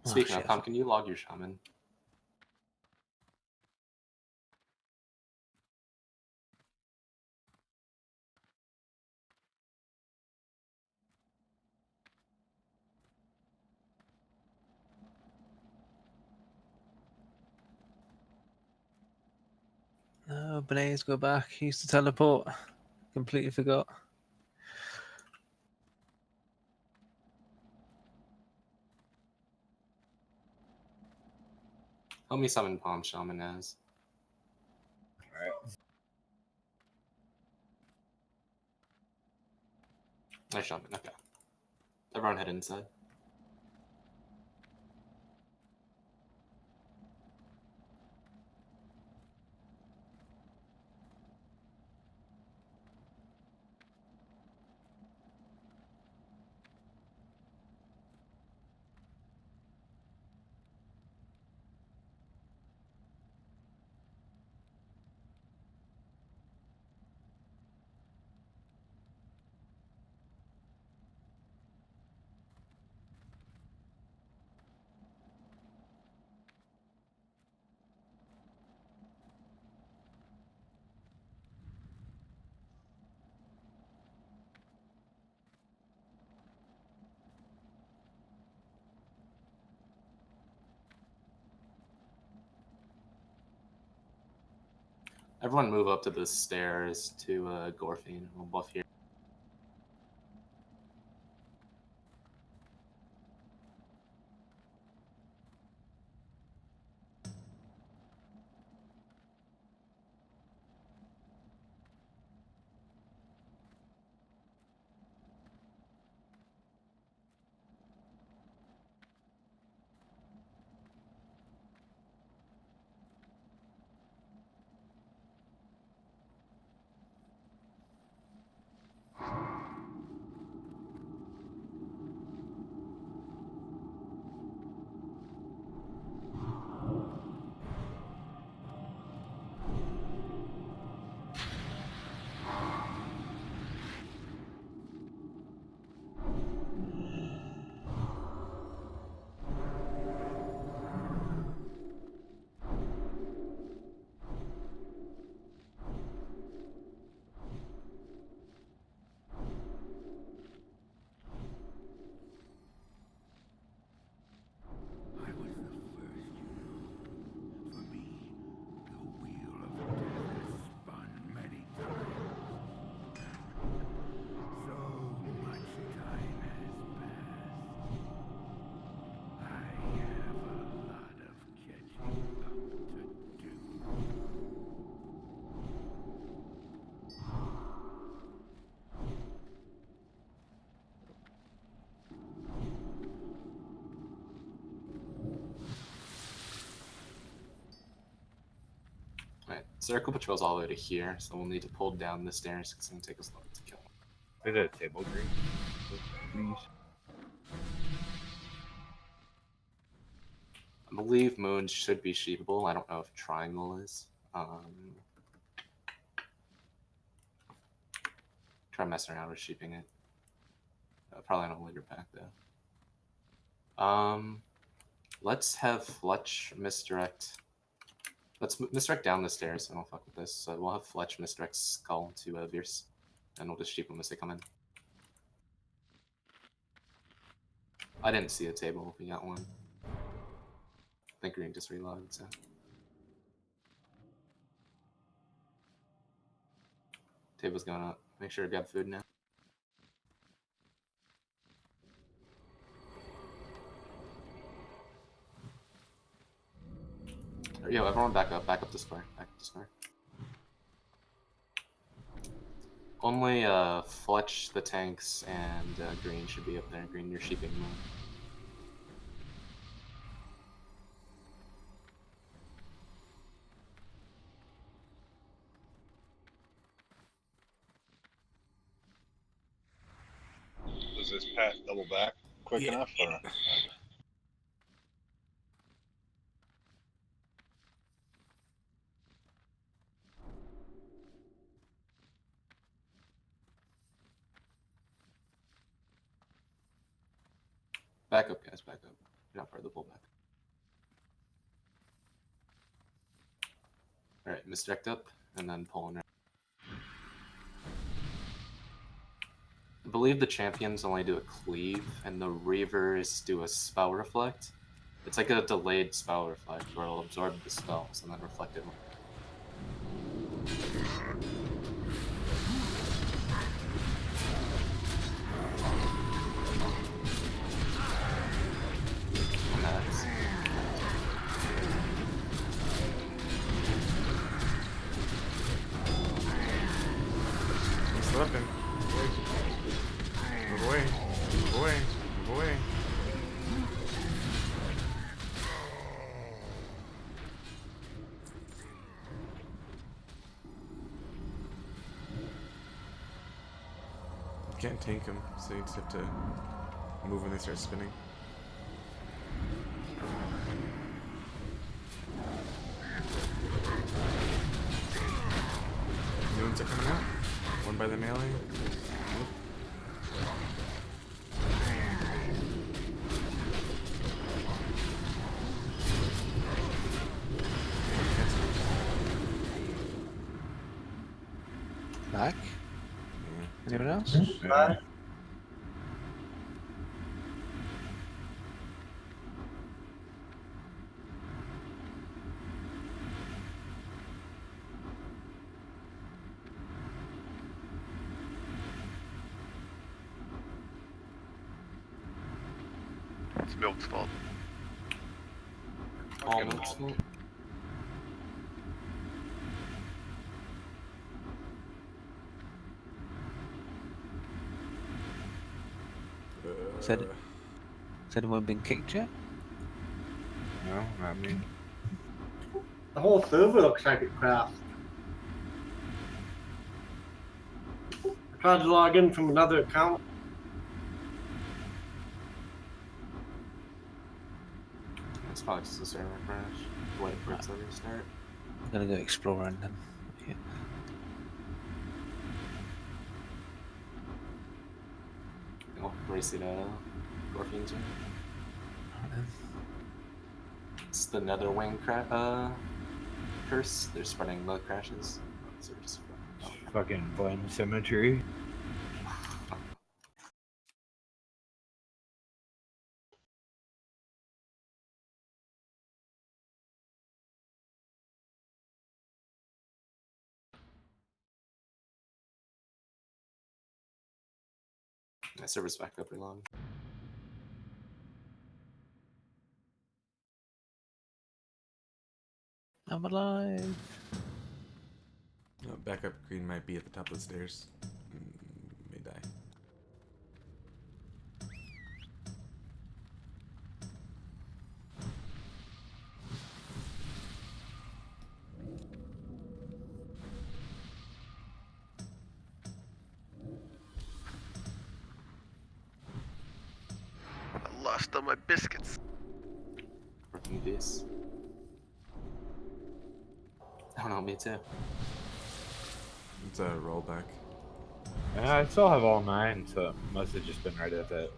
Speaking of, shit. Tom, can you log your shaman? No, Blaze, go back. He used to teleport. Completely forgot. Help me summon Palm Shaman as. Alright. Nice shaman, okay. Everyone head inside. Everyone move up to the stairs to Gorfine. We'll buff here. I was the first, you know. For me, the wheel of death has spun many times. So much time has passed. I have a lot of catching up to do. Alright, circle patrols all the way to here, so we'll need to pull down the stairs because it's going to take us long to kill him. Is it a table green? Please. I believe Moon should be sheepable. I don't know if Triangle is. Try messing around with sheeping it. Probably on a later pack though. Let's have Fletch misdirect. Let's misdirect down the stairs. I don't fuck with this. So we'll have Fletch misdirect Skull to Veers, and we'll just sheep them as they come in. I didn't see a table. We got one. I think Green just reloaded. So. Table's going up. Make sure to grab food now. Yo, everyone back up to square. Back up to square. Only Fletch, the tanks, and Green should be up there. Green, you're sheeping Moon. Does this Pat double back quick enough? Or? Back up, guys. Back up. You're not part of the pullback. Alright, misdirect up, and then pull in right. I believe the champions only do a cleave, and the reavers do a spell reflect. It's like a delayed spell reflect, where it'll absorb the spells and then reflect it. Nice. He's slipping. Move away. Move away. Move away. You can't tank him, so you just have to move when they start spinning. New ones are coming out. One by the melee. Back. Yeah. Anyone else? Yeah. It's Milk's fault. All moves. Said it. Has anyone been kicked yet? No, not me. The whole server looks like it crashed. I tried to log in from another account. It's probably just a server crash. Wait for it to restart. I'm gonna go exploring then. Yeah. Oh, race it Gorfian's room. Alright then. It's the Nether Wing curse. They're spreading the crashes. So we're just Fucking blend symmetry. My server's back up pretty long. I'm alive. Backup green might be at the top of the stairs. May die. I lost all my biscuits. Working piece. Oh no, me too. It's a rollback. I still have all mine, so it must have just been right at that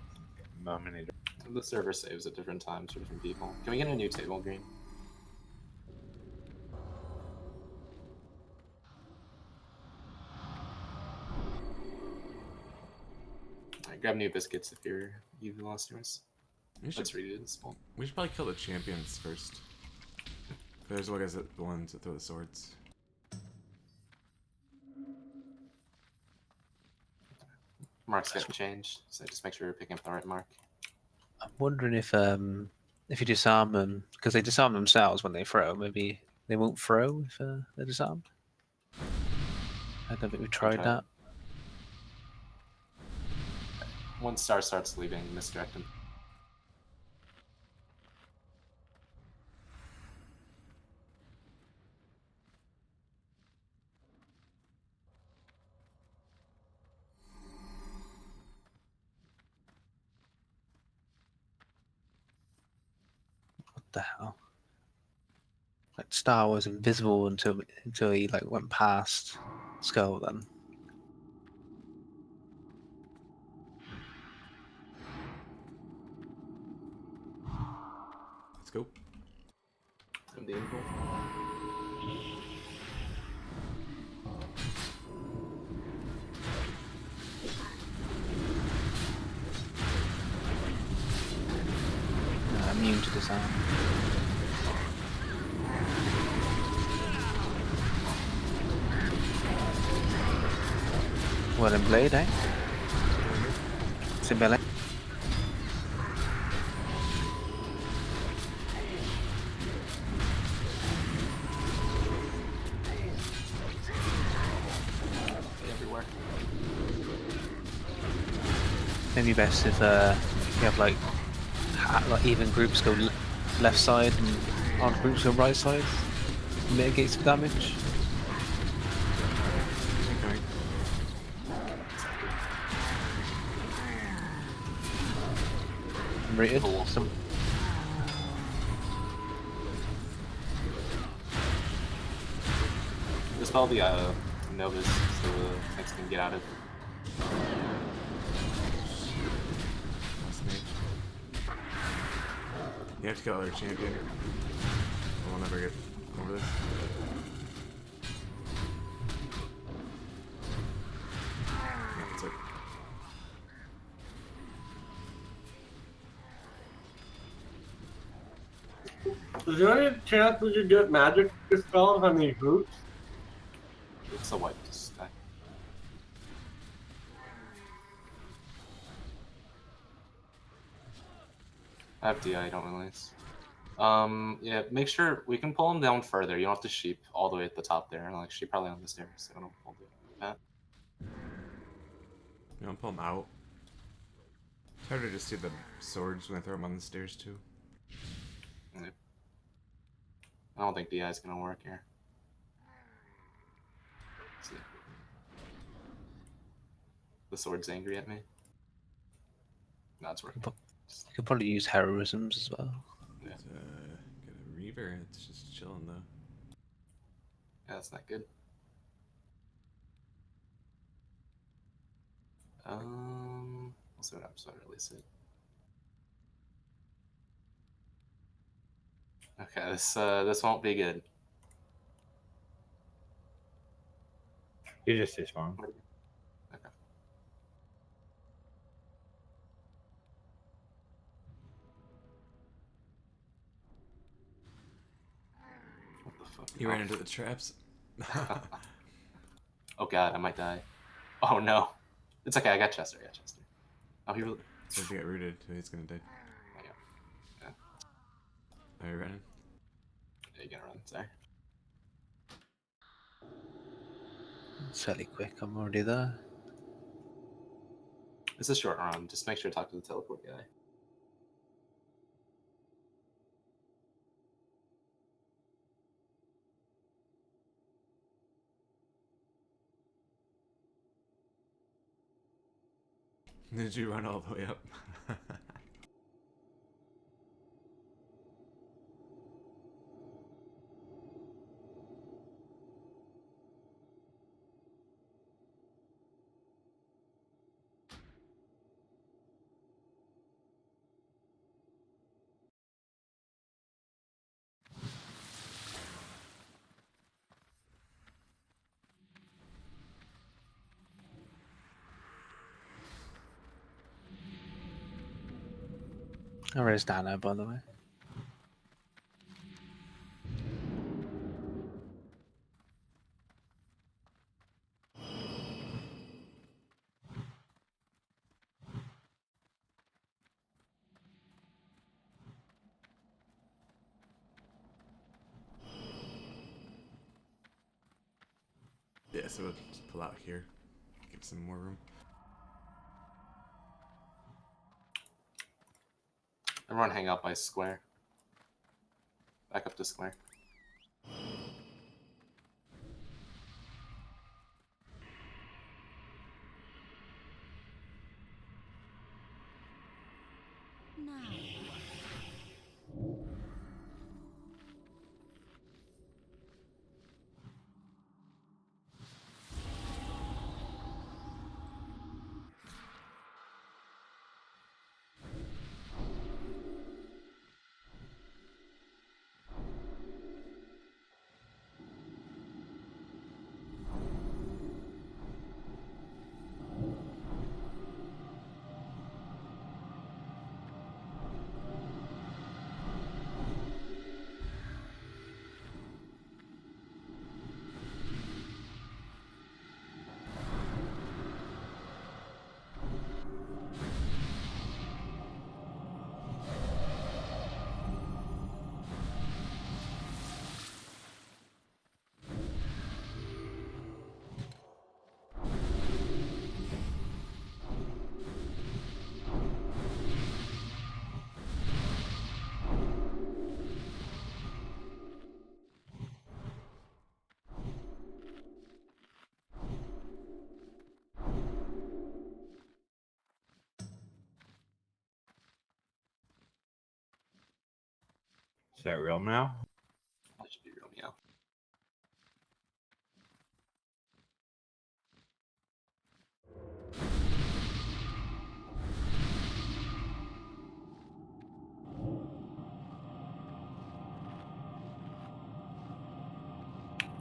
moment. The server saves at different times for different people. Can we get a new table, Green? Alright, grab new biscuits if you've lost yours. Let's read it in small. We should probably kill the champions first. There's the ones that throw the swords. Mark's getting changed, so just make sure you're picking up the right mark. I'm wondering if you disarm them, because they disarm themselves when they throw, maybe they won't throw if they're disarmed. I don't think we've tried Okay. that. Once Star starts leaving, misdirect him. What the hell? Like Star was invisible until he like went past Skull then. go. I'm the invul. Immune to disarm. Well in blade, eh? Simbele. Everywhere. Maybe best if you have like even groups go left side and odd groups go right side. Mitigate some damage. Incoming. Rated. Some Dispel the Novas so the next can get out of. Last mage. You have to kill other champion. We'll never get over this. Yeah, that's it. Is there any chance we could get magic spells on these groups? It's a wipe stack. I have DI, don't realize. Yeah, make sure we can pull him down further. You don't have to sheep all the way at the top there. Like sheep probably on the stairs. So I don't pull that. You don't pull them out. It's harder to just see the swords when I throw them on the stairs too. Yeah. I don't think DI is gonna work here. Let's see. The sword's angry at me. No, it's working. you could probably use heroisms as well. Yeah. Get a reaver. It's just chilling though. Yeah, that's not good. We'll see what happens when I release it. Okay, this won't be good. You just despawn. Okay. What the fuck? You ran into the traps. Oh god, I might die. Oh no. It's okay, I got Chester. Oh, he really. So if you get rooted, he's gonna die. Yeah. Are you running? Yeah, you gotta run. Sorry. It's fairly quick. I'm already there. It's a short run. Just make sure to talk to the teleport guy. Did you run all the way up? I raised Dana, by the way. Yeah, so we'll just pull out here. Get some more room. Everyone hang out by square. Back up to square. Is that real now? That should be real meow.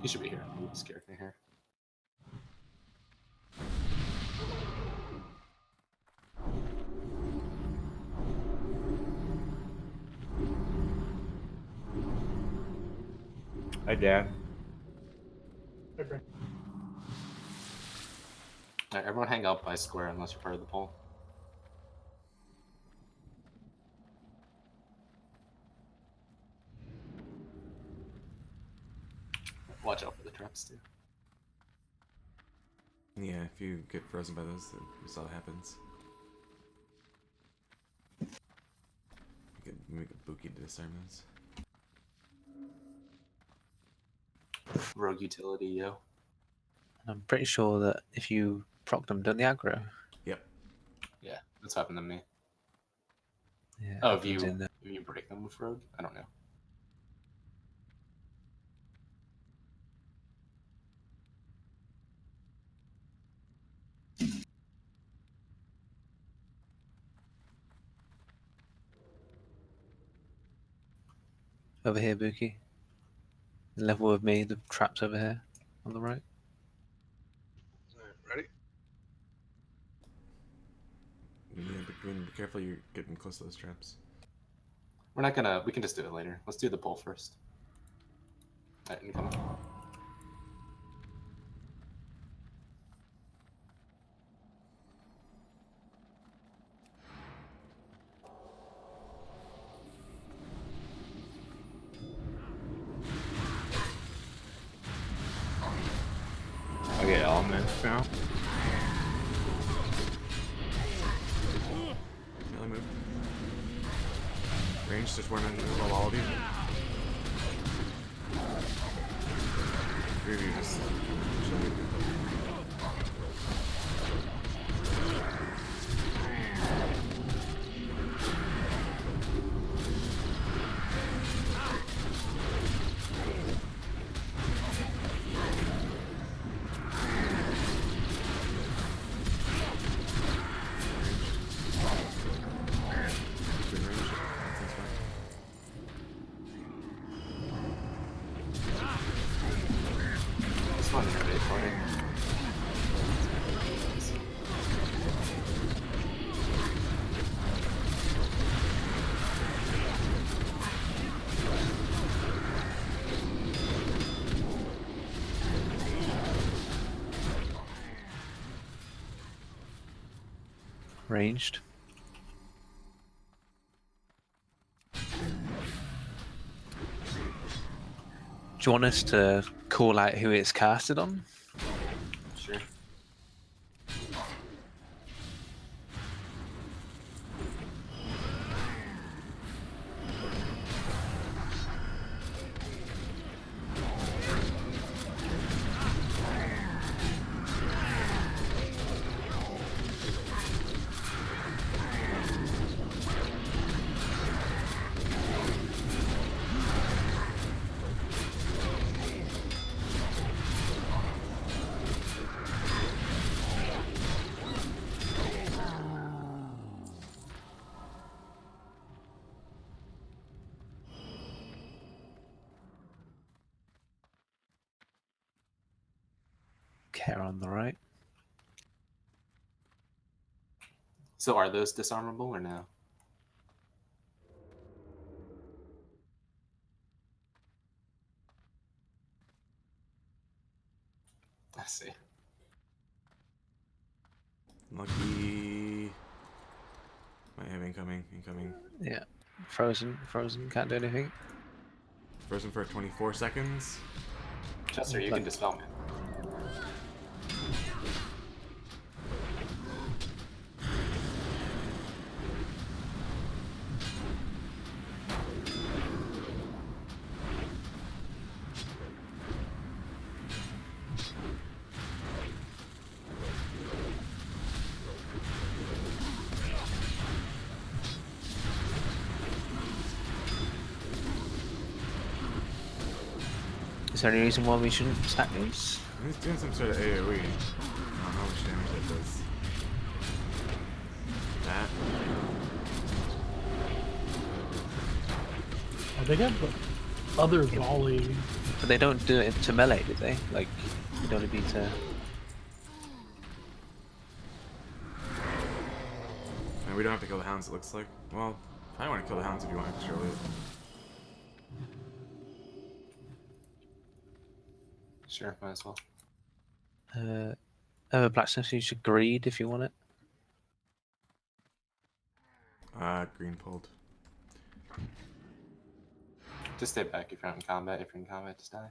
He should be here. I'm scared me here. Hi, Dad. Alright, everyone hang out by square unless you're part of the poll. Watch out for the traps too. Yeah, if you get frozen by those, then that's all that happens. You could make a Buki to disarm those. Rogue utility, yo. I'm pretty sure that if you proc them, don't they aggro? Yep. Yeah, that's happened to me. Yeah. it Oh, if happens you in the- if you break them with rogue, I don't know. over here, Buki. Level with me. The traps over here on the right. Alright, ready? Yeah, but Green, be careful you're getting close to those traps. We're not gonna. We can just do it later. Let's do the poll first. Alright, incoming. I get elements now. Melee move. Range, just one on all of you. Three of you just chilling. Good range. That's fine. This one is big for it. Ranged. Do you want us to call out who it's casted on? Sure. Care on the right. So are those disarmable or no? I see. Lucky. Might have incoming. Incoming. Yeah. Frozen. Frozen. Can't do anything. Frozen for 24 seconds. Chester, you can dispel me. Is there any reason why we shouldn't stack these? He's doing some sort of AoE. I don't know how much damage that does. That. Oh, they got the other volley. But they don't do it to melee, did they? Like, it'd only be to... And we don't have to kill the hounds, it looks like. Well, I want to kill the hounds if you want extra loot. Sure, might as well. Have a blacksmith, you should greed if you want it. Green pulled. Just stay back if you're not in combat. If you're in combat, just die.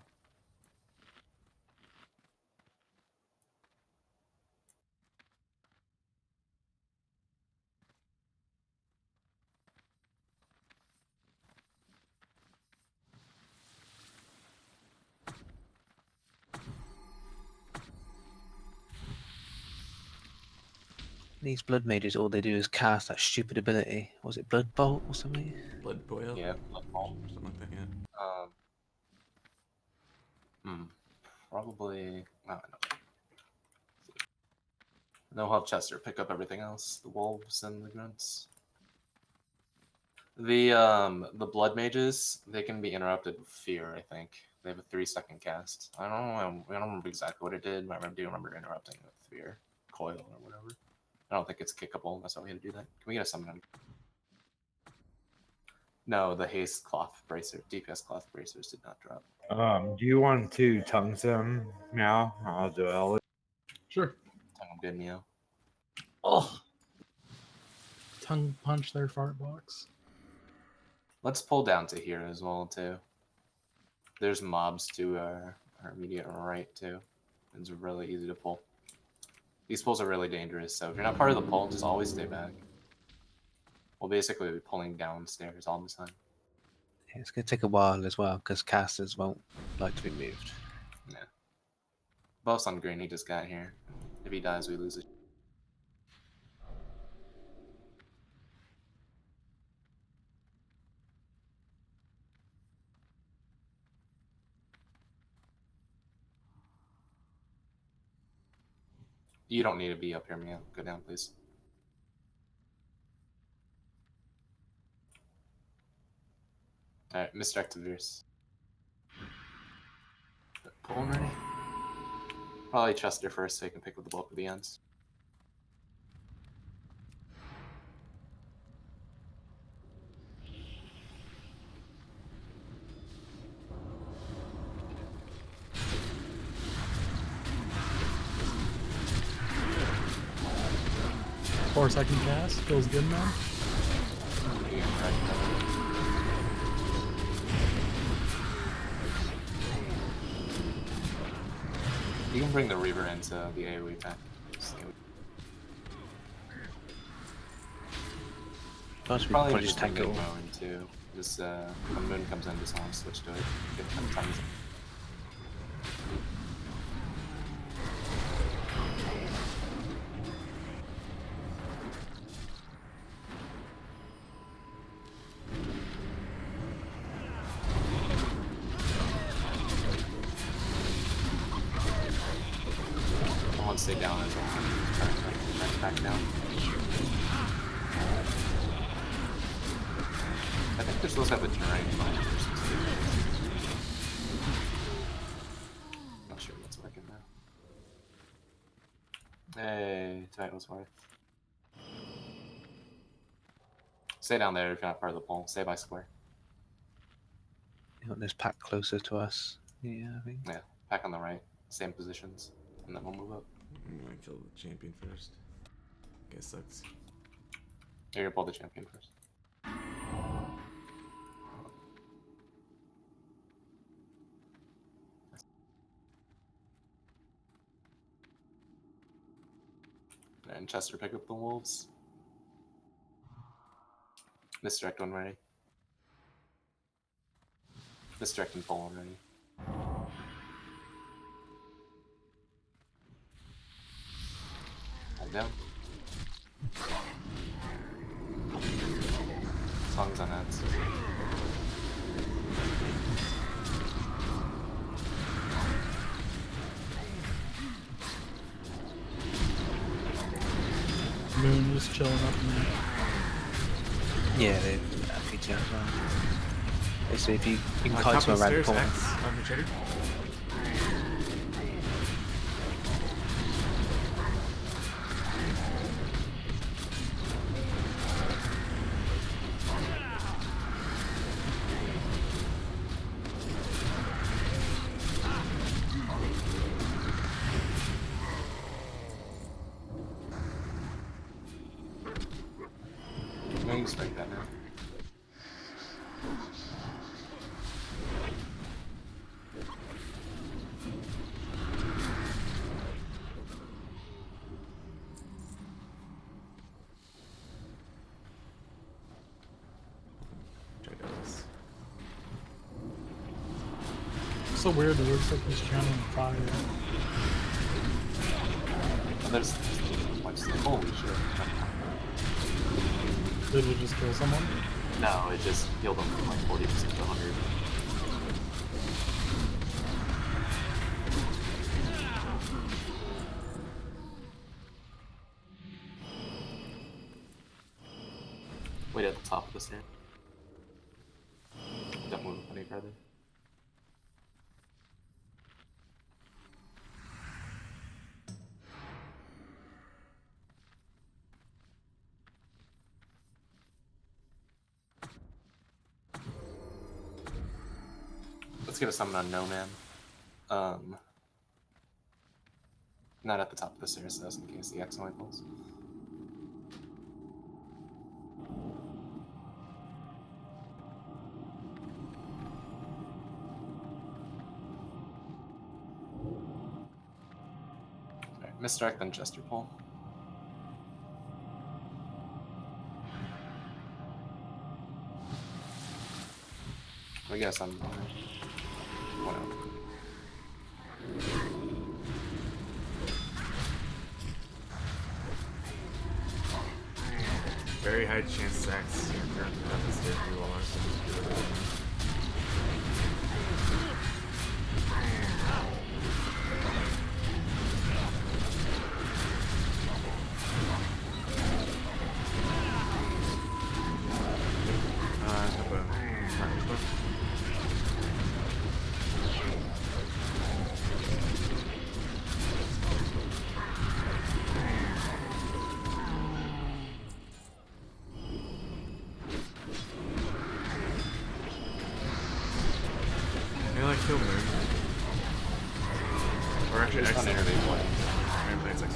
These blood mages, all they do is cast that stupid ability. Was it Blood Bolt or something? Blood boil? Yeah. Something like that, yeah. Probably. I don't know. Then we'll have Chester pick up everything else. The wolves and the grunts. The blood mages, they can be interrupted with fear, I think. They have a 3-second cast. I don't remember exactly what it did, but I do remember interrupting it with fear. Coil or whatever. I don't think it's kickable, that's why we had to do that. Can we get a summon? No, the haste cloth bracer, DPS cloth bracers did not drop. Do you want to tongue them now? I'll do it. Sure. Tongue good, Neo. Oh. Tongue punch their fart box. Let's pull down to here as well, too. There's mobs to our immediate right, too. It's really easy to pull. These pulls are really dangerous, so if you're not part of the pull, just always stay back. We'll basically be pulling downstairs all the time. Yeah, it's going to take a while as well, because casters won't like to be moved. Yeah. Buff's on green, he just got here. If he dies, we lose it. You don't need to be up here, Mia. Go down, please. Alright, Mr. Activeers. Pull ready? Probably Chester first so he can pick up the bulk of the ends. Four-second cast. Feels good, man. You can bring the Reaver into the AoE pack. Probably just tank it all. Moon too. Just when Moon comes in, just want to switch to it. Get 10 times. I want to stay down as well. Back down. I think they're supposed to have a terrain mine or something. Not sure what's working now. Hey, tonight was worth. Stay down there if you're not part of the poll. Stay by square. You want this pack closer to us? Yeah, I think. Yeah, pack on the right. Same positions. And then we'll move up. I'm gonna kill the champion first. Guess sucks. You're gonna pull the champion first. And Chester, pick up the wolves. Misdirect one ready. Misdirect and pull one ready. Hold down. Songs on ads. just chilling up in there. Yeah, they PTR as well. Basically, if you can Top kite of the them around the stairs, corner. X on machete. No, you expect that now. Try this. It's so weird. It looks like he's channeling fire. Oh, there's what's the holy shit. Did it just kill someone? No, it just healed them from like 40% to 100. Wait at the top of the stand. Don't move any further. Let's get a summon on No Man. Not at the top of the stairs, though, in case the X only pulls. Alright, Misdirect, then Jester pull. I guess I'm. One out. Very high chance X. You're currently up the stairs. You all are. I like kill moon. Or actually Just X. on intervene play. Maybe it's X.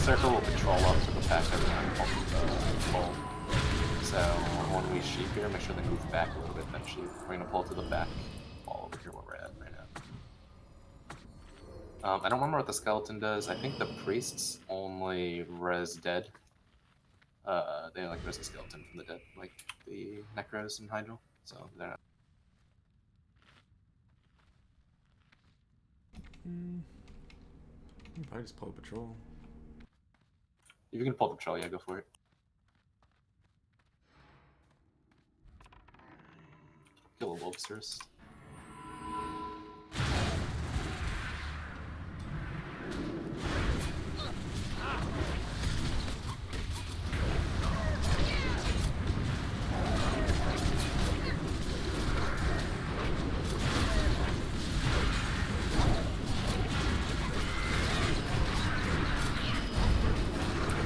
Circle will patrol up to the back every time we pull. So when we sheep here, make sure they move back a little bit, then sheep. We're gonna pull to the back wall over here where we're at right now. I don't remember what the skeleton does. I think the priests only res dead. They like res a skeleton from the dead, like the Necros and Hydro. So they're not. Probably just pull a patrol. If you can pull the patrol, yeah, go for it. Kill a wolves first.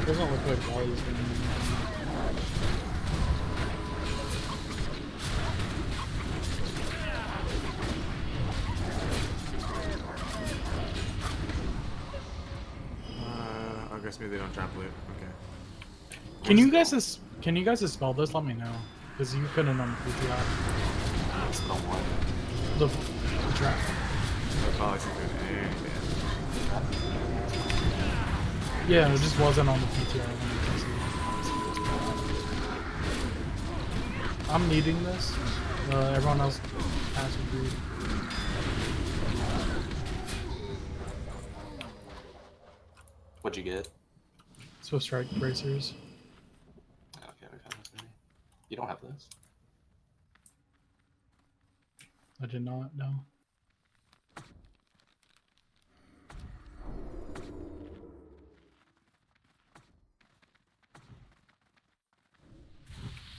Doesn't look like Wally's doing anything. I guess maybe they don't trample it. Okay. Can you guys spell this? Let me know, because you couldn't on the PTR. Spell one. The trap. So probably some good Yeah, it just wasn't on the PTR. I'm needing this. Everyone else has to agree. What'd you get? Swift strike bracers. Okay, we found this already. You don't have this. I did not know.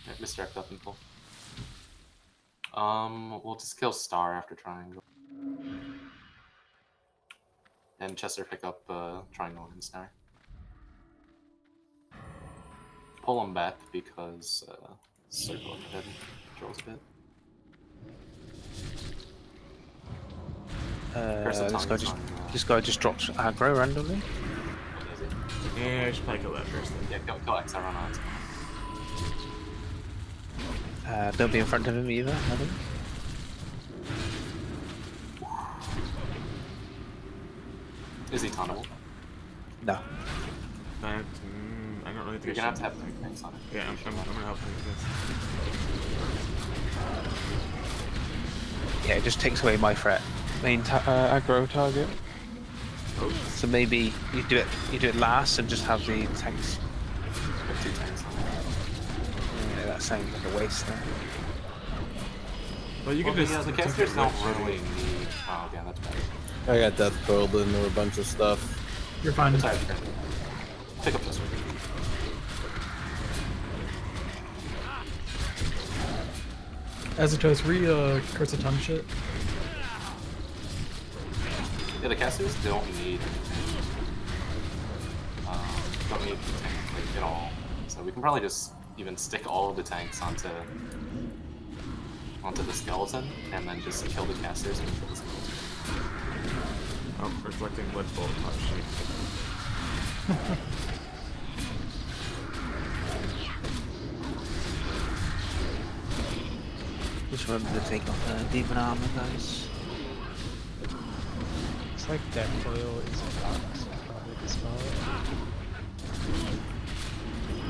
Right, misdirect up and pull. We'll just kill Star after triangle. And Chester pick up triangle and Star. Pull him back because circle ahead controls a bit. Curse of Tongue is on, This guy just drops aggro randomly. what is it? Yeah, I should probably kill that first then. Yeah, kill X, I run on. Don't be in front of him either, I think. Is he tunnable? No. That, I don't really You're think gonna I have to should. have 3 things on it. Yeah, I'm gonna help him with this. Yeah, it just takes away my threat. Main aggro target. Oh, So maybe you do it last and just have the tanks. Put 2 tanks on it. Yeah, that sounds like a waste there. well, you Well, can just. the casters don't really need. Oh, yeah, that's bad. I got death curled into a bunch of stuff. You're fine. Sorry, pick up this one. As a toast, curse of tongue shit. Yeah, the casters don't need don't need tank like, at all. So we can probably just even stick all of the tanks onto the skeleton and then just kill the casters and kill the skeleton. Oh, reflecting blood bolt. Oh shit. Just remember to take off demon armor, guys. It's like death coil is a box, so probably dispel it.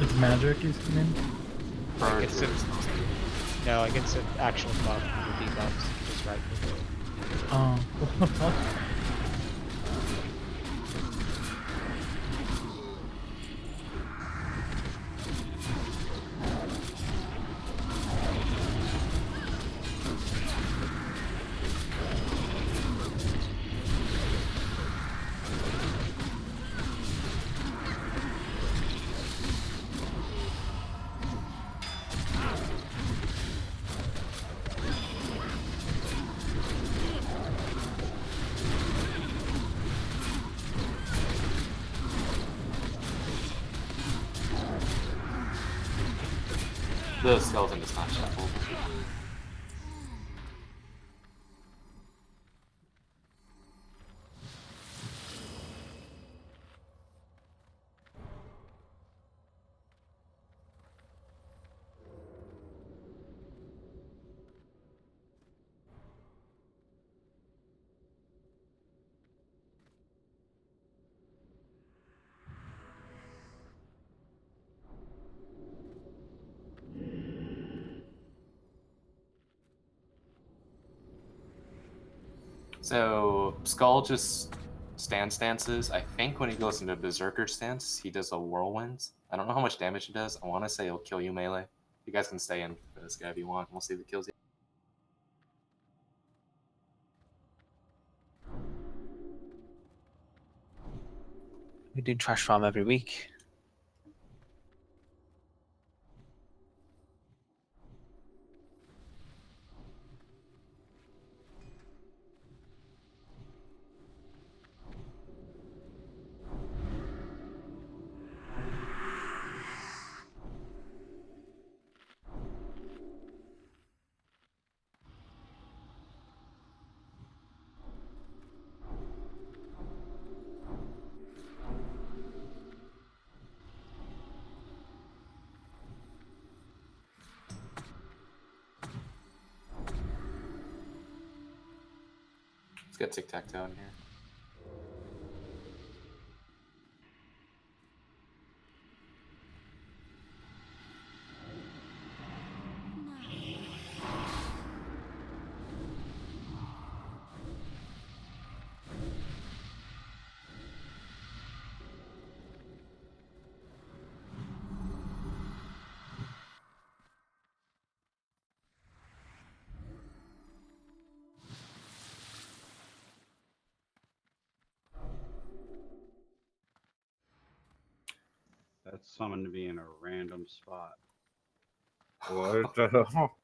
It's magic, you mean? Like it's no, like it's an actual buff with the debuffs. Just right click it. Oh. The skeleton is not shuffled. So Skull just stances. I think when he goes into Berserker stance, he does a whirlwind. I don't know how much damage he does. I want to say he'll kill you melee. You guys can stay in for this guy if you want. We'll see if it kills you. We do trash farm every week. Let's get tic-tac-toe in here. it's summoned to be in a random spot. What the hell?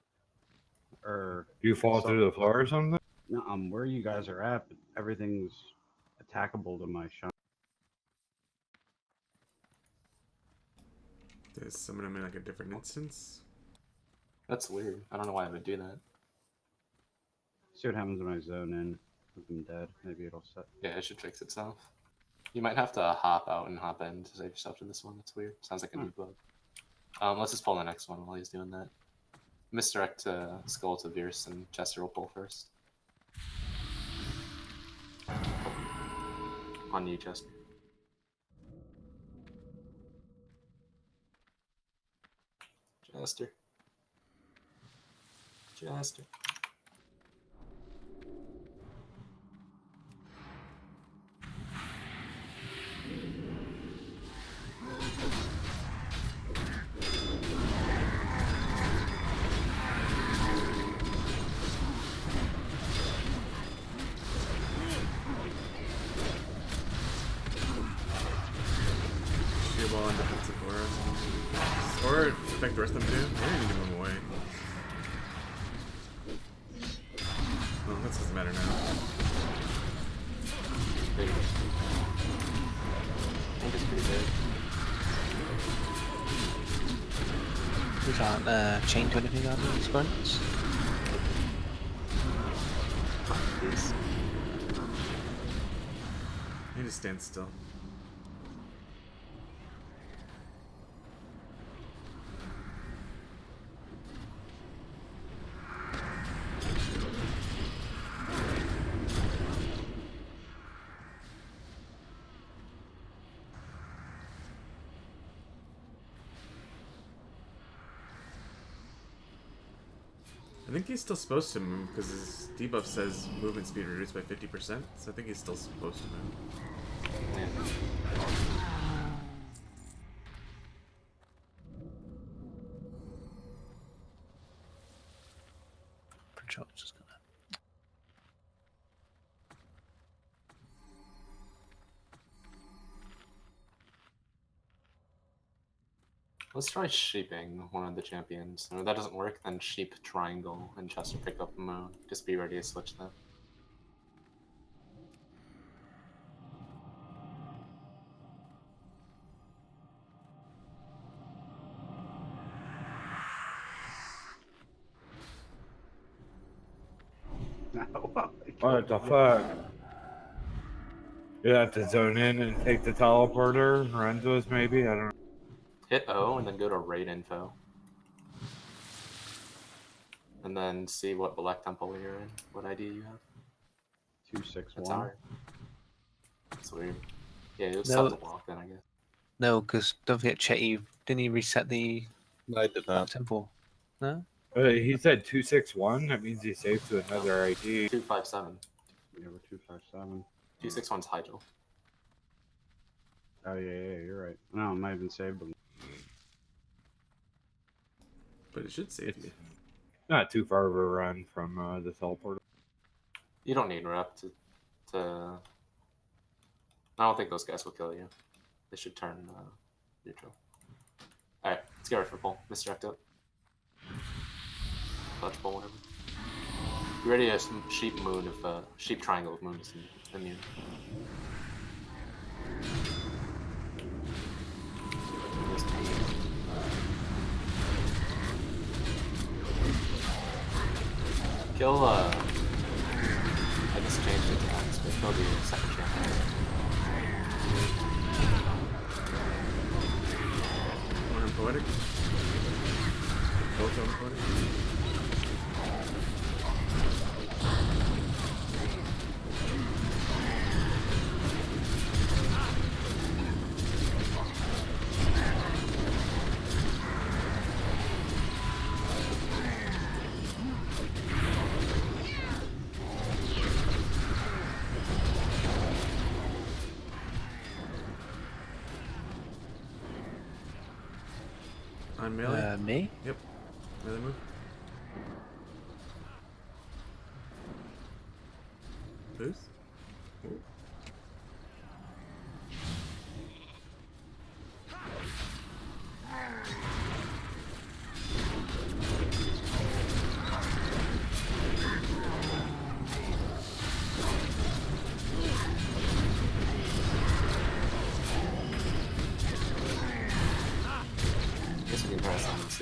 Or Do you fall so- through the floor or something? No, where you guys are at, but everything's attackable to my shot. There's someone in like a different instance. That's weird. I don't know why I would do that. See what happens when I zone in with them dead. Maybe it'll set. Yeah, it should fix itself. You might have to hop out and hop in to save yourself to this one. That's weird. Sounds like a new bug. Let's just pull the next one while he's doing that. Misdirect Skull to Virus, and Chester will pull first. On you, Chester. Chester. Chester. Sheer ball and defensive aura. Or affect the rest of them too. Maybe you can give them away. Oh, that doesn't matter now. Big. I think it's pretty big. We can't chain to anything on these fronts. Please. You just stand still. I think he's still supposed to move because his debuff says movement speed reduced by 50%, so I think he's still supposed to move. Patrol's just gonna. Let's try sheeping one of the champions. And if that doesn't work, then sheep triangle and Chester pick up the moon. Just be ready to switch them. What the fuck? You have to zone in and take the teleporter, run to us maybe? I don't know. Hit O and then go to raid info. And then see what Black Temple you're in, what ID you have. 261. That's hard. That's weird. Yeah, you'll just No. have to walk then, I guess. No, because don't forget, Chetty, didn't he reset the I did not. temple? No? He said 261? That means he saved to another ID. 257. Yeah, we're 257. 261's Hygel. Oh yeah, you're right. No, it might have been saved. But But it should save you. Not too far of a run from the teleporter. You don't need rep to. I don't think those guys will kill you. They should turn neutral. Alright, let's get ready for pull. Misdirect up. Clutch pull, whatever. Be ready to sheep moon if sheep triangle if moon is immune. Kill I just changed it to Axe, but kill the second champion. One in poetic. Both on poetic. On melee? Me? Yep. Melee move. Boost? Ooh.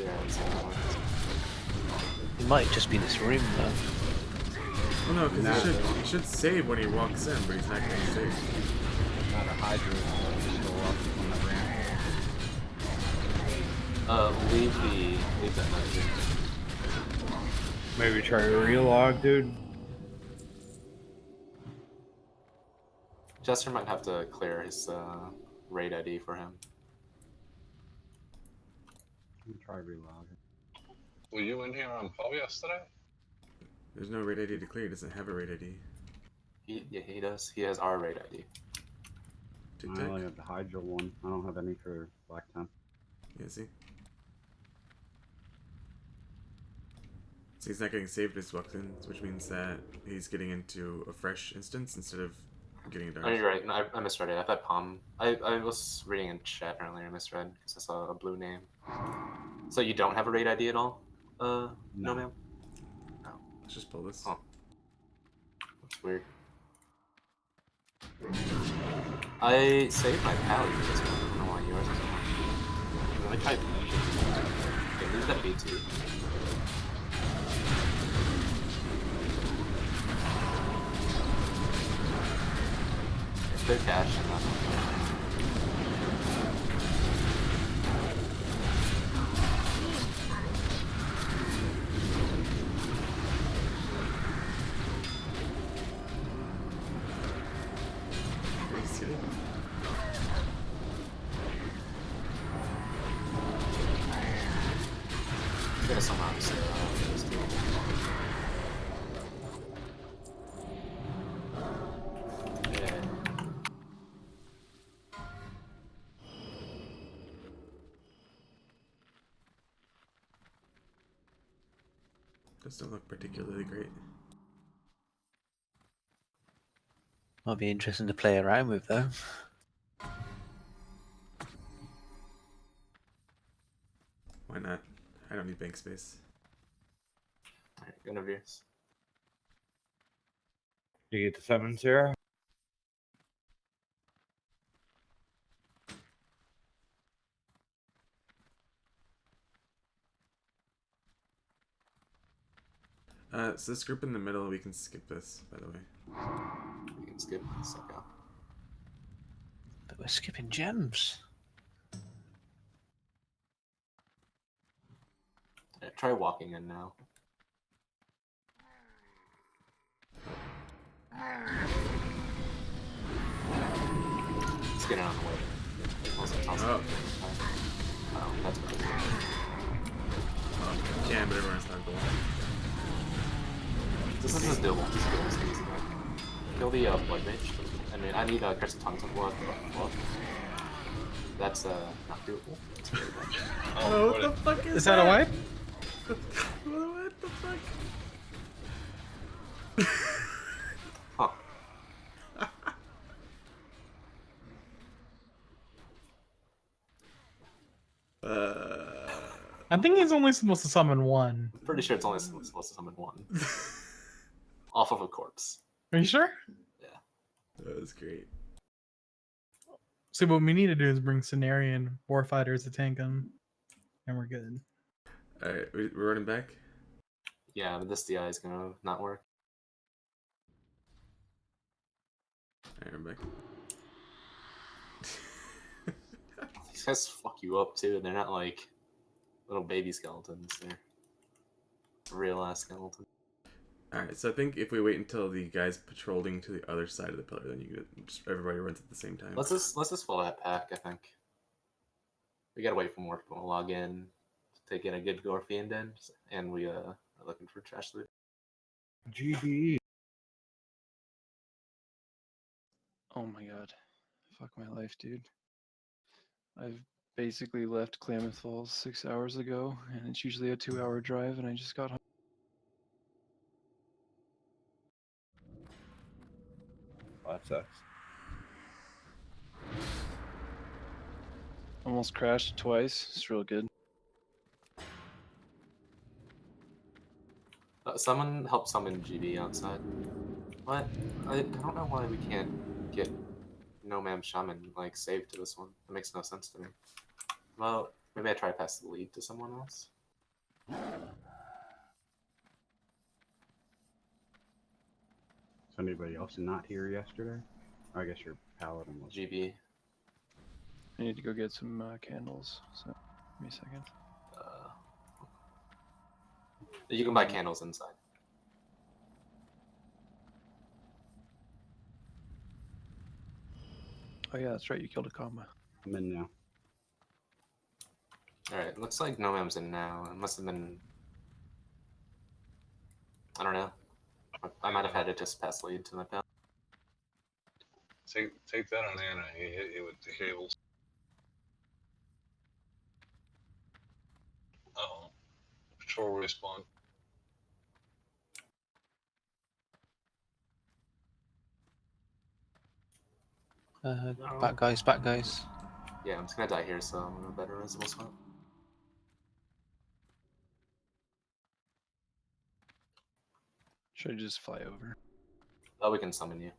Yeah, it's He might just be in this room though. Well, no, because Nah. he should save when he walks in, but he's not going to save. Not a Hydra. Just go up on the ramp. leave that night. Maybe try to relog, dude. Jester might have to clear his raid ID for him. Try relog. Were you in here on call yesterday? There's no raid ID to clear. He doesn't have a raid ID. Yeah, he does. He has our raid ID. Tic I Tac. only have the Hydra one. I don't have any for Black Temp. Yeah, see? So he's not getting saved as he walks in, which means that he's getting into a fresh instance instead of getting into Oh, ours. you're right. No, I misread it. I thought Palm. I was reading in chat earlier. I misread because I saw a blue name. So you don't have a raid ID at all? No, ma'am. Let's just pull this. Oh, that's weird. I saved my pally for this one. I don't know why yours isn't. Let me try leave. Okay, leave that be too. Clear cache and that. Gonna somehow just yeah. Those don't look particularly great. Might be interesting to play around with though. Why not? I don't need bank space. Alright, interviews. You get the summons here. So this group in the middle, we can skip this, by the way. We can skip this. Okay. But we're skipping gems. Yeah, try walking in now. Let's get it on the way. Oh. Oh, that's better. Yeah, but everyone's not going. This is doable. This is doable. This is easy. Kill the blood mage. I mean, I need Curse of Tongues of Blood. That's not doable. That's very bad. Oh, what the fuck Is that a wipe? What the fuck? Huh. I think he's only supposed to summon one. I'm pretty sure it's only supposed to summon one. Off of a corpse. Are you sure? That was great. See, what we need to do is bring Cenarian Warfighters to tank him, and we're good. Alright, we're running back. Yeah, but this DI is gonna not work. Alright, I'm back. These guys fuck you up too. They're not like little baby skeletons. They're real ass skeletons. Alright, so I think if we wait until the guy's patrolling to the other side of the pillar, then you get just everybody runs at the same time. Let's just follow that pack. I think we gotta wait for more people to log in to get a good gore fiend in, and we are looking for trash loot. GBE. Oh my god. Fuck my life, dude. I've basically left Klamath Falls 6 hours ago, and it's usually a 2-hour drive, and I just got home. That sucks. Almost crashed twice. It's real good. Someone help summon GB outside. What? I don't know why we can't get No Ma'am Shaman like saved to this one. That makes no sense to me. Well, Maybe I try to pass the lead to someone else. Is anybody else not here yesterday? I guess your paladin was. GB. I need to go get some candles. So give me a second. You can buy candles inside. Oh yeah, that's right. You killed a comma. I'm in now. Alright, looks like Nomam's in now. It must have been... I don't know. I might have had to just pass lead to my pal. Take that on Anna. He hit you with the cables. Uh-oh. Patrol respawn. Back guys, back guys. Yeah, I'm just gonna die here, so I'm in a better visible spot. Should I just fly over? Oh, we can summon you.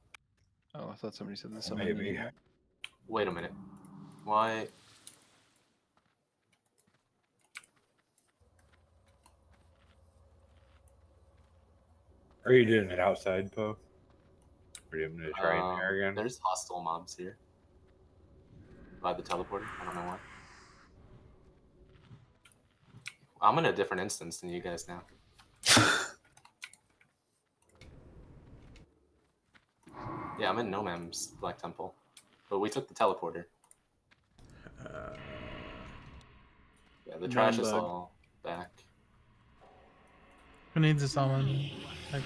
Oh, I thought somebody said the summon. Maybe. Wait a minute. Why? Are you doing it outside, Poe? Or are you going to try in there again? There's hostile mobs here. By the teleporter. I don't know why. I'm in a different instance than you guys now. Yeah, I'm in Nomam's Black Temple. But we took the teleporter. Yeah, the trash is all back. Who needs a summon? Like,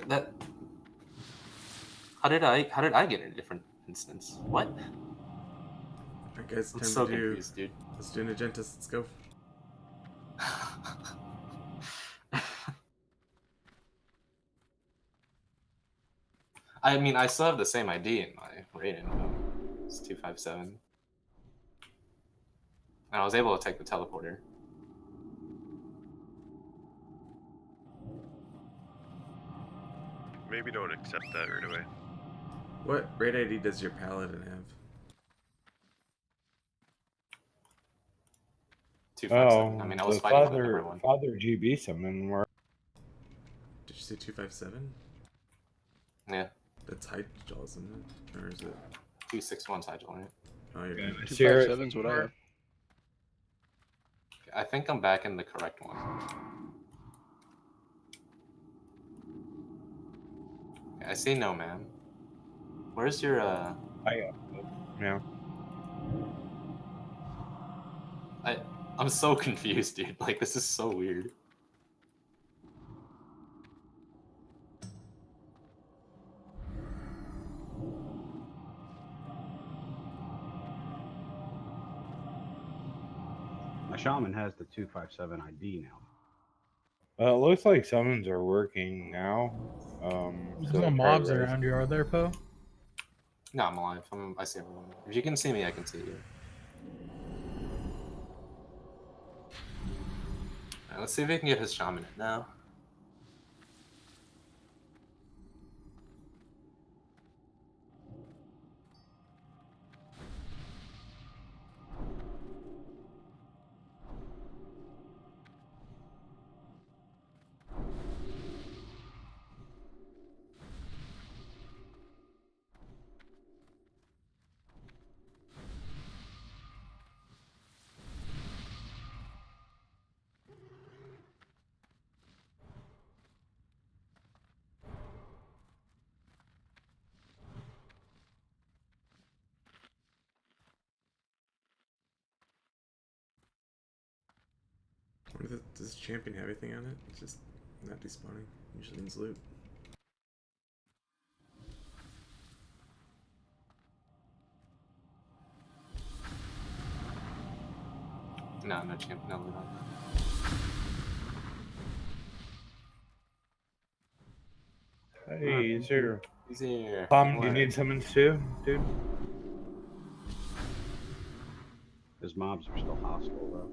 That... How did I get in a different instance? What? Alright guys, I'm time so to do... confused, dude. Let's do an Agentis, let's go. I mean, I still have the same ID in my raid info. It's 257. And I was able to take the teleporter. Maybe don't accept that right away. What raid ID does your paladin have? 257. I mean, I was fighting with everyone. Father GB summon where? Did you say 257? Yeah. That's high jaws, isn't it? Or is it? 261's high jaw, right? Oh, you're Yeah, good. 257's what I have. I think I'm back in the correct one. Okay, I see no man. Where's your I got it. Yeah. I'm so confused, dude. Like, this is so weird. My shaman has the 257 ID now. Well, it looks like summons are working now. there's so no try mobs res- around you, are there, Poe? No, I'm alive. I see everyone. If you can see me, I can see you. Alright, let's see if we can get his shaman in now. Does this champion have anything on it? It's just not despawning. Usually means loot. No champ, no loot on that. Hey, he's here. He's here. Tom, do you need summons too, dude? His mobs are still hostile though.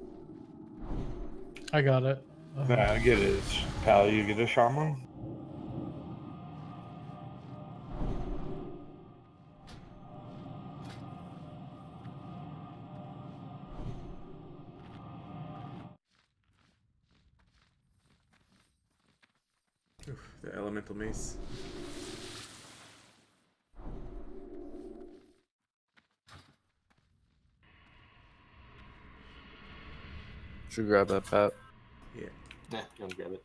I got it. Nah, get his pal. You get a shaman. Oof, the elemental mace. Should grab that, Pat. Yeah. Yeah, go and grab it.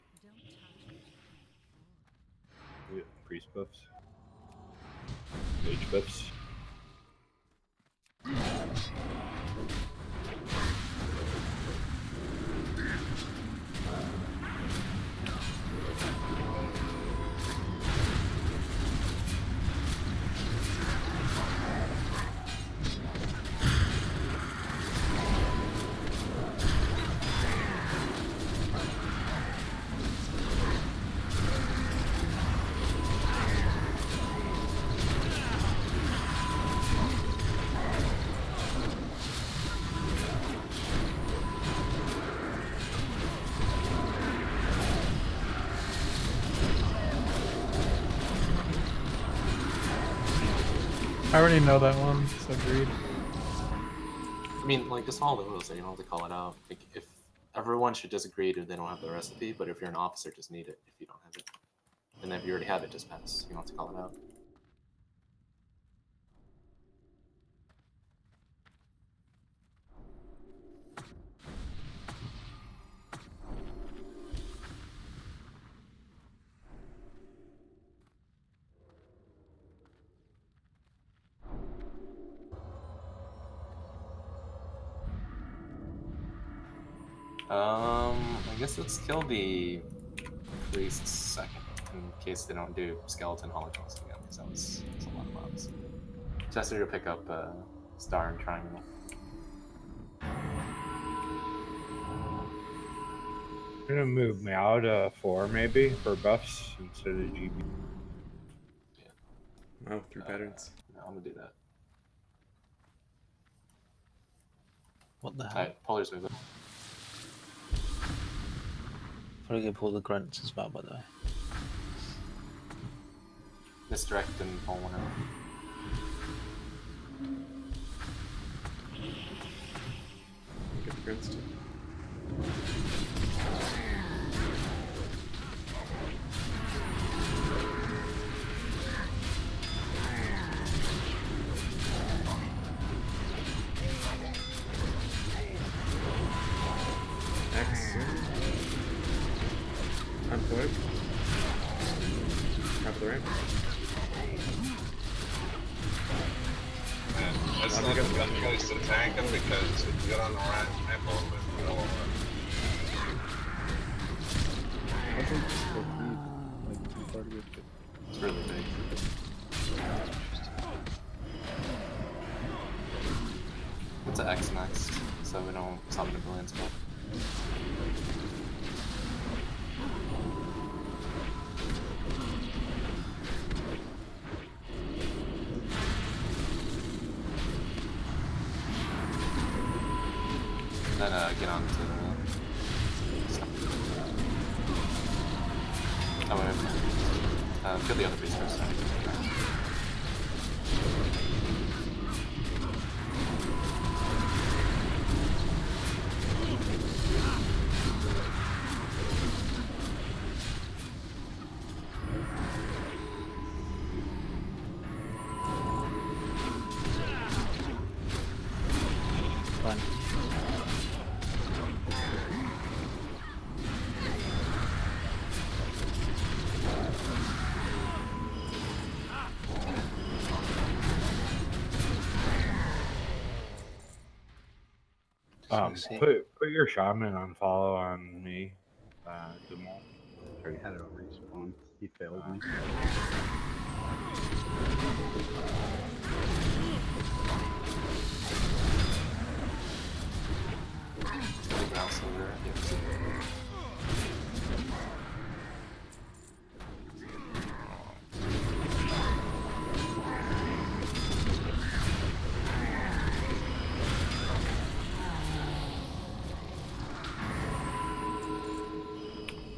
Priest buffs. Mage buffs. I already know that one, so agreed. I mean, like, it's all the rules, so you don't have to call it out. Like, if everyone should just agree if they don't have the recipe, but if you're an officer, just need it if you don't have it. And if you already have it, just pass. You don't have to call it out. I guess let's kill the priest second, in case they don't do skeleton holocaust again, because that's a lot of mobs. Chester to pick up star and triangle. I'm gonna move Meow to 4 maybe for buffs instead of GB. Wow, 3 patterns. No, I'm gonna do that. What the hell? Alright, Polar's move. Probably gonna pull the grunts as well, by the way. Misdirect and pull one out. Get the grunts too. Excellent. Unplugged. Top of the ramp. That's not the best place to tank him because if you get on the right ramp a little bit, you'll I think it's 4 feet, like too far to get to. It's really big. It's an X next, so we don't summon a billion spell. Then get on to the... Oh, wait. Kill the other beast first. Fine. Put your shaman on follow on me, Demol. Already had it on respawn. He failed me.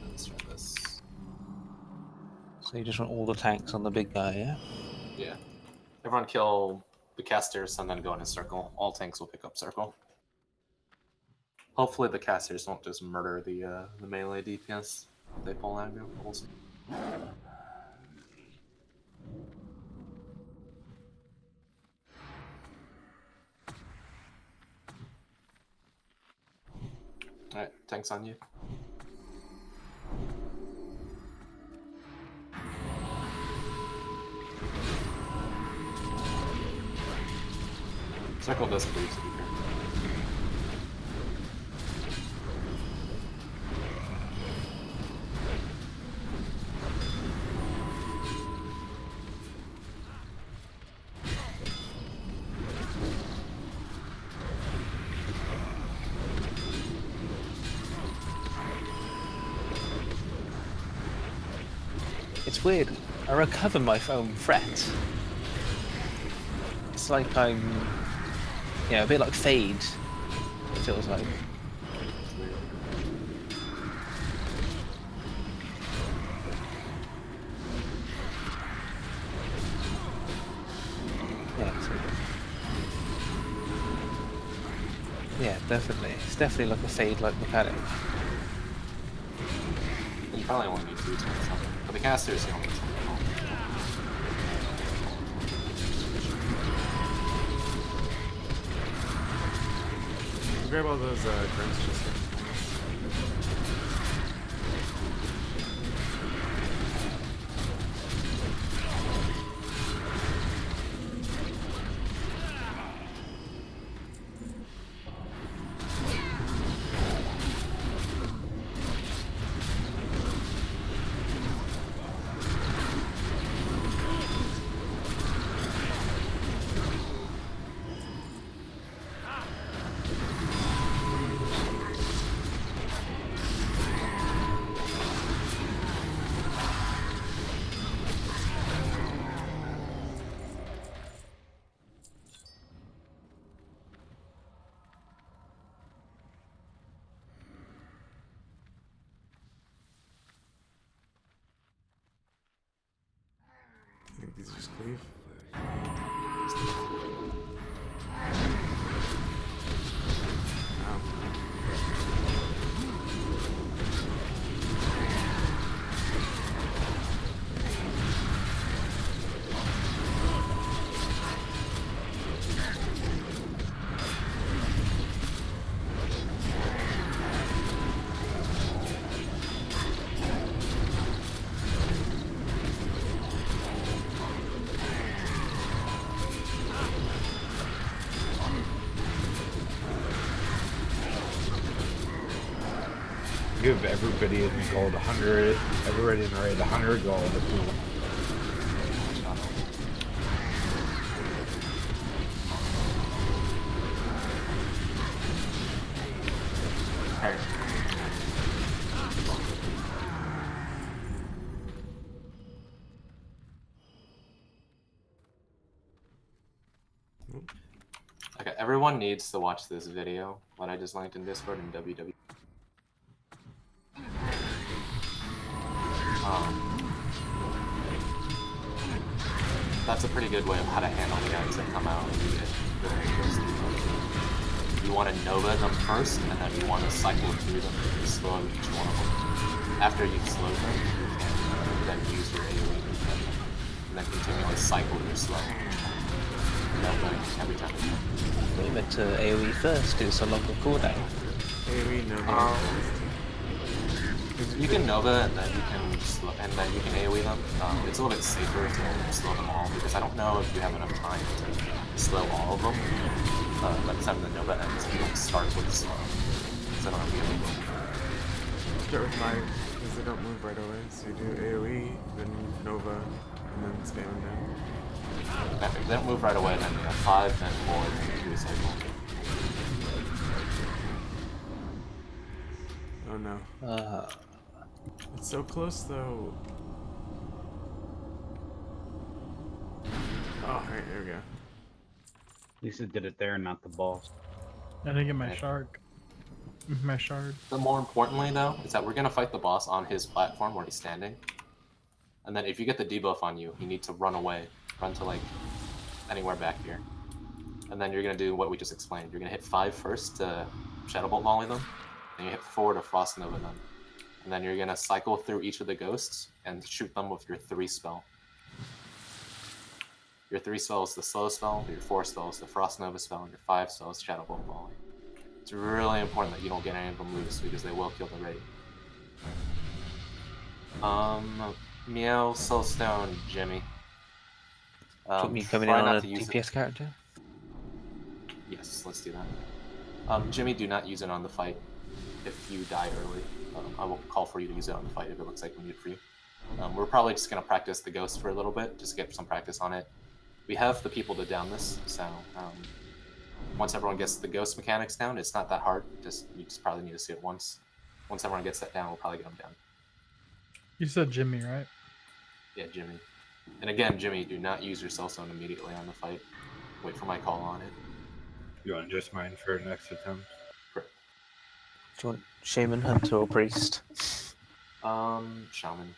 Let's try this. So you just want all the tanks on the big guy, yeah? Yeah. Everyone kill the casters and then go in a circle. All tanks will pick up circle. Hopefully the casters won't just murder the melee DPS if they pull aggro. We'll see. Alright, tank's on you. Circle does clear speaker. It's weird. I recover my own threat. It's like I'm, a bit like Fade. It feels like. Yeah, definitely. It's definitely like a Fade-like mechanic. You probably only need 2 turns, but the casters you only need 2. Grab all those drinks just there. I think these just cleave. Give everybody in the gold 100, everybody in the raid 100 gold. Okay, everyone needs to watch this video, what I just linked in Discord and WW. That's a pretty good way of how to handle the guys that come out and you get very close to them. You want to Nova them first, and then you want to cycle through them and slow each one of them. After you've slowed them, you can then use your AoE, and then continually cycle your slow. Nova every time you come. We meant to AoE first, because it's a longer cooldown. AoE, Nova. You can Nova and then you can AoE them. It's a little bit safer to slow them all because I don't know if you have enough time to slow all of them. By the time the Nova ends, you don't start with slow. So I don't know if you have Start with mine because they don't move right away. So you do AoE, then Nova, and then spam them down. Okay, if they don't move right away, then you have 5, then 4, then you do a cycle. Oh no. It's so close though. Oh, alright, there we go. Lisa did it there, not the boss. I didn't get my shark. My shard. But more importantly, though, is that we're going to fight the boss on his platform where he's standing. And then if you get the debuff on you, you need to run away. Run to, like, anywhere back here. And then you're going to do what we just explained. You're going to hit 5 first to Shadow Bolt volley them. Then you hit 4 to Frost Nova them. And then you're gonna cycle through each of the ghosts and shoot them with your 3 spell. Your 3 spell is the slow spell, your 4 spell is the Frost Nova spell, and your 5 spell is Shadow Bolt Volley. It's really important that you don't get any of them loose because they will kill the raid. Meow, Soulstone, Jimmy. Do you want me coming in try on not a to use DPS character? Yes, let's do that. Jimmy, do not use it on the fight if you die early. I will call for you to use it on the fight if it looks like we need it for you. We're probably just going to practice the ghost for a little bit, just get some practice on it. We have the people to down this, so once everyone gets the ghost mechanics down, it's not that hard. You just probably need to see it once. Once everyone gets that down, we'll probably get them down. You said Jimmy, right? Yeah, Jimmy. And again, Jimmy, do not use your cell zone immediately on the fight. Wait for my call on it. You want just mine for next attempt? Correct. Do you want Shaman, Hunter, or Priest? Shaman.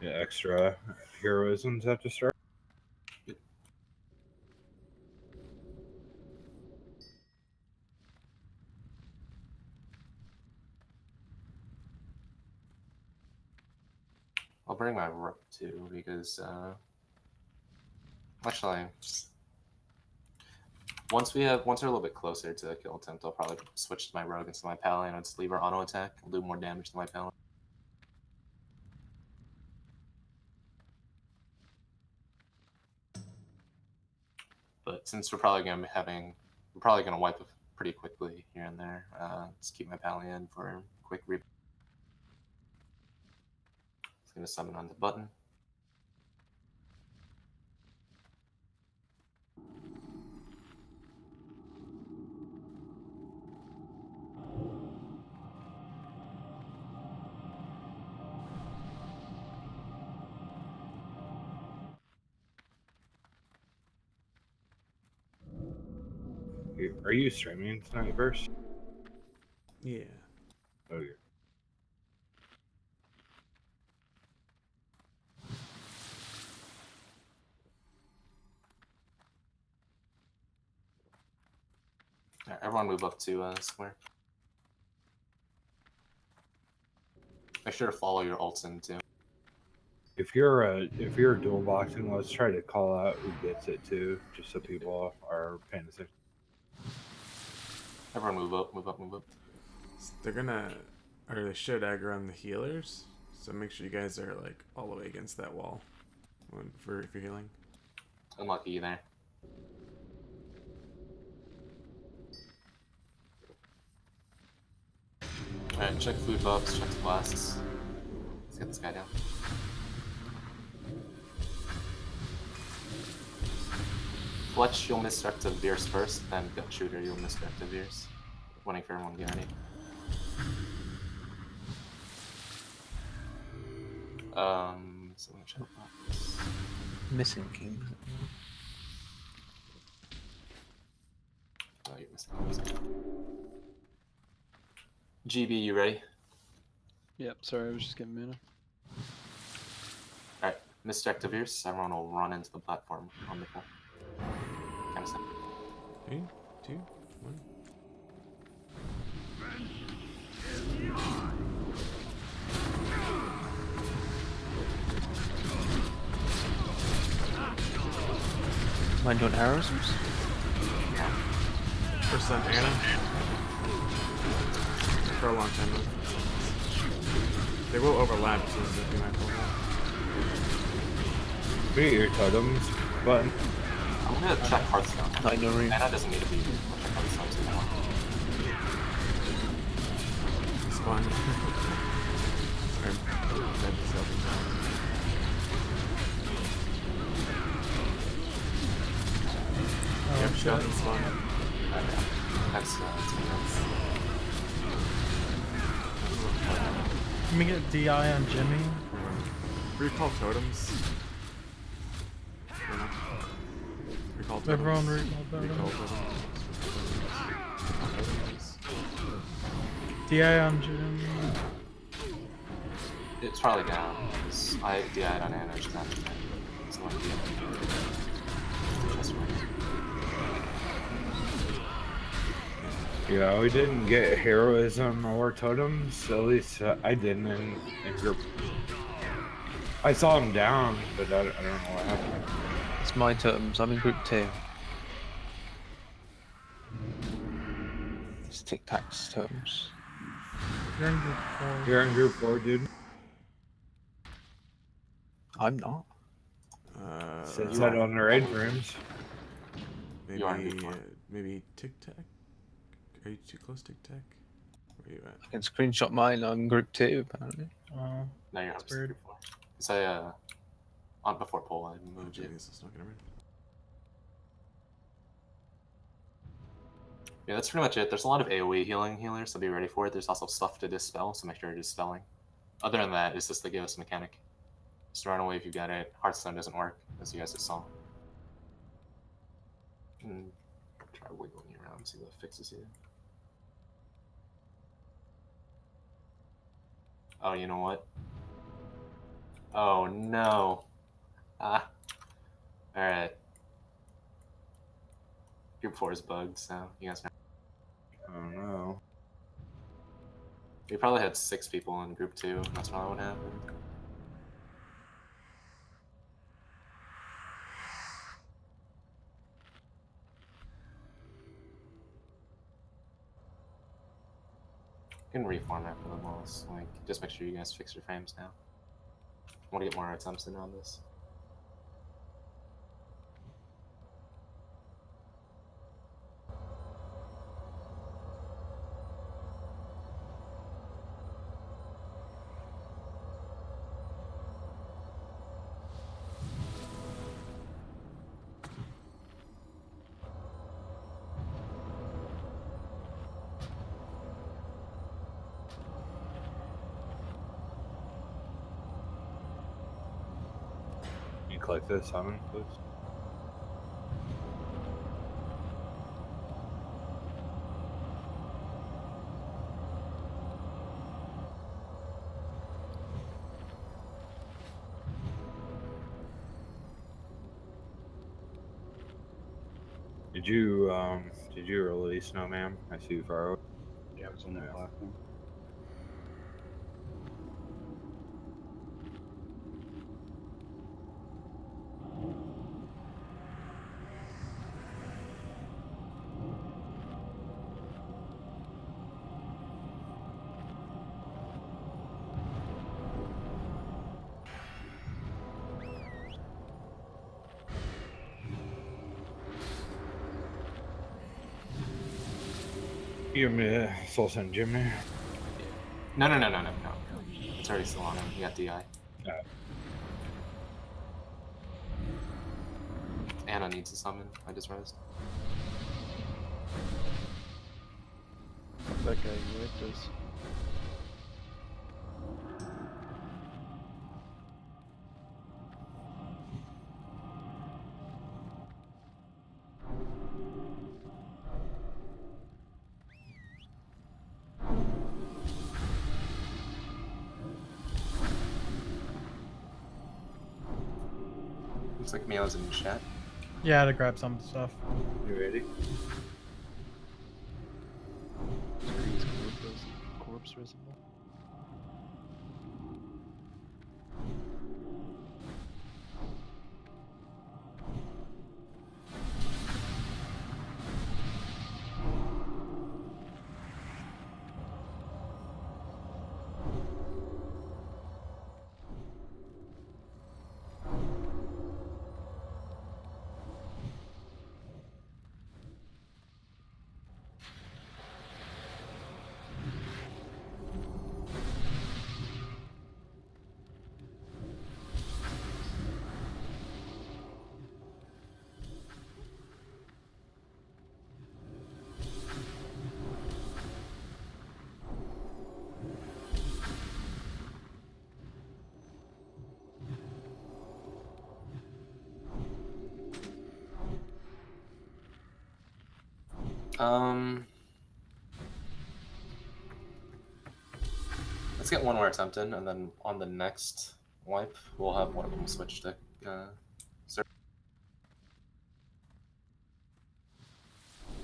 Yeah, extra heroisms have to start. I'll bring my rook too because actually, once we're a little bit closer to the kill attempt, I'll probably switch to my rogue instead of my paladin and just leave her auto attack. I'll do more damage to my paladin. But since we're probably gonna wipe it pretty quickly here and there. Just keep my paladin for a quick re. Just gonna summon on the button. Are you streaming tonight, Verse? Yeah. Okay. Right, everyone move up to square. Make sure to follow your ults in too. If you're dual boxing, let's try to call out who gets it too, just so people are paying attention. Everyone move up, move up, move up. They're gonna, or they should aggro on the healers. So make sure you guys are like all the way against that wall if you're healing. Unlucky there. Alright, check food buffs, check blasts. Let's get this guy down. Fletch, you'll misdirect to Veers first, then Gut Shooter, you'll misdirect to Veers. Waiting for everyone to get ready. So I'm gonna check box. Missing King. Oh, you're missing box. GB, you ready? Yep, sorry, I was just getting mana. Alright, misdirect to Veers, everyone will run into the platform on the pool. Kind of 3, 2, 1. Mind you want arrows? First on Anna. For a long time though. They will overlap, so this is be mindful of We get your totems button. I'm gonna check Hearthstone. Not in your room. Anna doesn't need to be here. I'll check Hearthstone too. that. Spawn. Or, dead self. Yep, shot and spawn. That's Let me get DI on Jimmy. Recall totems. Recall totems. Everyone recall totems. Recall totems. DI on Jimmy. It's probably down, because I DI'd on Anna, she's not dead. It's not DI. Just right. You know, we didn't get heroism or totems. At least I didn't in group. I saw him down, but I don't know what happened. It's my totems. I'm in group 2. It's Tic Tac's totems. You're in group 4. You're in group 4, dude. I'm not. Says that on the raid frames. Maybe, You are in group 4. Maybe Tic Tac? Are you too close, Tic Tac? Where are you at? I can screenshot mine on group 2, apparently. Oh, No, you're that's obviously weird. group 4. So, on before poll, I moved you. Let's not get him in. Yeah, that's pretty much it. There's a lot of AoE healing healers, so be ready for it. There's also stuff to dispel, so make sure you're dispelling. Other than that, it's just the give us mechanic. Just run away if you got it. Hearthstone doesn't work, as you guys just saw. And try wiggling you around, see what fixes you. Oh, you know what? Oh no. Ah. Alright. Group 4 is bugged, so you guys know. Oh no. We probably had 6 people in group 2. That's probably what happened. You can reformat for the most. Like, just make sure you guys fix your frames now. I want to get more attempts in on this. You click this summon, please. Did you release No Ma'am? I see you far away. Yeah, I was on the platform. You want me to soul send Jimmy? No. It's already still on him. You got DI. Anna needs a summon. I just realized. That guy wiped us. Looks like Mia's in chat. Yeah, to grab some stuff. You ready? Screen's corpse reservoir. Let's get one more attempt in, and then on the next wipe, we'll have one of them switch to serve.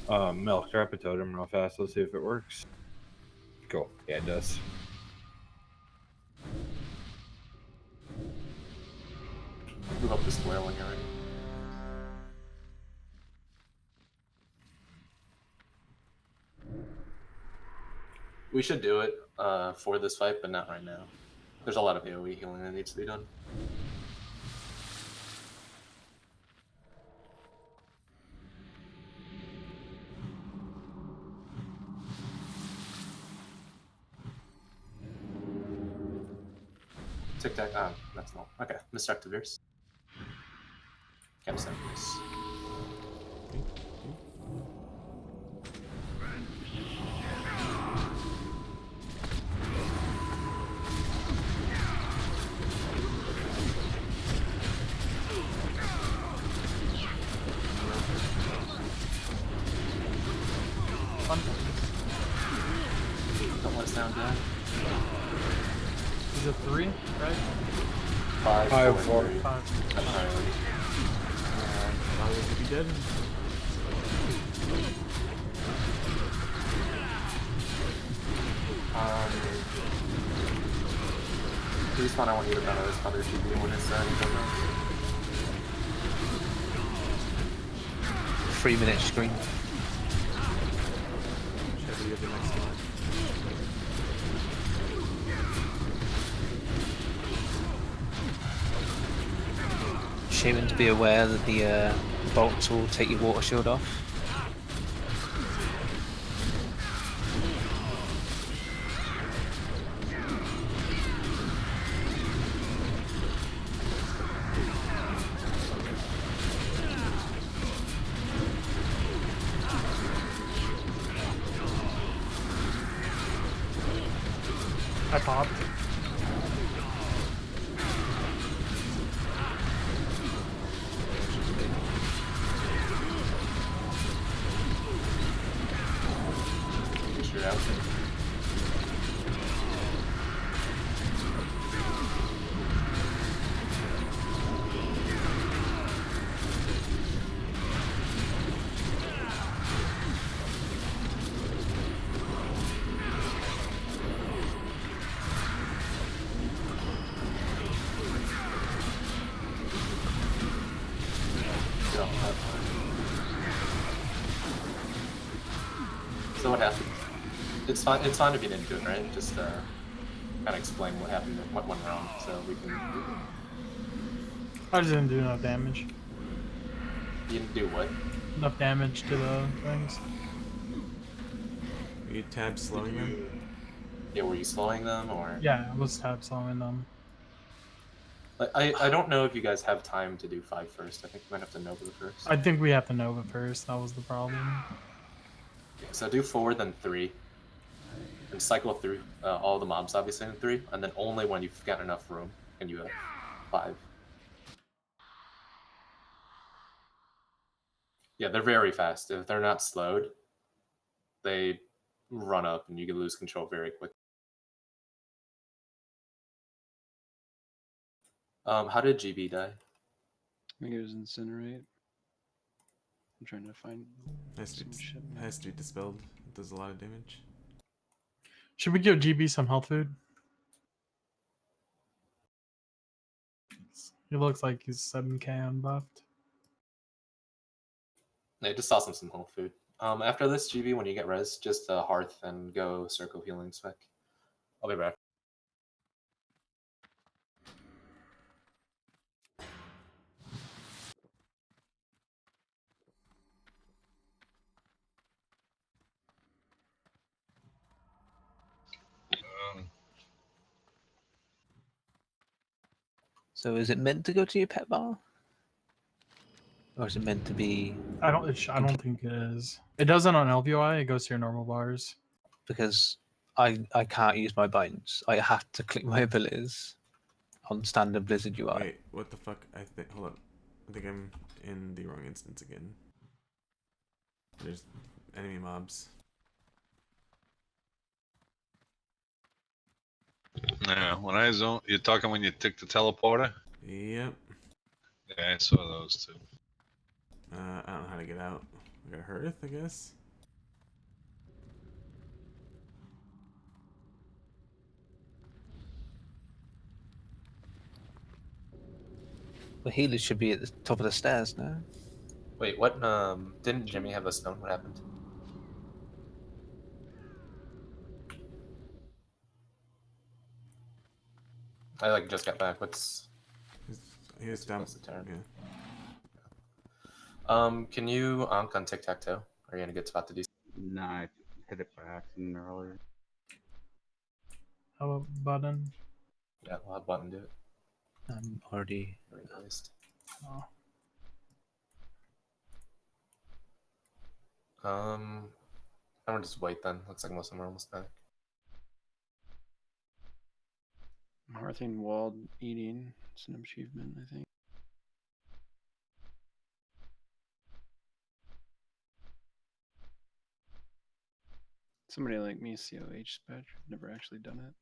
Milk, grab a totem real fast. Let's see if it works. Cool. Yeah, it does. Move up the square when you're ready. We should do it for this fight, but not right now. There's a lot of AoE healing that needs to be done. Tic tac. That's not. Okay, Mr. Activeers. Can't send this. Don't let us down, Dad. Is it 3, right? 5, 4. 3. Five. I'm sorry. Mario could be dead. Respawn, I want you to run a respawn to GP when it's done. 3-minute screen. Should we get the next one? Shaman to be aware that the bolts will take your water shield off. I popped. Push it out. So what happened? It's fine. It's fine if you didn't do it, right? Just kind of explain what happened, what went wrong, so we can. I just didn't do enough damage. You didn't do what? Enough damage to the things. Are you tab slowing them? Yeah, were you slowing them or? Yeah, I was tab slowing them. I don't know if you guys have time to do 5 first. I think we might have to Nova first. I think we have to Nova first. That was the problem. Yeah, so do 4, then 3, and cycle through all the mobs obviously in 3, and then only when you've got enough room can you have 5. Yeah, they're very fast. If they're not slowed, they run up and you can lose control very quickly. How did GB die? I think it was Incinerate. I'm trying to find Has to, some shit. has to be dispelled. It does a lot of damage. Should we give GB some health food? He looks like he's 7k unbuffed. I just saw some whole food. After this, GB, when you get res, just Hearth and go Circle Healing spec. I'll be back. So is it meant to go to your pet bar? Or is it meant to be... I don't think it is. It doesn't on LVOI, it goes to your normal bars. Because I can't use my binds. I have to click my abilities on standard Blizzard UI. Wait, what the fuck? Hold up. I think I'm in the wrong instance again. There's enemy mobs. Yeah, when I zone, you're talking when you took the teleporter? Yep. Yeah, I saw those too. I don't know how to get out. We got Hearth, I guess. The healers should be at the top of the stairs now. Wait, what? Didn't Jimmy have a stone? What happened? I like just got back. He's down. What's the turn? Yeah. Can you onk on tic tac toe? Are you gonna get spot to do? Nah, I hit it by accident earlier. How about button? Yeah, I'll have button do it. I'm already. Replaced. Oh. I'm gonna just wait then. Looks like most of them are almost back. Marthine Walled eating. It's an achievement, I think. Somebody like me, COH Spec. I've never actually done it.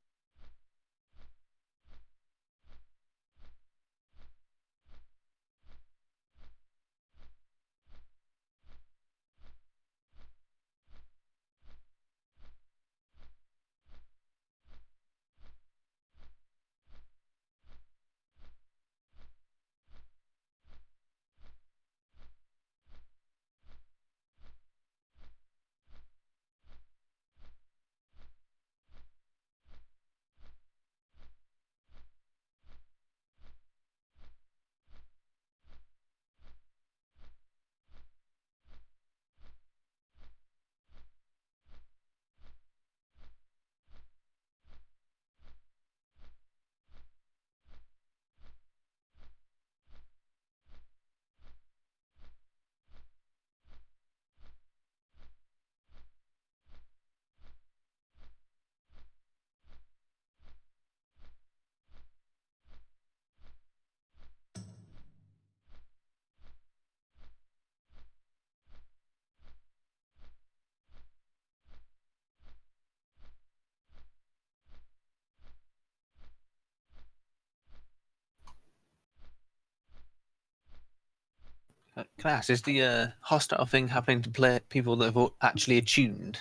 Can I ask, is the hostile thing happening to play people that have actually attuned?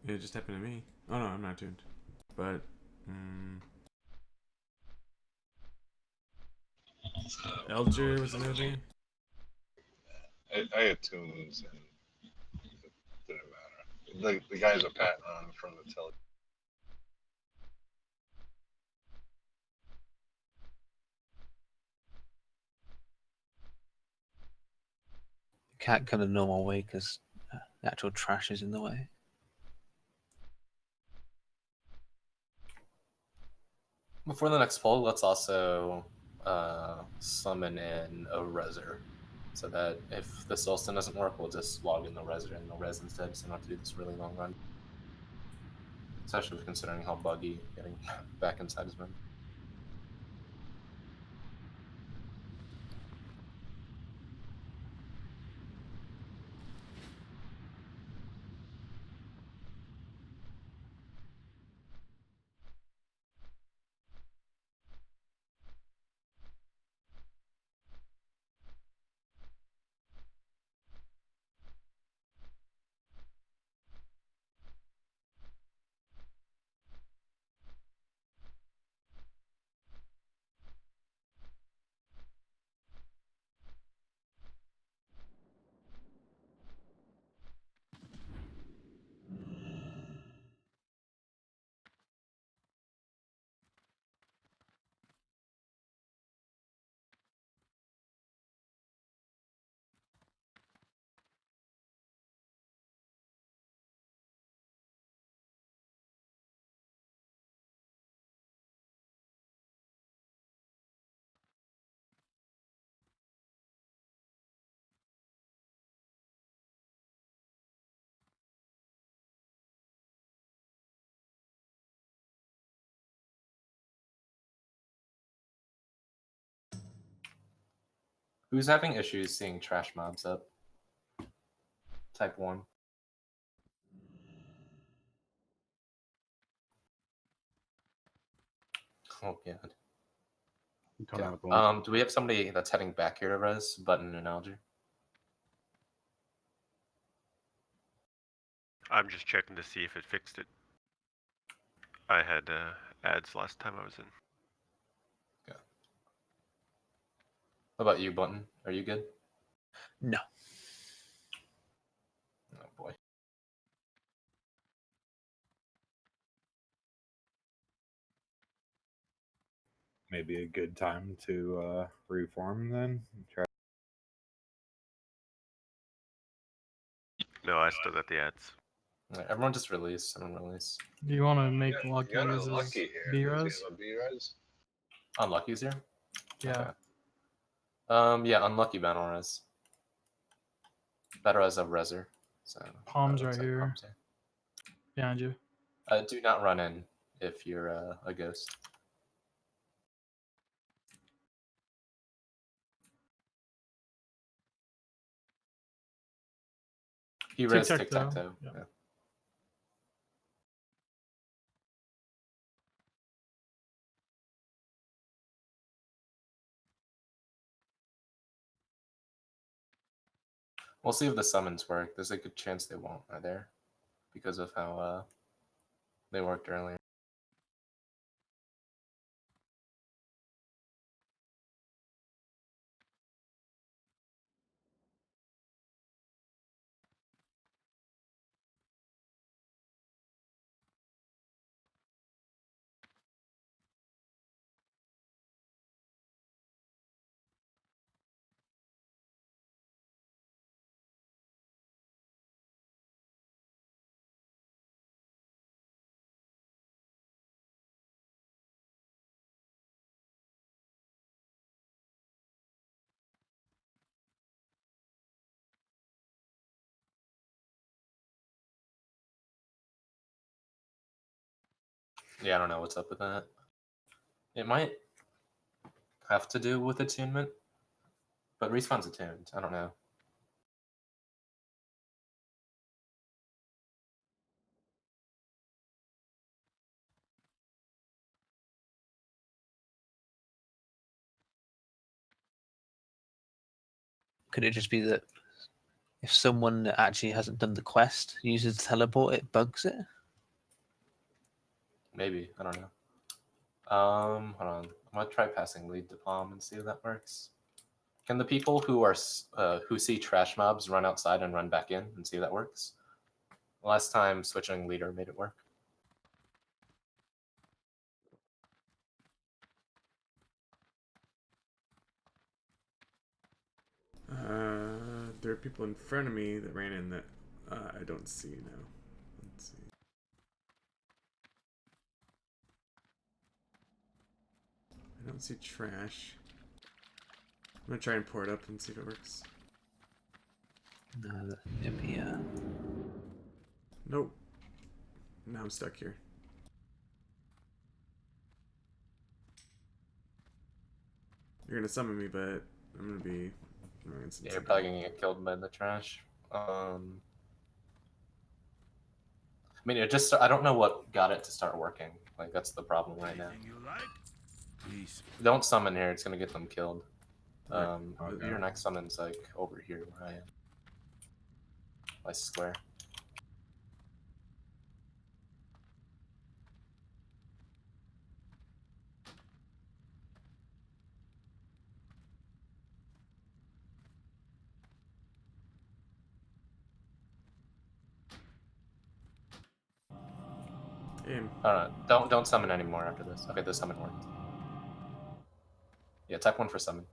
It just happened to me. Oh no, I'm not tuned. But Elger was another thing. I had tunes and it didn't matter. The guys are patting on from the telly. Can't come the normal way because the actual trash is in the way. Before the next poll, let's also summon in a Reser. So that if the Soulstone doesn't work, we'll just log in the Reser and the Res instead, so we don't have to do this really long run. Especially considering how buggy getting back inside has been. Who's having issues seeing trash mobs up? Type 1. Oh, God. I'm coming Yeah. with one. Do we have somebody that's heading back here to Res? Button and Alger? I'm just checking to see if it fixed it. I had ads last time I was in. What about you, Button? Are you good? No. Oh boy. Maybe a good time to reform then. Try. No, I still got the ads. Right, everyone just release. Everyone release. Do you want to make You Lucky got use unlucky his here. B-res? A B-res? Unlucky's here? Yeah. Okay. Yeah, unlucky battle res. Battle res of reser. So Palms looks right like here. palms here. Behind you. Do not run in if you're a ghost. He res Tic-tac-toe. tic-tac-toe. Yeah. Yeah. We'll see if the summons work. There's a good chance they won't right there because of how they worked earlier. Yeah, I don't know what's up with that. It might have to do with attunement, but respawn's attuned. I don't know. Could it just be that if someone that actually hasn't done the quest uses the teleport, it bugs it? Maybe, I don't know. Hold on. I'm gonna try passing lead to Palm and see if that works. Can the people who are who see trash mobs run outside and run back in and see if that works? Last time switching leader made it work. There are people in front of me that ran in that I don't see now. Let's see. I don't see trash. I'm gonna try and pour it up and see if it works. No, it'd be Nope. Now I'm stuck here. You're gonna summon me, but I'm gonna be. Yeah, you're probably gonna get killed by the trash. I mean, it just, I don't know what got it to start working. Like, that's the problem right now. Don't summon here, it's gonna get them killed. Your next summon's like over here where I am. By square. Don't summon anymore after this. Okay, the summon worked. Yeah, tech one for summon.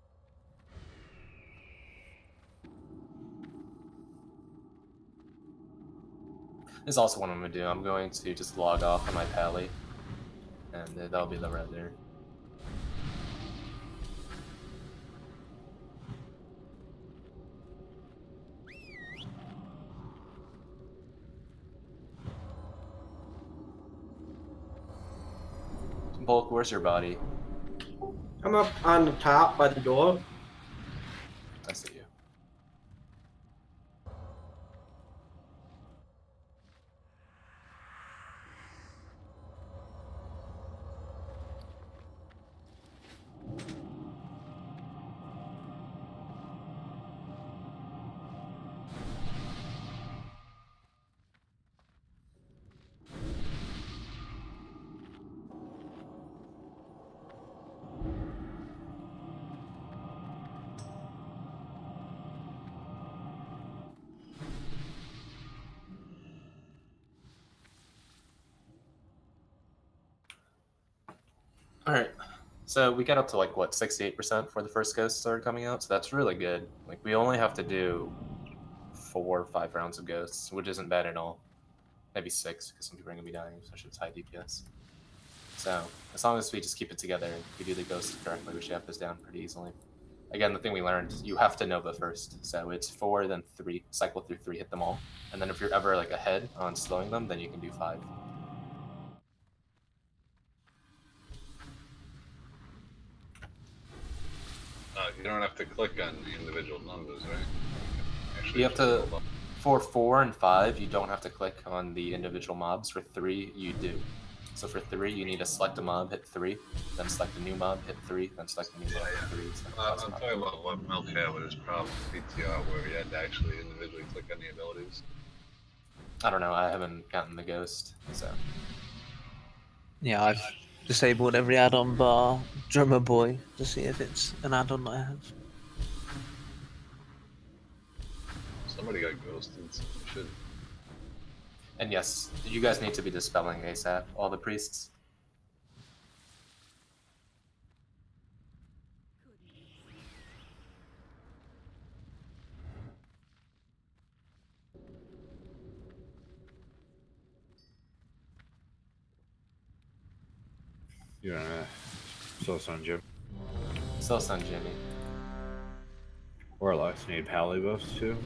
This is also what I'm gonna do. I'm going to just log off on my pally, and that'll be the red there. Bulk, where's your body? I'm up on the top by the door. I see you. All right. So we got up to like what 68% for the first ghost started coming out. So that's really good. Like we only have to do 4 or 5 rounds of ghosts, which isn't bad at all. Maybe 6 because some people are gonna be dying, especially with high DPS. So as long as we just keep it together and we do the ghosts correctly, we should have this down pretty easily. Again, the thing we learned, you have to Nova first. So it's 4, then 3, cycle through 3, hit them all. And then if you're ever like ahead on slowing them, then you can do 5. You don't have to click on the individual numbers, right? Actually, You have to, for 4 and 5, you don't have to click on the individual mobs. For 3, you do. So for 3, you need to select a mob, hit 3, then select a new mob, hit 3, then select a new mob, hit 3. I'm talking about what Milk had with his problem with PTR, where he had to actually individually click on the abilities. I don't know, I haven't gotten the ghost, so. Yeah, I've disabled every add-on bar Drummer Boy to see if it's an add-on that I have. Somebody got ghosted, so we should. And yes, you guys need to be dispelling ASAP, all the priests. You wanna still son Jim? Still son Jimmy. Or Lex need pally buffs too.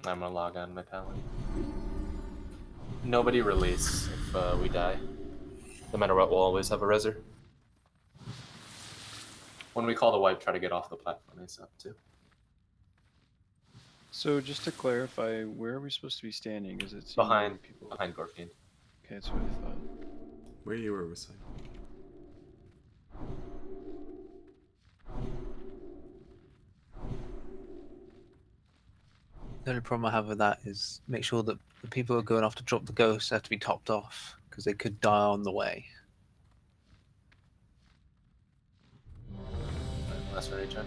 I'm gonna log on my palette. Nobody release if we die. No matter what, we'll always have a reser. When we call the wipe, try to get off the platform ASAP too. So just to clarify, where are we supposed to be standing? Is it Behind Gorfield. Okay, that's what I thought. Where you were, was The only problem I have with that is make sure that the people who are going off to drop the ghosts have to be topped off because they could die on the way. Last ready check.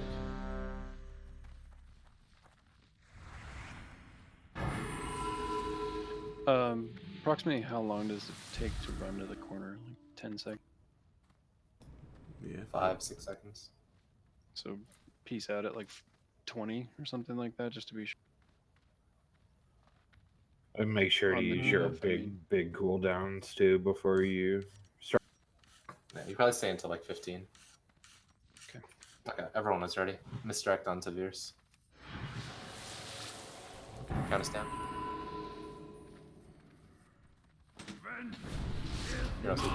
Approximately how long does it take to run to the corner? Like 10 seconds? Yeah. 5, 6 seconds. So peace out at like 20 or something like that, just to be sure. And make sure to On the use your DF, big cooldowns too before you start. Yeah, you probably stay until like 15. Okay. Okay, everyone is ready. Misdirect onto Veers. Count us down. You're also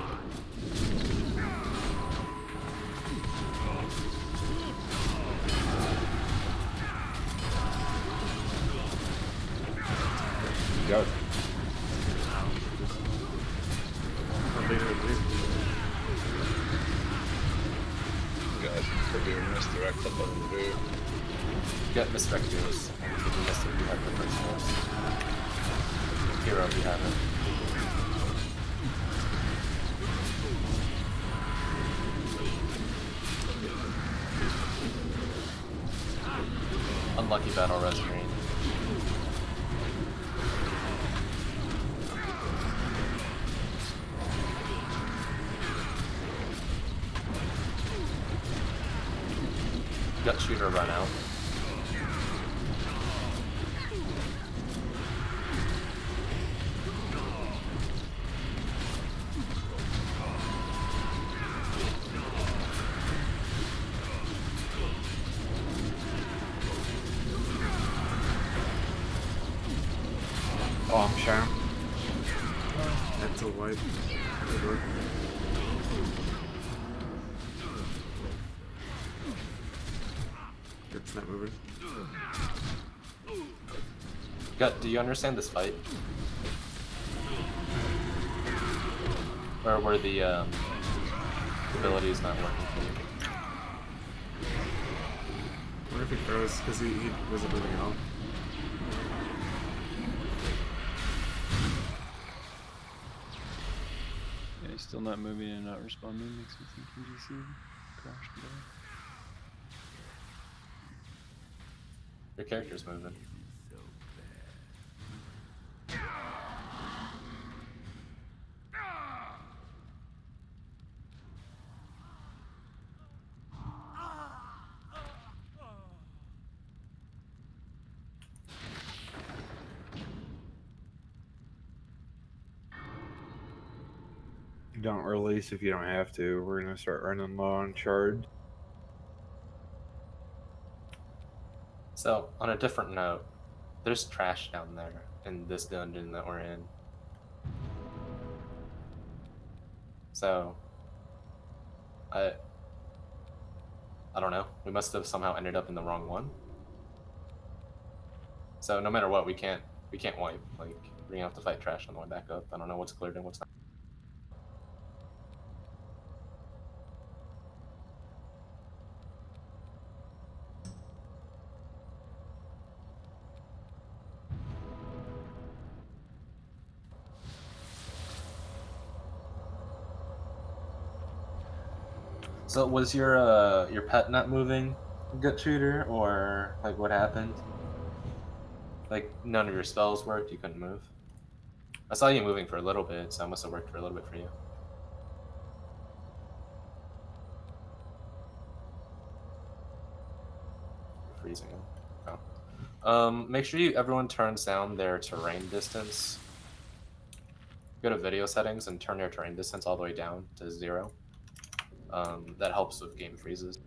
Go. Guys, put your misdirect up on the roof. get misdirect Veers. If you missed it, you have the first force. Hero, you have it. Unlucky battle res green. Gut shooter run out. Oh, I'm sure. That's a wipe. Good work. It's not moving. Gut, do you understand this fight? Or were the abilities not working for you? I wonder if he throws, because he wasn't moving at all. Still not moving and not responding makes me think UGC crashed today. Your character's moving. Don't release if you don't have to. We're gonna start running low on charge. So, on a different note, there's trash down there in this dungeon that we're in. So, I don't know. We must have somehow ended up in the wrong one. So no matter what, we can't wipe. Like, we're gonna have to fight trash on the way back up. I don't know what's cleared and what's not. So was your pet not moving, gut shooter, or like what happened? Like none of your spells worked, you couldn't move. I saw you moving for a little bit, so it must have worked for a little bit for you. You're freezing him. Oh. Make sure everyone turns down their terrain distance. Go to video settings and turn your terrain distance all the way down to 0. That helps with game freezes.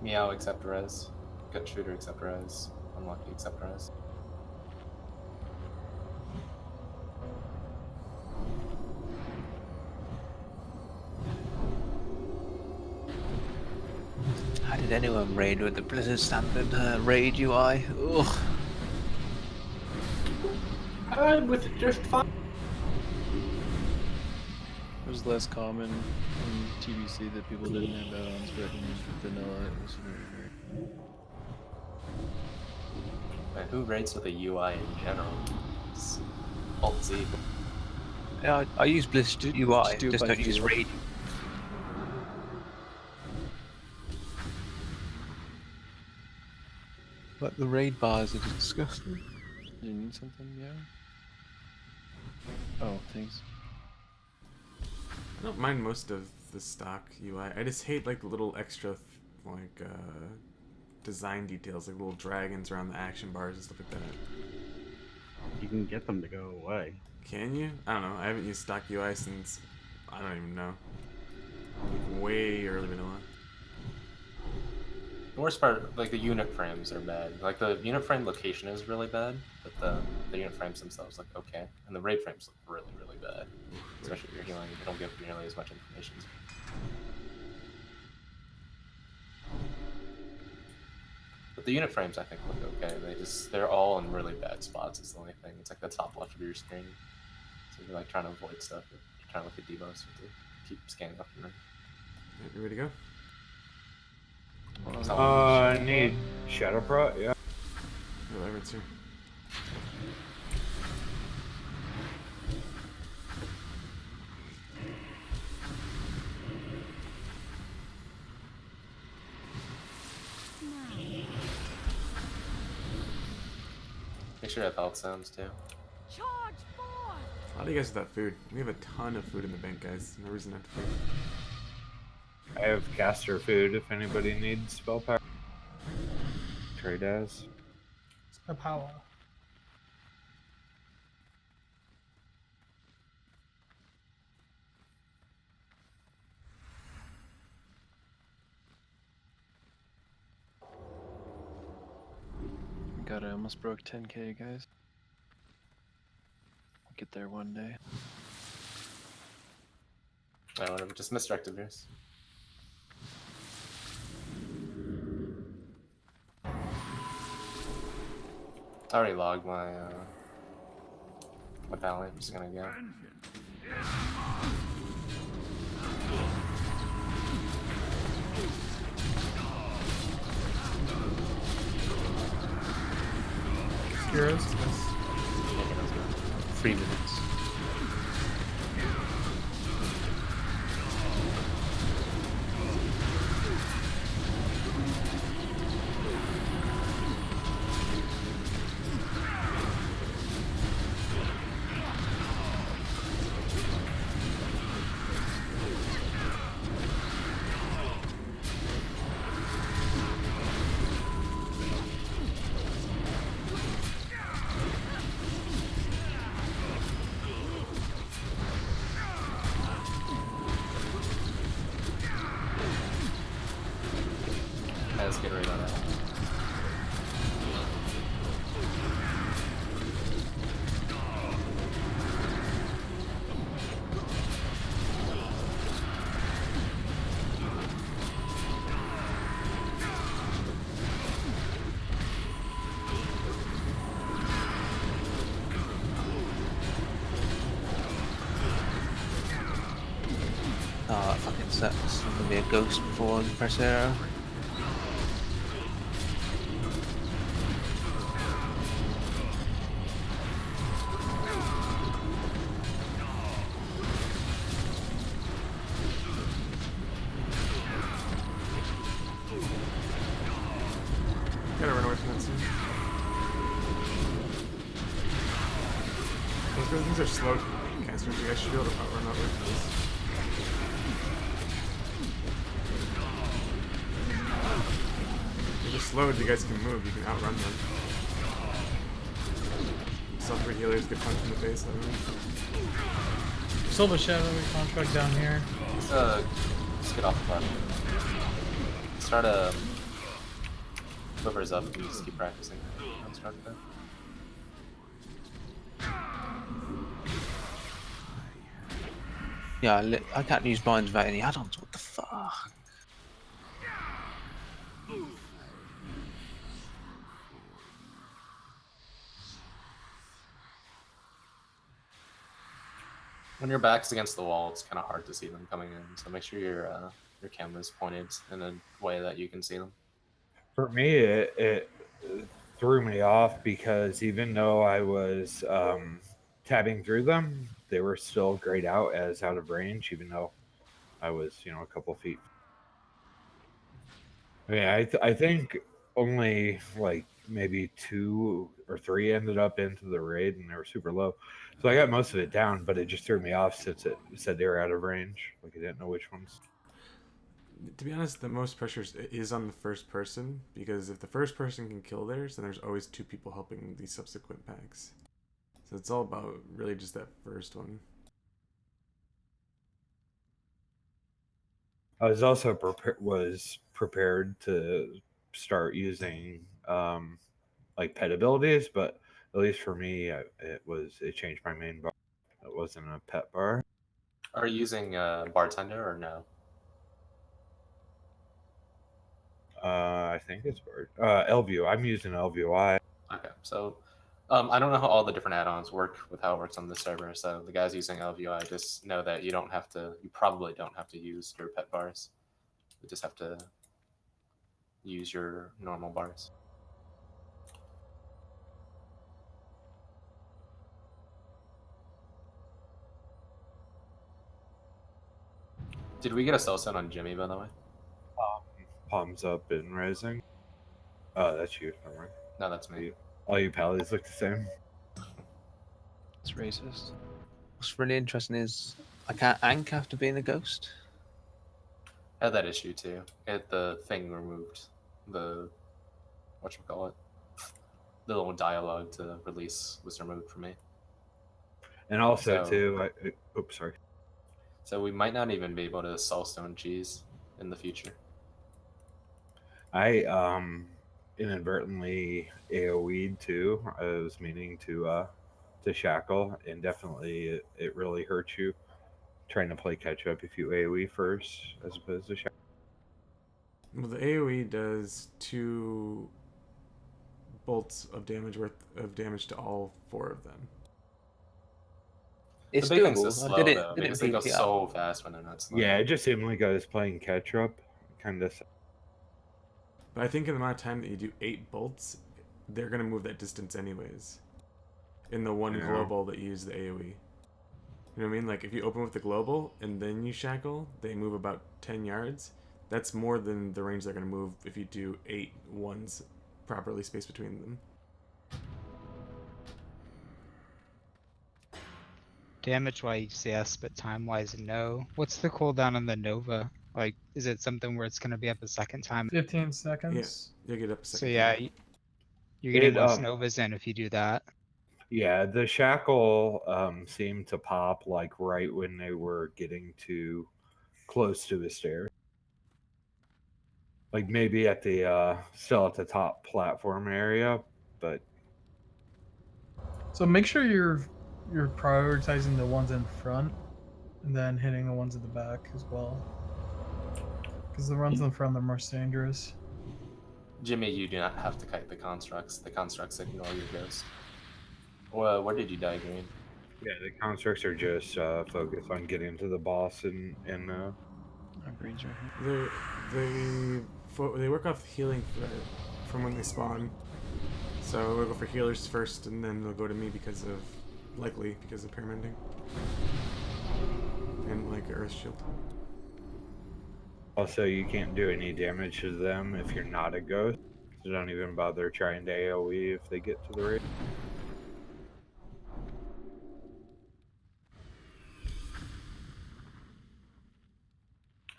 Meow except res. Gut shooter except res. Unlucky except res. How did anyone raid with the Blizzard standard raid UI? Ugh. With it just fine. It was less common in TBC that people didn't have add-ons, but in vanilla it was very weird. Man, who raids with a UI in general? Just Alt Z. Yeah, I use Blizzard UI, just don't use raid. But the raid bars are disgusting. You need something, yeah? Oh, thanks. I don't mind most of the stock UI. I just hate like the little extra like design details, like little dragons around the action bars and stuff like that. You can get them to go away. Can you? I don't know. I haven't used stock UI since I don't even know. Like way early vanilla. The worst part, like the unit frames are bad. Like the unit frame location is really bad, but the unit frames themselves look okay, and the raid frames look really, really bad. Especially if you're healing, you don't get nearly as much information. But the unit frames I think look okay. They're all in really bad spots. Is the only thing. It's like the top left of your screen. So if you're like trying to avoid stuff, you're trying to look at debuffs, you have to keep scanning left and right. You ready to go? I need Shadow Pro, yeah. Oh, Everett's here. Make sure you have health sounds too. A lot of you guys have that food. We have a ton of food in the bank, guys. No reason not to food. I have caster food if anybody needs spell power. Trade as. Spell power. God, I almost broke 10k, guys. I'll get there one day. Oh, whatever. Just misdirected yours. I already logged my valley. I'm just gonna go. Heroes. 3 minutes. Let's get rid of that. Oh, that fucking sucks. I'm gonna be a ghost before I can press arrow. Gotta run away from that soon. Those things are slow casters. You guys should be able to run away from this. If you're slowed, you guys can move. You can outrun them. Suffer healers get punched in the face. Silver Shadowy contract down here. Let's get off the platform. Start whoever's up and just keep practicing. Let's start that. Yeah, I can't use binds without any add-ons. What the fuck? When your back's against the wall, it's kind of hard to see them coming in. So make sure your camera's pointed in a way that you can see them. For me, it threw me off because even though I was tabbing through them, they were still grayed out as out of range, even though I was, a couple feet. I mean, I think only like maybe 2 or 3 ended up into the raid, and they were super low. So I got most of it down, but it just threw me off since it said they were out of range. Like I didn't know which ones. To be honest, the most pressure is on the first person, because if the first person can kill theirs, then there's always 2 people helping these subsequent packs. So it's all about really just that first one. I was also prepared to start using like pet abilities, but at least for me, it changed my main bar. It wasn't a pet bar. Are you using bartender or no? I think it's Elview. I'm using LVI. Okay, so I don't know how all the different add-ons work with how it works on the server. So the guys using LVI just know that you probably don't have to use your pet bars. You just have to use your normal bars. Did we get a cell set on Jimmy, by the way? Palms up and rising. Oh, that's you. Never mind. No, that's me. All you pallies look the same. It's racist. What's really interesting is I can't ank after being a ghost. I had that issue too. The thing removed the whatchamacallit. The little dialogue to release was removed from me. And also So- too, oops, sorry. So we might not even be able to sell stone cheese in the future. I inadvertently AoE'd too. I was meaning to shackle, and definitely it really hurts you trying to play catch up if you AoE first as opposed to shackle. Well, the AoE does 2 bolts of damage worth of damage to all 4 of them. It's the big thing's to doable. I slow did though, it because in they go PvP. so fast when they're not slow. Yeah, it just seemed like I was playing catch up, kind of. But I think in the amount of time that you do 8 bolts, they're gonna move that distance anyways. In the one Yeah. global that you use the AoE. You know what I mean? Like if you open with the global and then you shackle, they move about 10 yards. That's more than the range they're gonna move if you do 8 ones properly spaced between them. Damage-wise, yes, but time-wise, no. What's the cooldown on the Nova? Like, is it something where it's going to be up a second time? 15 seconds. Yeah, you get up a So second. yeah, time. you're getting It, less Novas in if you do that. Yeah, the shackle seemed to pop like right when they were getting too close to the stairs. Like maybe at the still at the top platform area, but So make sure you're prioritizing the ones in front, and then hitting the ones at the back as well. Because the ones in front are more dangerous. Jimmy, you do not have to kite the constructs. The constructs ignore your ghost. Well, where did you die, Green? yeah, the constructs are just focused on getting to the boss and Green's right here. They work off healing from when they spawn. So we'll go for healers first, and then they'll go to me because of paramending and like Earth Shield. also you can't do any damage to them if you're not a ghost. So don't even bother trying to AoE if they get to the raid.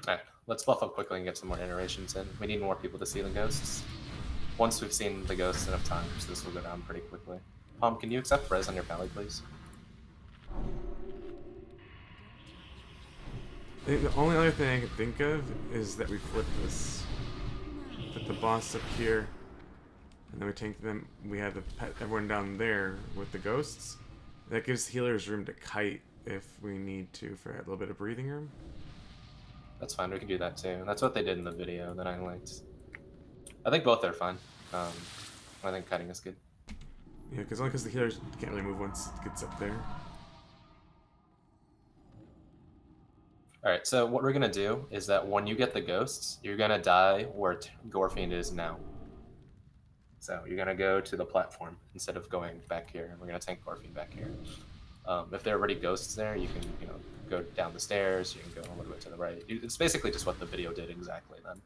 Alright, let's buff up quickly and get some more iterations in. We need more people to see the ghosts. Once we've seen the ghosts enough times, this will go down pretty quickly. Can you accept res on your pally, please? I think the only other thing I can think of is that we flip this. Put the boss up here, and then we tank them. We have everyone down there with the ghosts. That gives healers room to kite if we need to for a little bit of breathing room. That's fine, we can do that too. That's what they did in the video that I linked. I think both are fine. I think kiting is good. Yeah, because the healers can't really move once it gets up there. Alright, so what we're gonna do is that when you get the ghosts, you're gonna die where Gorfiend is now. So you're gonna go to the platform instead of going back here. We're gonna tank Gorfiend back here. If there are already ghosts there, you can go down the stairs. You can go a little bit to the right. It's basically just what the video did exactly then.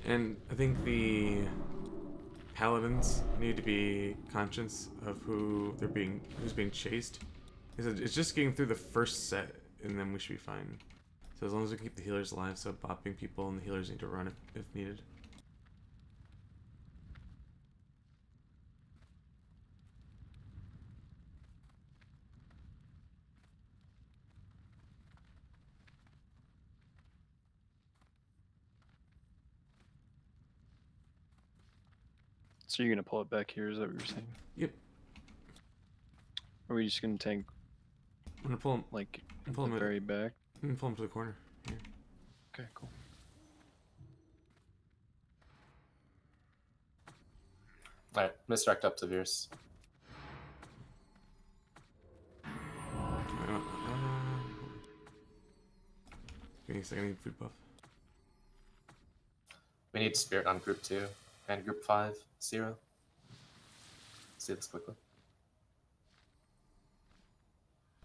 And I think the paladins need to be conscious of who's being chased. It's just getting through the first set, and then we should be fine. So as long as we keep the healers alive, so bopping people and the healers need to run if needed. So you're gonna pull it back here? Is that what you're saying? Yep. Or are we just gonna tank? I'm gonna pull him like pull him the very back. I'm gonna pull him to the corner. Here. Okay, cool. Alright, misdirect up to Veers. Give me a second, I need food buff. We need spirit on group 2 and group 5, 0. see this quickly.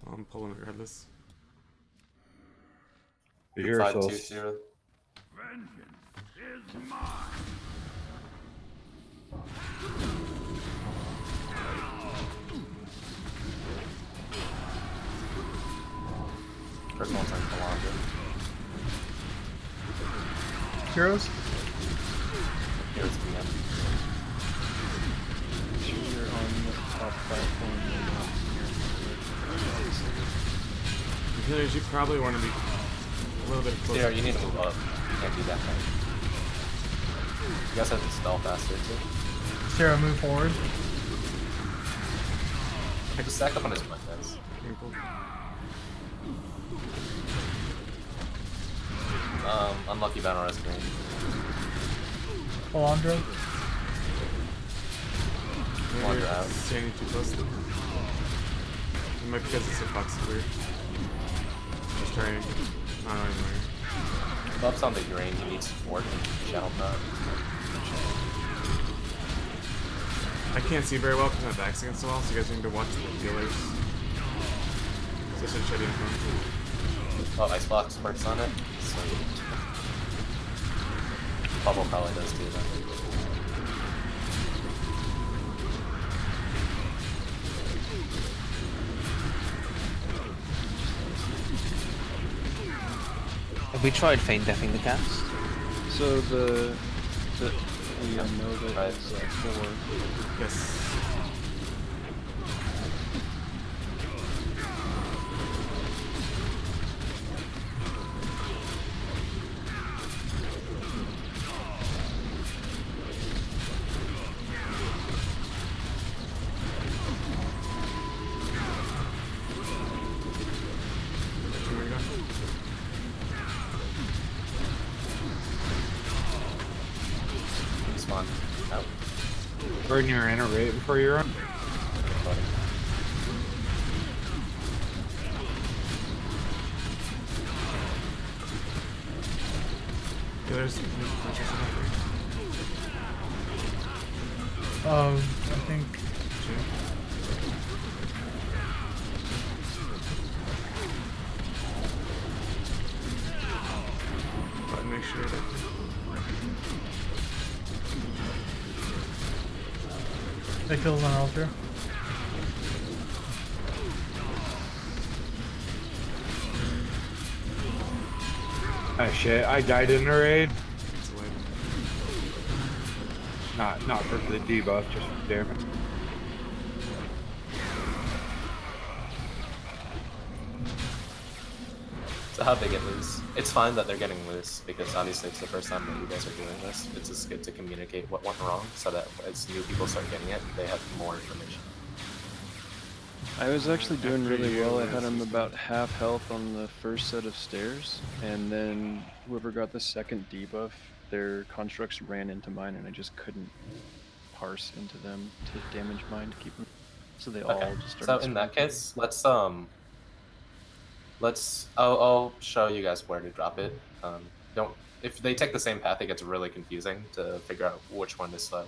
Well, I'm pulling regardless. Your souls. 5-2-0. Vengeance is mine. First one's like Alondra. Heroes? Here's PM. Make sure you're on the top platform and not near. Killers, you probably want to be a little bit closer. Yeah, you need to move up. You can't do that thing. You guys have to spell faster too. Sarah, move forward. I just stack up on his windows. Unlucky battle rest green. Alondra. Wander Maybe out. it's standing too close to them. It might be because it's a fox is weird. Just trying. Not anymore. Buff's on the green, he needs Fort and Channel Nut. I can't see very well because my back's against the wall, so you guys need to watch the healers. So I should shut in front. Oh, Icebox works on it. Sweet. Bubble probably does too, then. Have we tried feign deafing the cast? So the Nova is 4. Yes. Here we go. Spawn. Out. Burn your inner rate before you run. Healers. I think. But make sure that. That kills on altar. Oh shit, I died in a raid. It's away. Not for the debuff, just for damage. So how'd they get loose? It's fine that they're getting loose, because obviously it's the first time that you guys are doing this. It's just good to communicate what went wrong, so that as new people start getting it, they have more information. I was actually doing After really you, well. I it's had him just- about half health on the first set of stairs, and then whoever got the second debuff, their constructs ran into mine, and I just couldn't parse into them to damage mine to keep them. So they all Okay, just so started. in that squeaking. case, I'll show you guys where to drop it. If they take the same path, it gets really confusing to figure out which one to slow.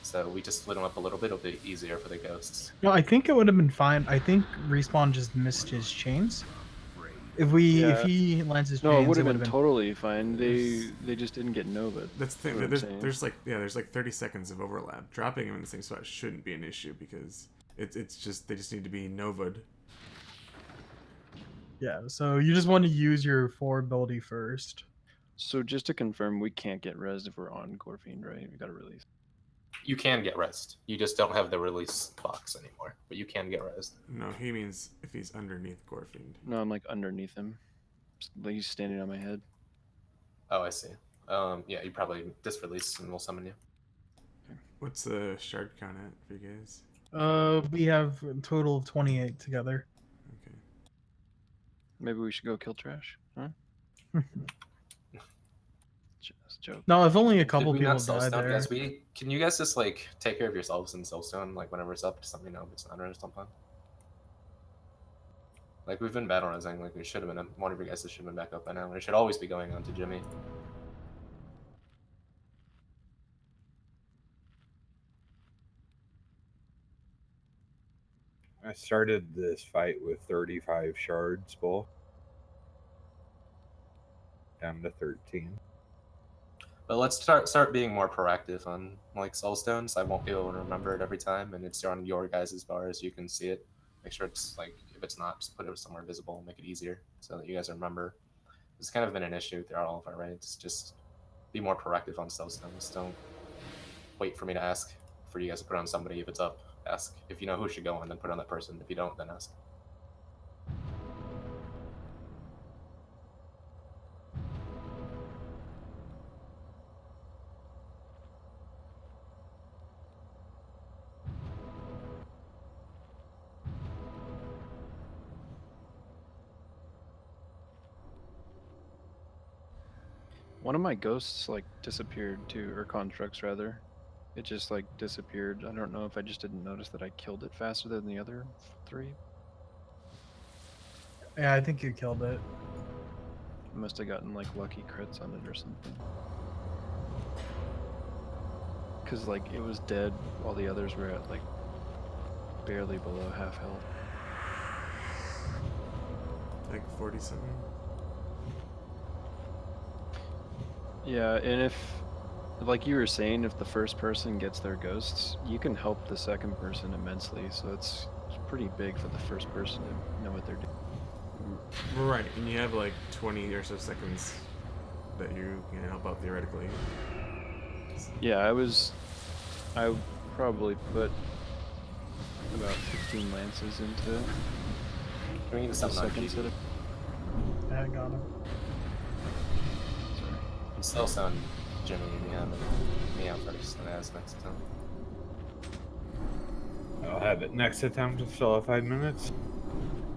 So we just split them up a little bit, it'll be easier for the ghosts. No, I think it would have been fine. I think Respawn just missed his chains. If Yeah. he lands his No, chains, it would have would've been totally fine. They just didn't get Nova. That's the What thing. I'm There's saying. there's like 30 seconds of overlap. Dropping them in the same spot shouldn't be an issue because it's just they just need to be Nova'd. Yeah, so you just want to use your 4 ability first. So just to confirm, we can't get res if we're on Gorfiend, right? We gotta release. You can get rest. You just don't have the release box anymore, but you can get rest. No, he means if he's underneath Gorfiend. No, I'm like underneath him. Like he's standing on my head. Oh, I see. Yeah, you probably disrelease and we'll summon you. What's the shard count at for you guys? We have a total of 28 together. Okay. Maybe we should go kill trash, huh? Just joke. No, if only a Did couple we people not died soulstone, there. guys? Can you guys just like take care of yourselves in soulstone, like whenever it's up, just let me know if it's not or something. Like we've been battle rising, like we should have been. One of you guys should have been back up by now. We should always be going on to Jimmy. I started this fight with 35 shards full. Down to 13. But let's start being more proactive on like soulstones. I won't be able to remember it every time, and it's on your guys' bars. You can see it. Make sure it's like if it's not, just put it somewhere visible. Make it easier so that you guys remember. It's kind of been an issue throughout all of our raids. Just be more proactive on soulstones. Don't wait for me to ask for you guys to put on somebody. If it's up, ask. If you know who should go on, then put on that person. If you don't, then ask. One of my ghosts like disappeared too, or constructs rather. It just like disappeared. I don't know if I just didn't notice that I killed it faster than the other 3. Yeah, I think you killed it. I must have gotten like lucky crits on it or something. Cause like it was dead while the others were at like barely below half health. Like 40 something. Yeah, and if, like you were saying, if the first person gets their ghosts, you can help the second person immensely. So it's pretty big for the first person to know what they're doing. Right, and you have like 20 or so seconds that you can help out theoretically. Yeah, I probably put about 15 lances into We need the something on second set of. Yeah, I got him. I'm still sound Jimmy and Meow first, and as next time. I'll have it next attempt. Still have 5 minutes.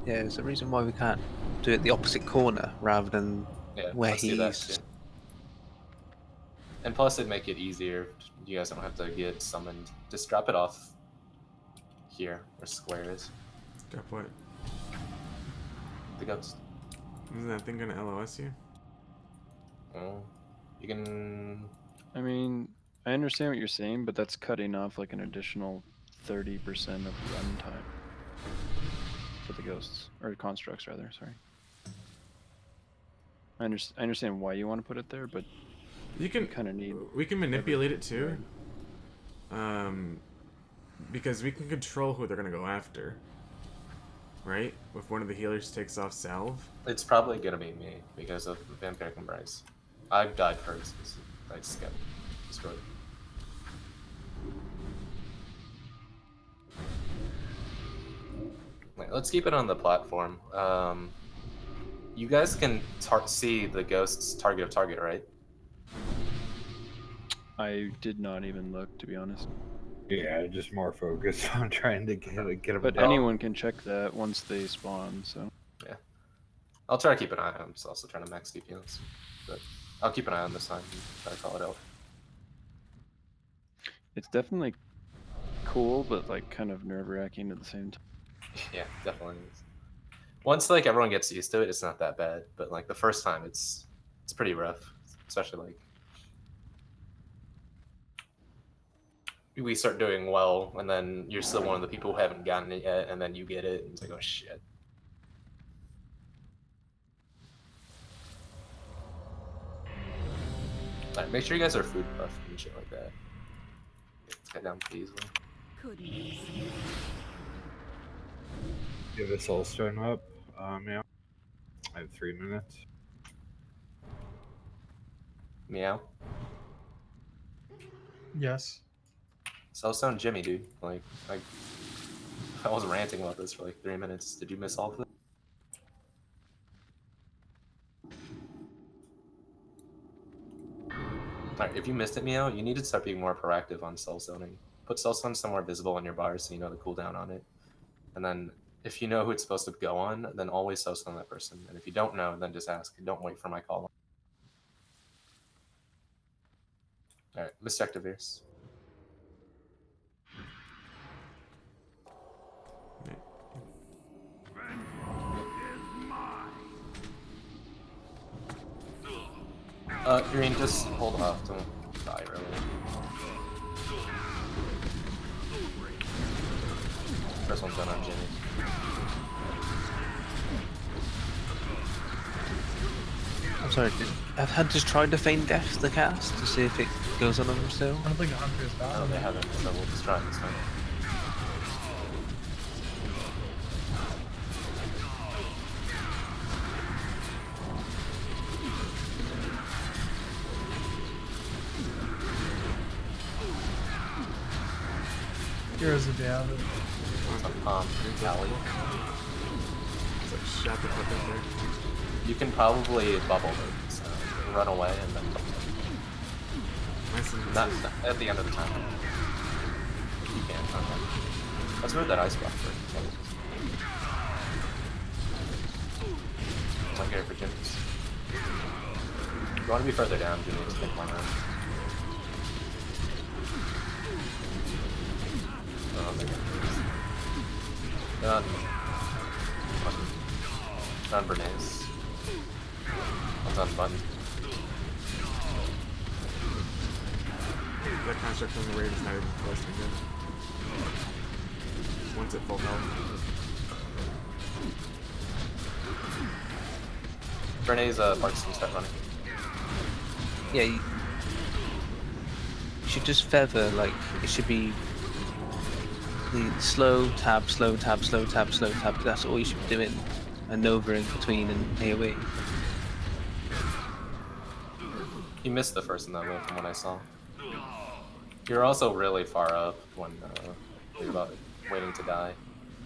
Yeah, there's a reason why we can't do it the opposite corner rather than Yeah, where let's do that he's. too. And plus, it'd make it easier. You guys don't have to get summoned. Just drop it off here, where Square is. Drop what? The ghost. Isn't that thing gonna LOS you? Oh, you can. I mean, I understand what you're saying, but that's cutting off like an additional 30% of runtime for the ghosts or constructs rather. Sorry. I understand why you want to put it there, but you can kind of need. We can manipulate it too. Because we can control who they're gonna go after. Right? If one of the healers takes off salve. It's probably gonna be me because of Vampiric Embrace. I died first. I just got destroyed. Wait, let's keep it on the platform. You guys can see the ghost's target of target, right? I did not even look, to be honest. Yeah, just more focused on trying to get them. But anyone can check that once they spawn, so. Yeah. I'll try to keep an eye on him. I'm also trying to max DPS. But I'll keep an eye on this time and try to call it out. It's definitely cool, but like kind of nerve-wracking at the same time. Yeah, definitely is. Once like everyone gets used to it, it's not that bad. But like the first time, it's pretty rough, especially like we start doing well, and then you're still one of the people who haven't gotten it yet, and then you get it, and it's like, oh shit. Alright, make sure you guys are food buffed and shit like that. Let's get down pretty easily. Give a soulstone up. Yeah. I have 3 minutes. Meow. Yes. Soulstone Jimmy, dude. Like, I was ranting about this for like 3 minutes. Did you miss all of it? Alright, if you missed it, Meow, you need to start being more proactive on soulstoning. Put soulstone somewhere visible on your bars so you know the cooldown on it. And then, if you know who it's supposed to go on, then always soulstone that person. And if you don't know, then just ask. Don't wait for my call. Alright, Mr. Activeers. Green, just hold off. Don't die early. First one's done on Jimmy. Sorry, have Hunters tried to feign death the cast to see if it goes on them still? I don't think the hunter is No, bad. they haven't, so we'll just try it this time. Heroes if you have it. Alley. It's like shot the fuck up there. You can probably bubble it, so run away and then bubble Nice and it. Not at the end of the time. You can. Okay. Let's move that ice block for one here for Jimmy's. You want to be further down, Jimmy, to take one round. Oh, they're gonna on Bernays. One's on button. That construct on the raid is not even close to good. Once at full health. Bernays, Marks can start running. Yeah, you should just feather, like, it should be the slow tab, slow tab, slow tab, slow tab. That's all you should be doing. And Nova in between and AoE. He missed the first in that move from what I saw. You're also really far up when you're about waiting to die.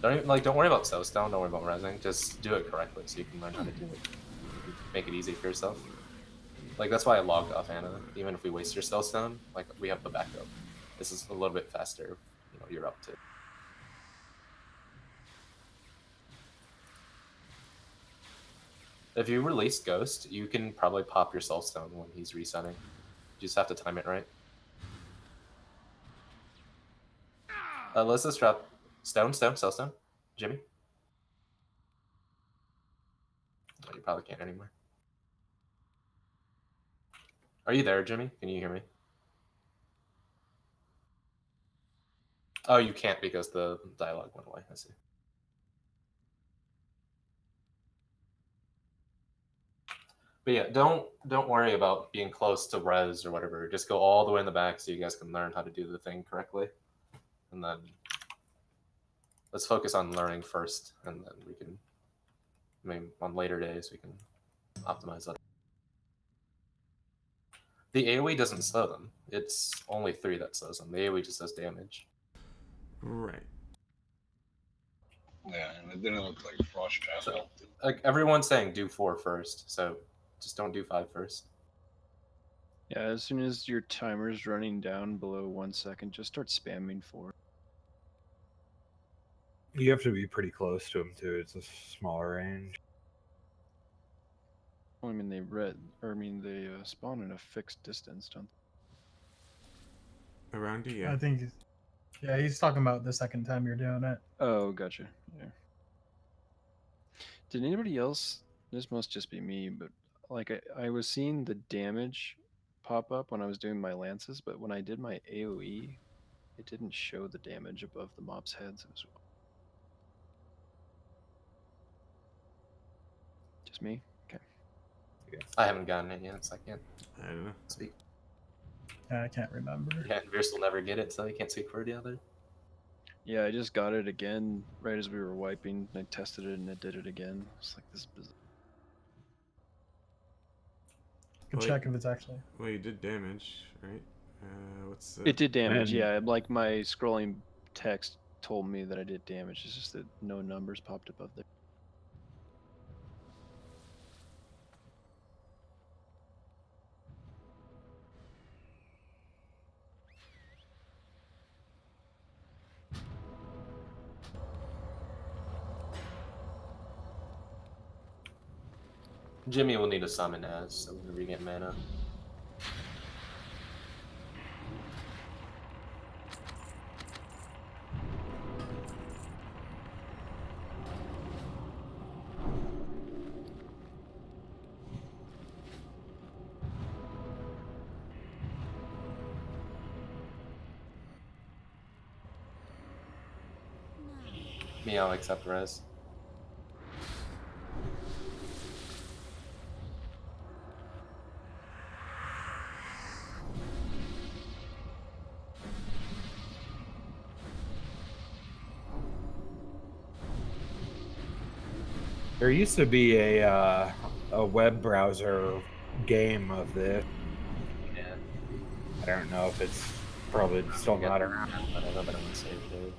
Don't worry about Soulstone, don't worry about resing. Just do it correctly so you can learn how to do it. Make it easy for yourself. Like, that's why I logged off Anna. Even if we waste your Soulstone, like, we have the backup. This is a little bit faster, you know, you're up to. If you release Ghost, you can probably pop your Soulstone when he's resetting. You just have to time it right. Let's just drop Soulstone. Jimmy? Oh, you probably can't anymore. Are you there, Jimmy? Can you hear me? Oh, you can't because the dialogue went away. I see. But yeah, don't worry about being close to res or whatever. Just go all the way in the back so you guys can learn how to do the thing correctly. And then let's focus on learning first, and then we can, I mean, on later days we can optimize that. The AoE doesn't slow them. It's only 3 that slows them. The AoE just does damage. Right. Yeah, and it didn't look like Frost Trap helped. Like, everyone's saying do 4 first, so just don't do 5 first. Yeah, as soon as your timer's running down below 1 second, just start spamming 4. You have to be pretty close to him too. It's a smaller range. Well, I mean, they spawn in a fixed distance, don't they? Around you, yeah. I think, yeah, he's talking about the second time you're doing it. Oh, gotcha. Yeah. Did anybody else? This must just be me, but like I was seeing the damage pop up when I was doing my lances, but when I did my AoE, it didn't show the damage above the mob's heads. It was just me. Okay. Yeah. I haven't gotten it yet, so I can't I don't know. speak. Yeah, I can't remember. Yeah, and Veers will never get it, so he can't speak for the other. Yeah, I just got it again right as we were wiping. I tested it and it did it again. It's like this. Can Well, check if it's actually. Well, you did damage, right? What's It did damage, And- yeah. Like my scrolling text told me that I did damage. It's just that no numbers popped above there. Jimmy will need a summon as, so whenever you get mana. Meow accept res. There used to be a web browser game of this. Yeah. I don't know if it's probably still Forget not around. whatever, but I want to save it.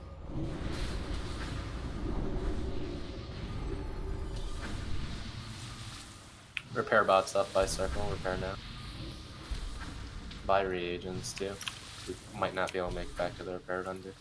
Repair bots up by circle, repair now. Buy reagents too. We might not be able to make it back to the repair vendor.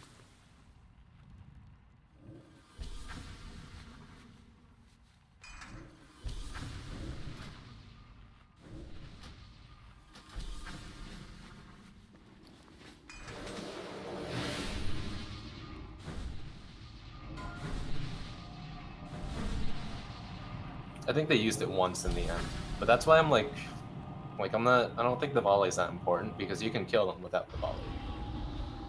I think they used it once in the end, but that's why I'm like I don't think the volley's that important because you can kill them without the volley.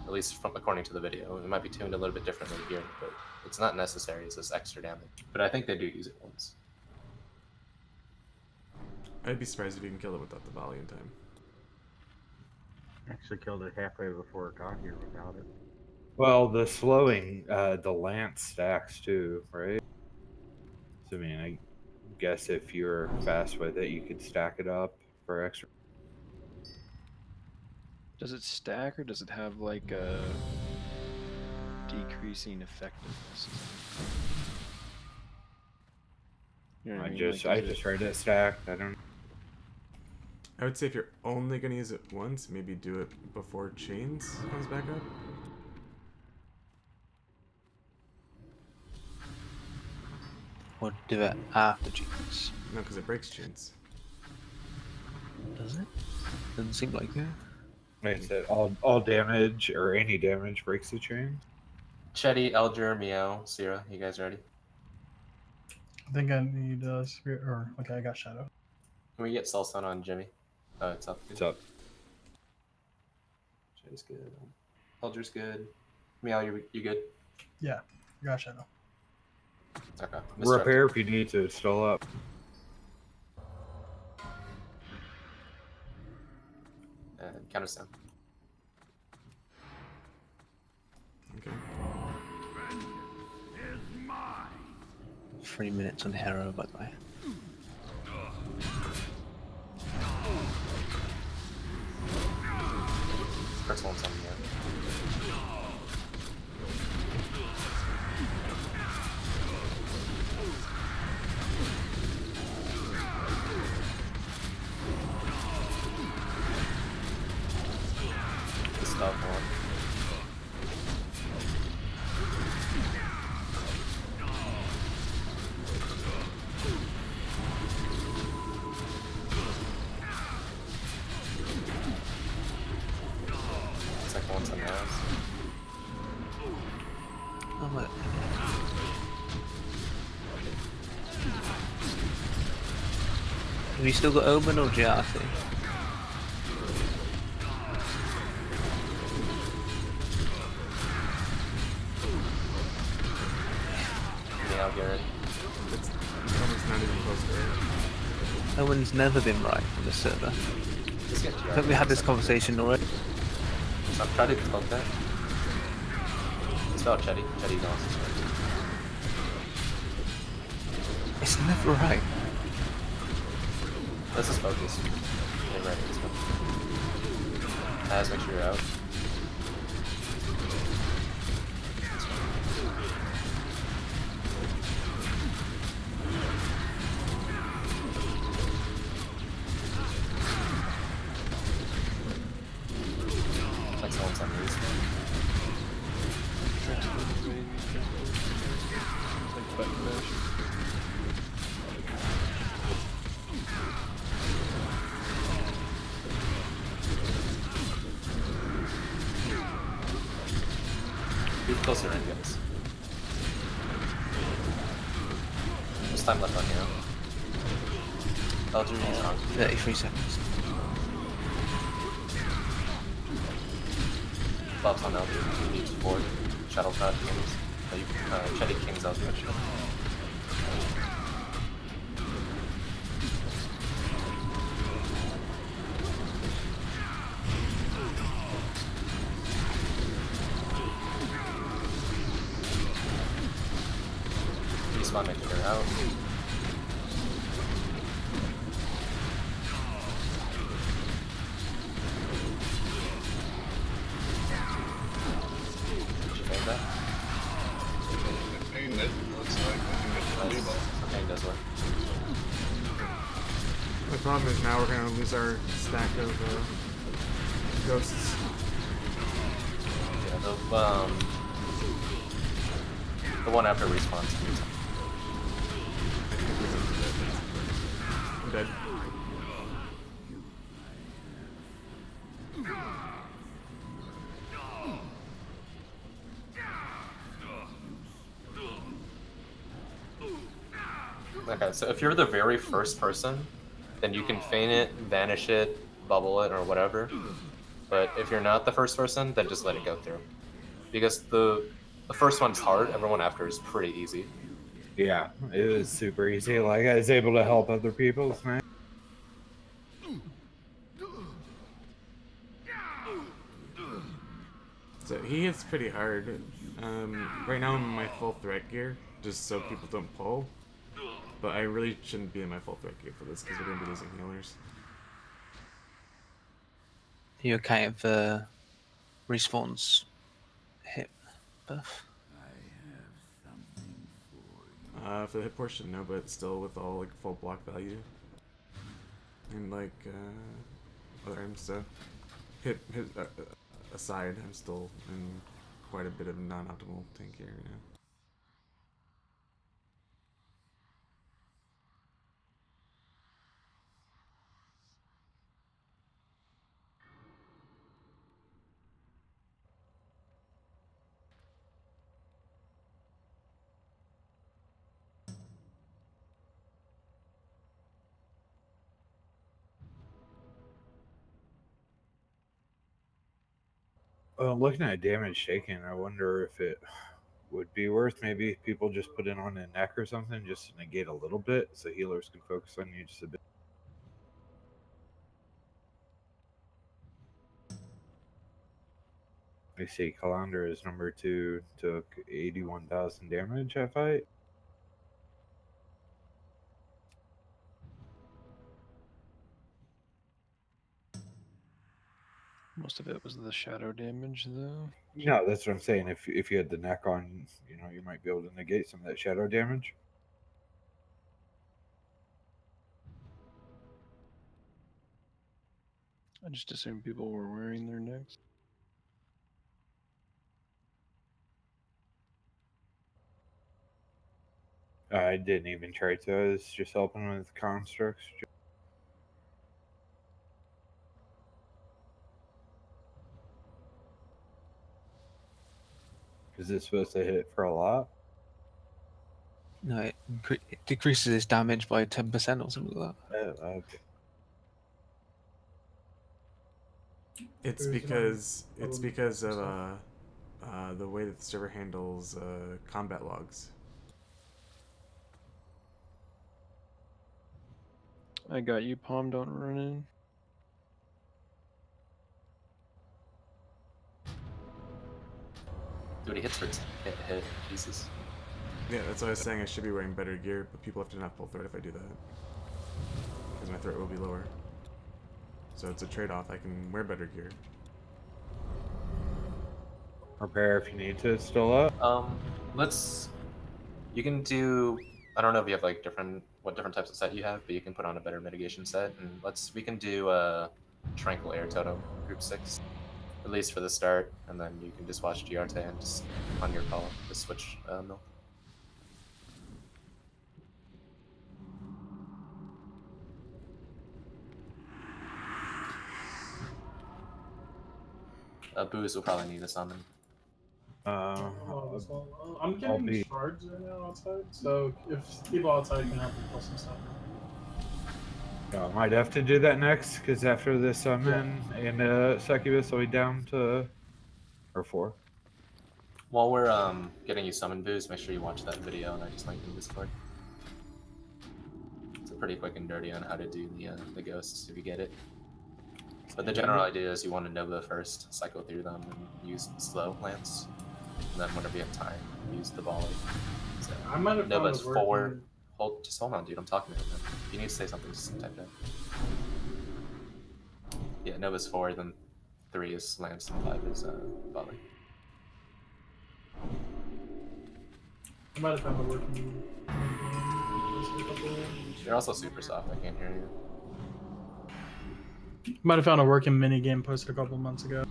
At least from according to the video. It might be tuned a little bit differently here, but it's not necessary. It's just extra damage. But I think they do use it once. I'd be surprised if you can kill it without the volley in time. Actually killed it halfway before it got here without it. Well, the slowing, the lance stacks too, right? So, I mean, I guess if you're fast with it, you could stack it up for extra. Does it stack or does it have like a decreasing effectiveness? You know what I mean? just Like, is it- read it stacked. I don't. I would say if you're only going to use it once, maybe do it before chains comes back up. Or do it after chains. No, because it breaks chains. Does it? Doesn't seem like it. Like I said, all damage or any damage breaks the chain. Chetty, Elger, Meow, Sierra, you guys ready? I think I need spirit, or okay, I got shadow. Can we get Sulsun on Jimmy? Oh, it's up. It's up. Chetty's good. Elger's good. Meow, you good? Yeah, I got shadow. Okay. Repair if you need to. It's still up. And count us down. Okay. 3 minutes on Hero, by the way. First one's on Meow. Stop one. Second one's on Meows. Oh, my. Have you still got Omen or Giarty? Meow, Garrett. It's almost not even close to it. Omen's never been right on this server. Just get I think we had this conversation already. So I'm trying to cloak that. Spell Chetty. Chetty's awesome. It's never right. Let's just focus. Get ready. Let's go. As make sure you're out. Like someone's on these. It's like button mash. Move closer in, guys. There's time left on you. Elger, he's on. 33 seconds. Bob's on Elger. He needs 4. Shadow Cloud Kings. Chetty Kings Elger. Respawn, make sure you're out. The problem is now we're gonna lose our stack of ghosts. Yeah, the one after respawns. I'm dead. Okay, so if you're the very first person, then you can feign it, vanish it, bubble it, or whatever. But if you're not the first person, then just let it go through. Because the first one's hard, everyone after is pretty easy. Yeah, it was super easy. Like I was able to help other people. It's nice. So he hits pretty hard. Right now I'm in my full threat gear, just so people don't pull. But I really shouldn't be in my full threat gear for this because we're going to be losing healers. Are you okay with the respawns hit buff? For the hit portion, no, but still with all like full block value. And like other items, so hit aside, I'm still in quite a bit of non-optimal tank here right now. Looking at damage taken, I wonder if it would be worth maybe people just put it on a neck or something just to negate a little bit so healers can focus on you just a bit. I see Calandra is number 2, took 81,000 damage at fight. Most of it was the shadow damage, though. No, that's what I'm saying. If you had the neck on, you might be able to negate some of that shadow damage. I just assumed people were wearing their necks. I didn't even try to. I was just helping with constructs. Is it supposed to hit for a lot? No, it decreases its damage by 10% or something like that. Okay. It's because of the way that the server handles combat logs. I got you, Palm. Don't run in. Dude, he hits for hit. Jesus. Yeah, that's why I was saying I should be wearing better gear, but people have to not pull threat if I do that. Because my threat will be lower. So it's a trade-off. I can wear better gear. Repair if you need to still up. You can do. I don't know if you have like what different types of set you have, but you can put on a better mitigation set, and we can do a Tranquil Air Totem Group 6, at least for the start, and then you can just watch Giarte and just on your call just switch milk. Booze will probably need a summon. I'm getting shards right now outside, so if people outside can help me pull some stuff. I might have to do that next, because after this summon and Succubus will be down to 4. While we're getting you summon Booze, make sure you watch that video and I just linked in Discord. It's a pretty quick and dirty on how to do the ghosts if you get it. But the general idea is you want to Nova first, cycle through them, and use slow lance. And then whenever you have time, use the volley. So I might have Nova's found 4. Hold on, dude. I'm talking to him. If you need to say something, just type it out. Yeah, Nova's 4, then 3 is lance, and 5 is volley. I might have found a working. You're also super soft. I can't hear you. Might have found a working mini game posted a couple months ago.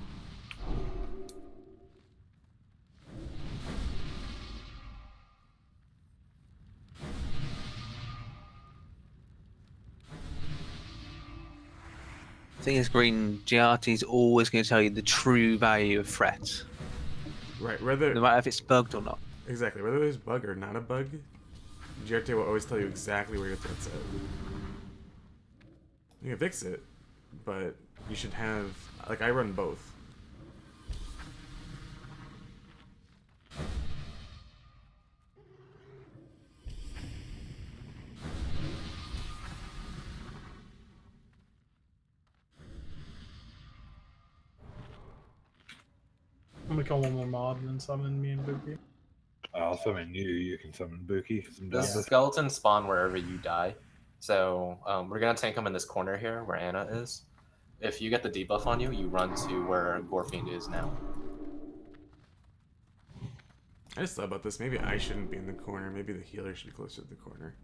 Thing is, Green, GRT is always going to tell you the true value of threat, Right, whether no matter if it's bugged or not. exactly whether there's bug or not a bug, GRT will always tell you exactly where your threat's at. You can fix it, but you should have like I run both. I'm gonna kill one more mob and then summon me and Buki. I'll summon you. You can summon Buki. 'cause I'm The done with it. skeletons spawn wherever you die. So we're gonna tank them in this corner here where Anna is. If you get the debuff on you, you run to where Gorefiend is now. I just thought about this. Maybe I shouldn't be in the corner. Maybe the healer should be closer to the corner,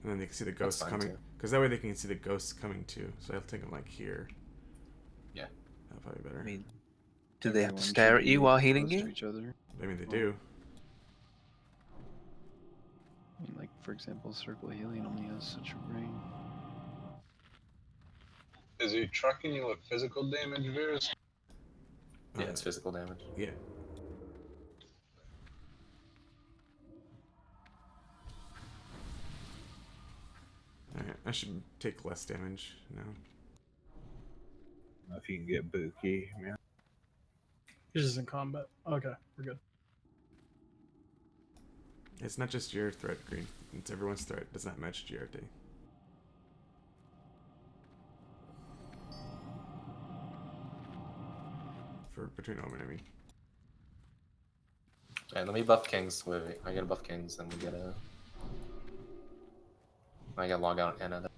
and then they can see the ghosts fine, coming. too. Because that way they can see the ghosts coming too. So I'll take them like here. Yeah, that'll probably be better. I mean, do they have to Everyone stare should at you be while healing close to you? each other. I mean, they do. I mean, like, for example, circle healing only has such a range. Is he trucking you with physical damage, Virus? Yeah, it's physical damage. Yeah. Alright, I should take less damage now. If you can get Buki, yeah. He's just in combat. Okay, we're good. It's not just your threat, Green. It's everyone's threat. It does not match GRT. For between Omen, I mean. Alright, let me buff Kings. Wait, I gotta buff Kings, then we get a. I gotta log out Anna.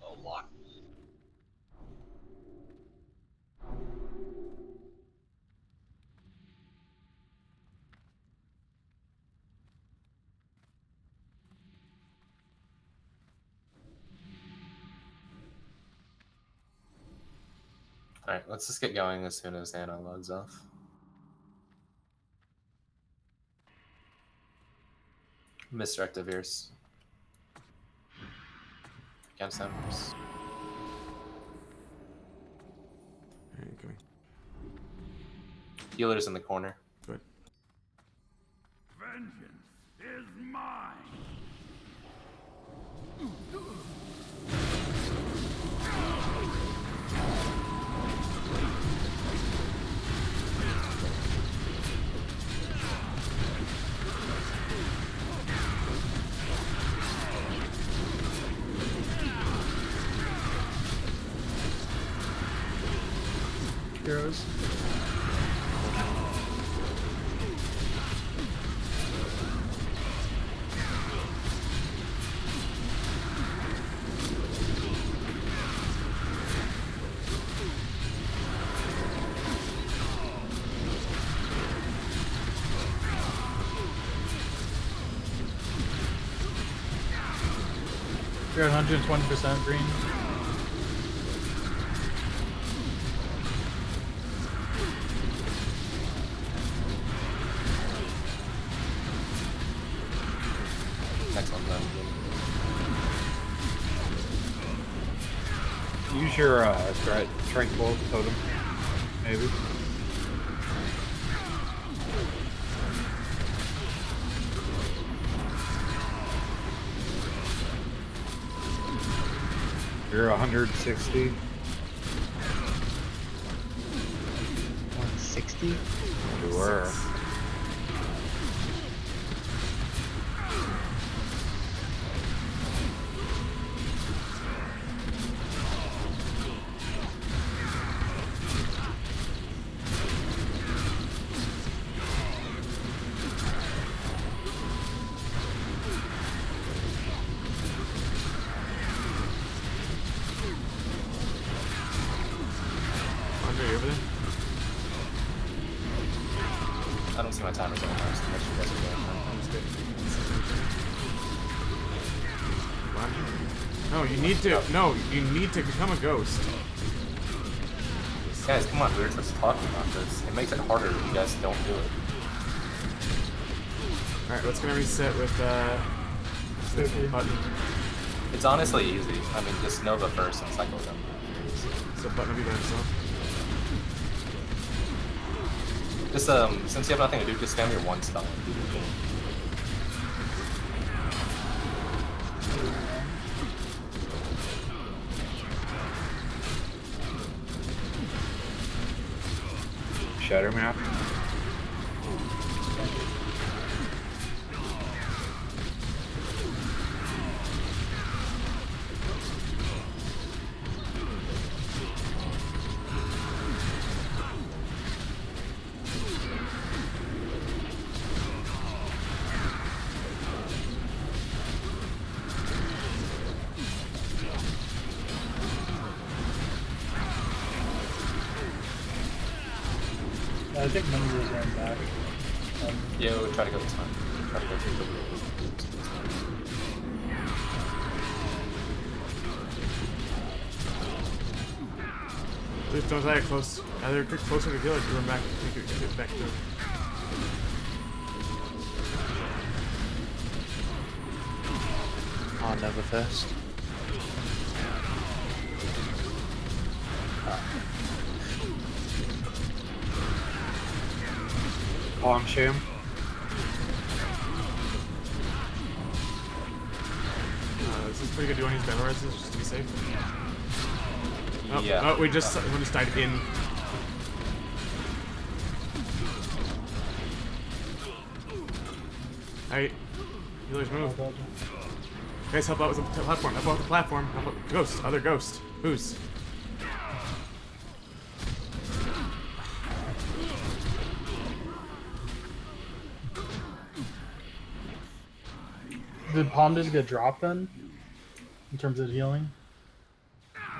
A lot. Alright, let's just get going as soon as Anna logs off. Misdirected Virus. Against them. Alright, coming. Healer's in the corner. Good. Vengeance is mine. Heroes. You're at 120% green. Next one's done. Use your tranquil totem, maybe. You're 160. 160? You were. Andre, you over there? Mars, unless you guys are doing that. I'm just getting What? No, you need to. No, you need to become a ghost. Guys, come on, we were just talking about this. It makes it harder if you guys don't do it. Alright, let's gonna reset with this button. It's honestly easy. I mean, just know the first and cycle them. So button will be by himself. Just since you have nothing to do, just spam your one spell. Shatter map. I think Monday was going back. Yeah, we'll try to go this time. Try to go through the Please don't die close. Either get closer to heal or run back. Get back to him. Oh, Nova first. Palm sham. This is pretty good. Do you want to use battle reses just to be safe? Oh, yeah. Oh, we just died in. Alright. Healers move. Guys, help out with the platform. Help out with the platform. Help out. Ghost. Other ghost. Who's? Did Palm just get dropped then? In terms of healing?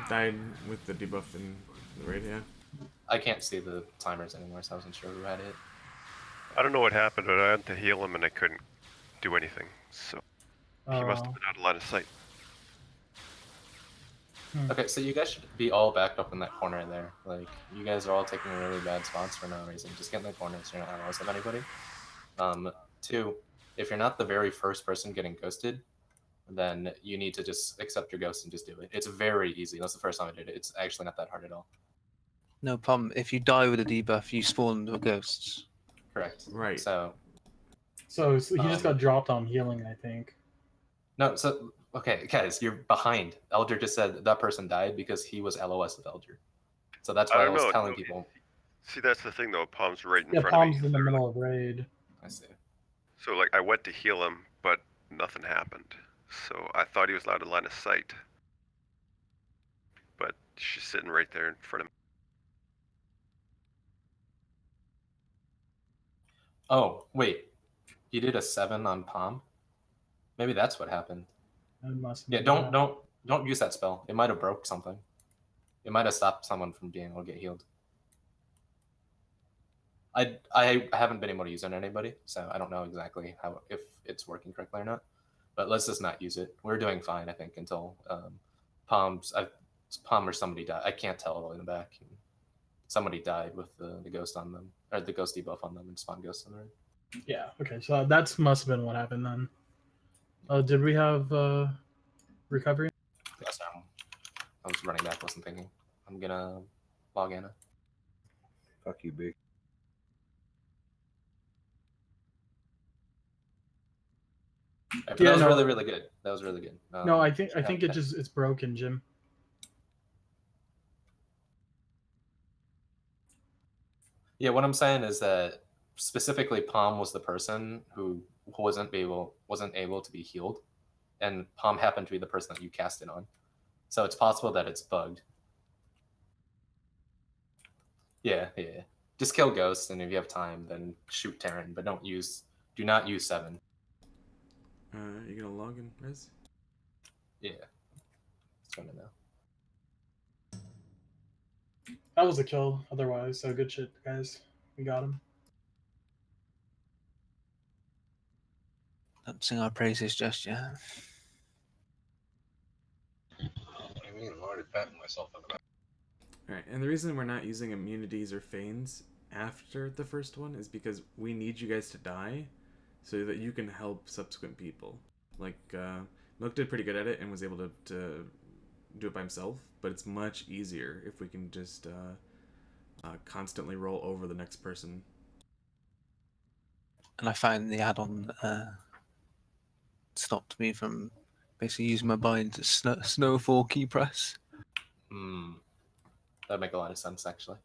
Died with the debuff in the raid, yeah. I can't see the timers anymore, so I wasn't sure who had it. I don't know what happened, but I had to heal him and I couldn't do anything. So he must have been out of line of sight. Okay, so you guys should be all backed up in that corner there. Like, you guys are all taking really bad spots for no reason. Just get in the corner so you're not allies of anybody. 2, if you're not the very first person getting ghosted, then you need to just accept your ghost and just do it. It's very easy. That's the first time I did it. It's actually not that hard at all. No problem. If you die with a debuff, you spawn with ghosts. Correct. Right. So he just got dropped on healing, I think. no, so okay, guys, you're behind. Elder just said that person died because he was LOS of Elder. So that's why I was telling people. See, that's the thing though. Palm's right in Yeah, front of me. Palm's in the middle of raid. I see. So like I went to heal him, but nothing happened. So I thought he was out of line of sight. But she's sitting right there in front of me. Oh, wait. He did a 7 on Palm? Maybe that's what happened. Yeah, don't use that spell. It might have broke something. It might have stopped someone from being able to get healed. I haven't been able to use it on anybody, so I don't know exactly if it's working correctly or not. But let's just not use it. We're doing fine, I think, until Palm or somebody died. I can't tell in the back. Somebody died with the ghost on them, or the ghost debuff on them, and spawn ghost on them. Yeah, okay, so that must have been what happened then. Did we have recovery? Yes, I was running back, wasn't thinking. I'm gonna log in. Fuck you, big. Right, that was really, really good. That was really good. No, I think it's broken, Jim. Yeah, what I'm saying is that specifically Palm was the person who wasn't able to be healed, and Palm happened to be the person that you cast it on. So it's possible that it's bugged. Yeah. Just kill Ghost, and if you have time, then shoot Terran, but do not use 7. You gonna log in, Rez? Yeah. It's gonna know. That was a kill otherwise, so good shit, guys. We got him. Don't sing our praises just yet. I mean, I'm already patting myself on the back. Alright, and the reason we're not using immunities or feigns after the first one is because we need you guys to die so that you can help subsequent people. Like, Milk did pretty good at it and was able to do it by himself, but it's much easier if we can just constantly roll over the next person. And I find the add-on stopped me from basically using my bind to snowfall key press. That'd make a lot of sense, actually.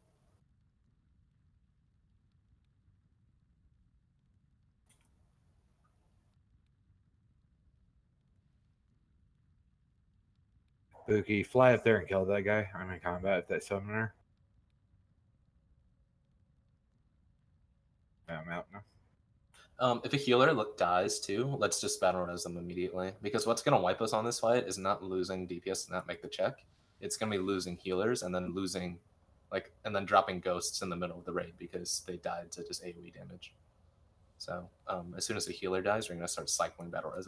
Buki, fly up there and kill that guy. I'm in combat with that summoner. I'm out now. If a healer dies too, let's just battle res them immediately. Because what's going to wipe us on this fight is not losing DPS to not make the check. It's going to be losing healers and then losing, and then dropping ghosts in the middle of the raid because they died to just AoE damage. So as soon as a healer dies, we're going to start cycling battle res.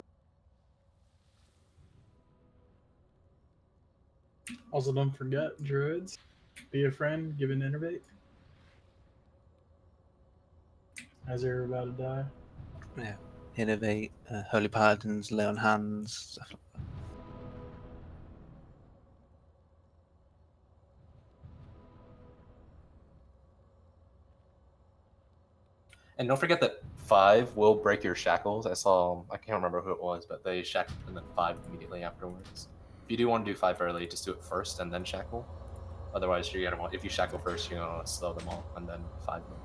Also, don't forget, druids. Be a friend, give an innervate. As you're about to die. Yeah. Innovate, Holy Paladins, lay on hands, stuff like that. And don't forget that 5 will break your shackles. I can't remember who it was, but they shackled and then 5 immediately afterwards. If you do want to do 5 early, just do it first and then shackle. Otherwise, you're gonna want, if you shackle first, you're gonna want to slow them all and then 5 them.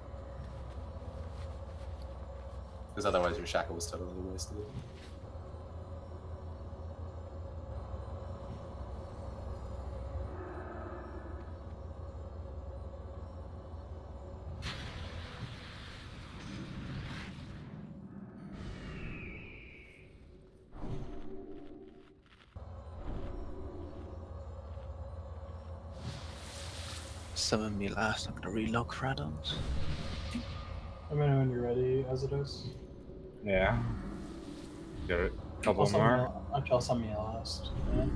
Because otherwise, your shackle was totally wasted. Summon me last. I'm gonna relog for add-ons. Let me know when you're ready, Azidos. Yeah. Got a couple I'll summon more. I'll summon you last. Yeah.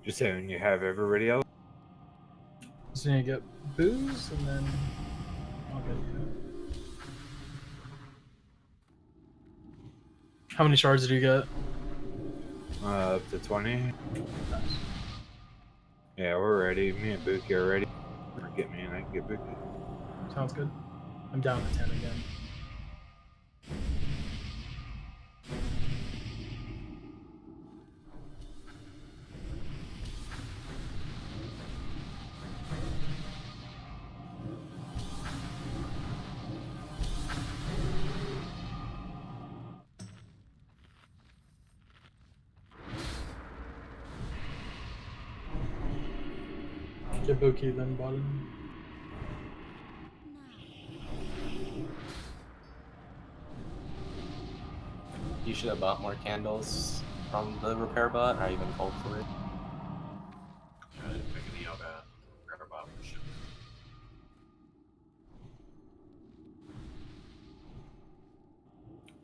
Just saying, you have everybody else. So you get booze, and then I'll get you. How many shards did you get? Up to 20. Nice. Yeah, we're ready. Me and Buki are ready. Or get me and I can get Buki. Sounds good. I'm down to 10 again. Jabuki then bottom. You should have bought more candles from the repair bot, or even called for it. I didn't pick any up at repair bot for shit.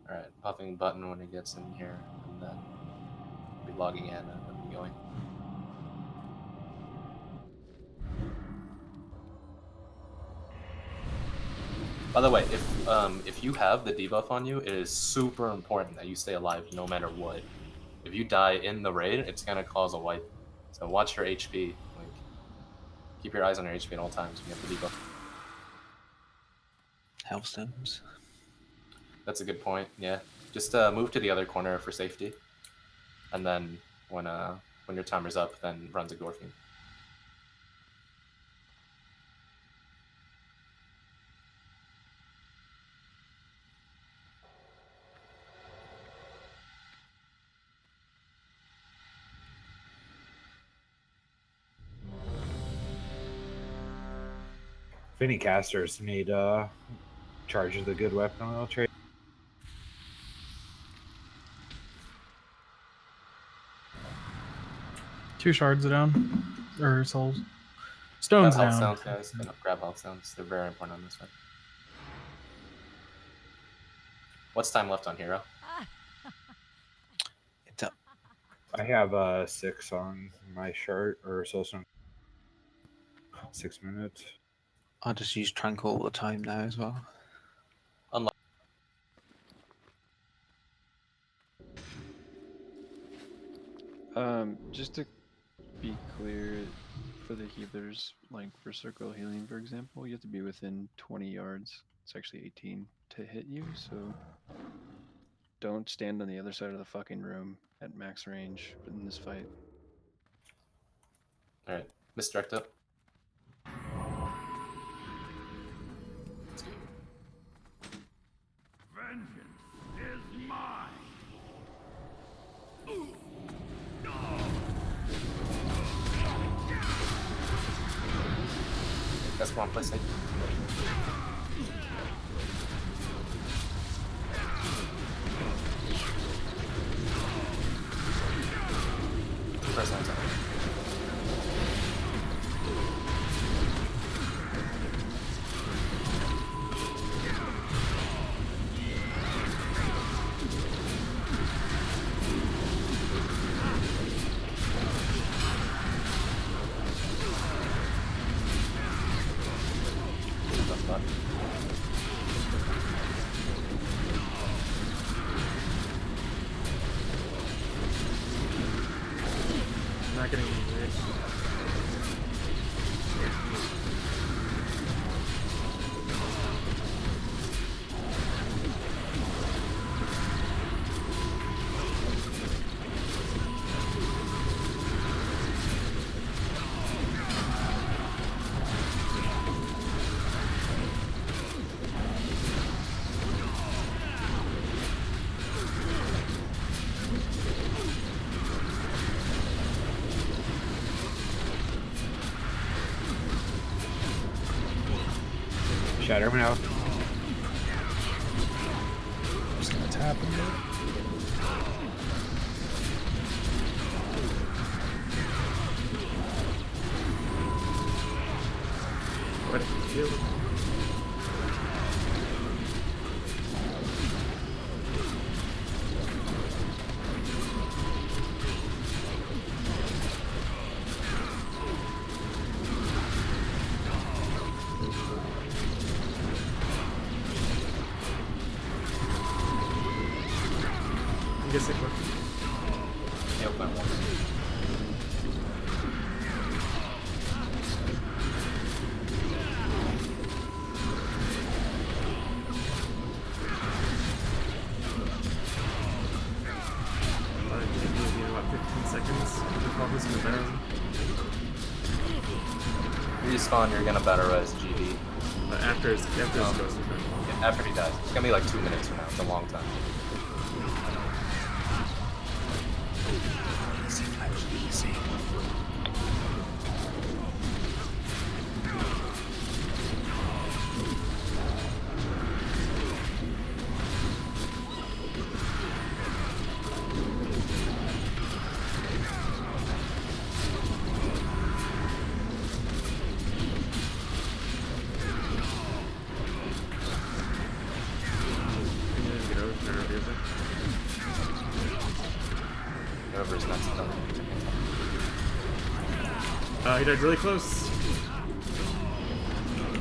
Alright, puffing button when it gets in here, and then be logging in and going. By the way, if you have the debuff on you, it is super important that you stay alive no matter what. If you die in the raid, it's gonna cause a wipe. So watch your HP. Like, keep your eyes on your HP at all times when you have the debuff. Hellstones. That's a good point. Yeah, just move to the other corner for safety, and then when your timer's up, then run to Gorfian. If any casters need charge of the good weapon oil trade. 2 shards down. Or souls. Stones Grab health down. stones, guys. Grab health stones. They're very important on this one. What's time left on hero? It's up. I have 6 on my chart or soul stone. 6 minutes. I'll just use tranquil all the time now as well. Unlock. Just to be clear, for the healers, like for circle healing, for example, you have to be within 20 yards. It's actually 18 to hit you, so don't stand on the other side of the fucking room at max range in this fight. Alright, misdirect up. Vengeance is mine. That's one place. Press on top. Not getting any rich. Shatter him out. Just gonna tap him there. What did you do? I guess it worked. Yep, that one. About 15 seconds. Probably some better. Respawn, you're gonna better res GB. But after his goes, Yeah, after he dies. It's gonna be like 2 minutes from now. It's a long time. Easy, Flash, easy. Whoever's next coming. He died really close.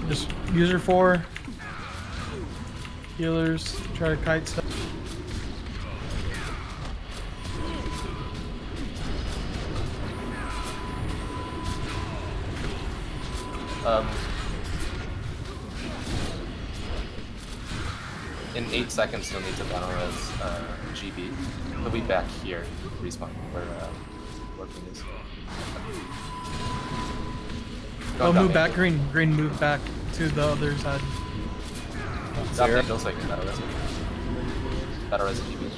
Just user 4. Healers. Try to kite stuff. In 8 seconds, you'll need to battle res GB. He'll be back here, respawn, where working is. Oh, move back, green. Green, move back to the other side. Stop it, don't say battle res. Battle res GB.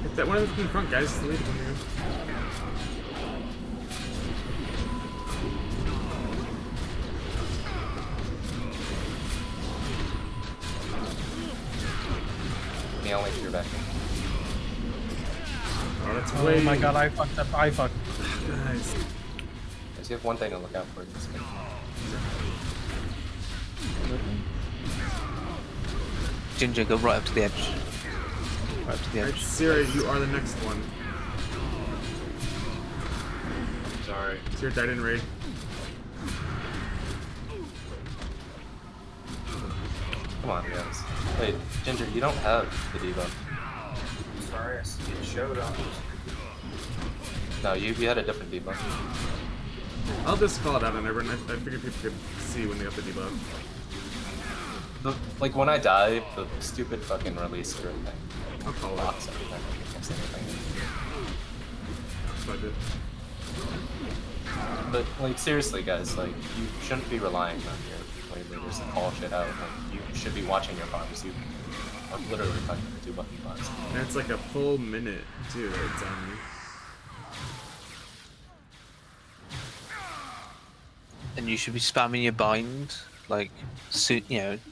Hit that one in front, guys. Lead one here. me, I'll make sure you're back in. Oh, that's Oh way. my god, I fucked up. I fucked. Guys. Guys, you have one thing to look out for. This game. Ginger, go right up to the edge. Right up to the Alright, edge. Sierra, you are the next one. Sorry. Sierra died in raid. Come on, guys. Wait, Ginger, you don't have the debuff. Sorry, I see it showed up. No, you had a different debuff. I'll just call it out on everyone. I figured people could see when they got the debuff. Like when I die, the stupid fucking release script thing. I'll call it. Blocks everything. I can't say anything. That's what I did. But like seriously, guys, like you shouldn't be relying on your wave leaders to call shit out. Like you should be watching your farms. You are literally fighting the 2-button bots. And it's like a full minute too that it's on me. And you should be spamming your bind, like,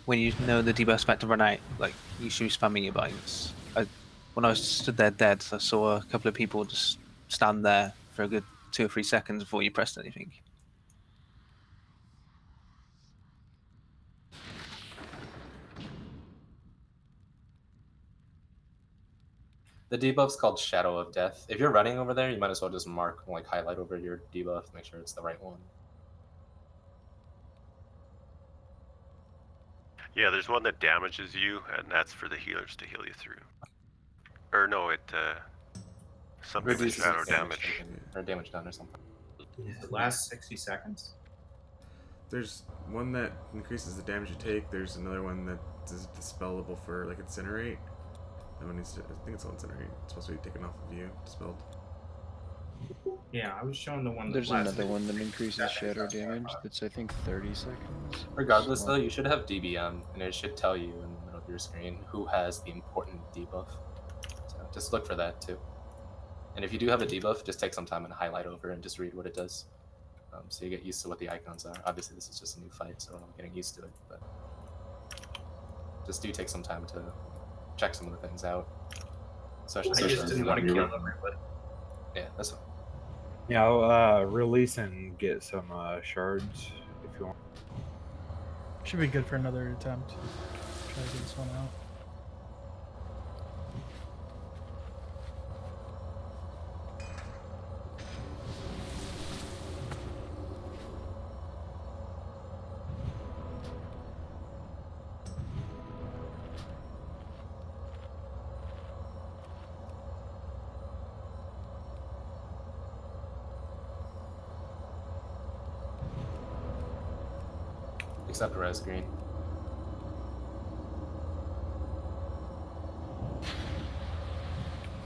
when you know the debuff's about to run out, like, you should be spamming your binds. When I stood there dead, I saw a couple of people just stand there for a good 2 or 3 seconds before you pressed anything. The debuff's called Shadow of Death. If you're running over there, you might as well just mark, like, highlight over your debuff, make sure it's the right one. Yeah, there's one that damages you, and that's for the healers to heal you through. Or no, it something with Reduces shadow damage damage. taken, or damage done or something. The last 60 seconds. There's one that increases the damage you take. There's another one that is dispellable for like incinerate. That one needs to. I think it's all incinerate. It's supposed to be taken off of you, dispelled. Yeah, I was showing the one. There's another one that increases shadow damage. That's I think 30 seconds. Regardless, though, you should have DBM, and it should tell you in the middle of your screen who has the important debuff. So just look for that too. And if you do have a debuff, just take some time and highlight over and just read what it does. So you get used to what the icons are. Obviously, this is just a new fight, so we're all getting used to it. But just do take some time to check some of the things out. Especially I just didn't want to kill everybody. Yeah, that's fine. Yeah, I'll release and get some shards if you want. Should be good for another attempt. Try to get this one out. Except res green.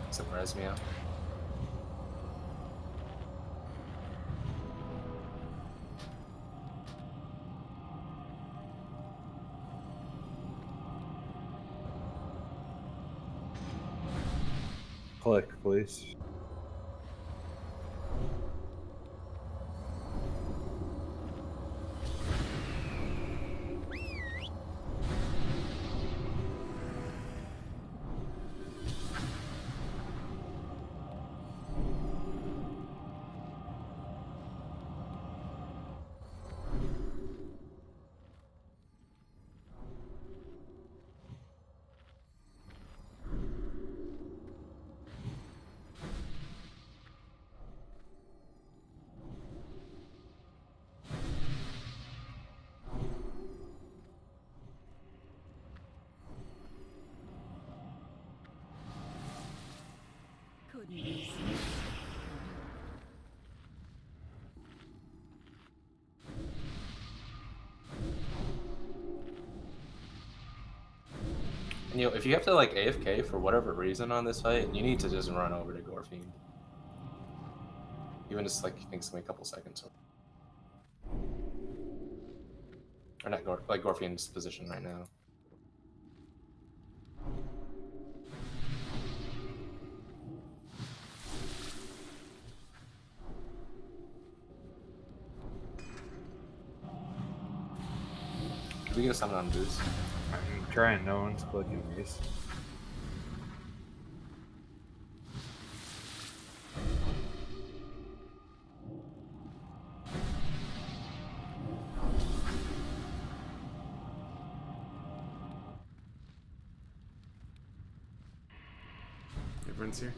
Except res meow. Click, please. And if you have to like AFK for whatever reason on this fight, you need to just run over to Gorfiend. Even just like thinks like a couple seconds. Or not like Gorfiend's position right now. Can we get a summon on boost? I'm trying, no one's clicking these. Everyone's here.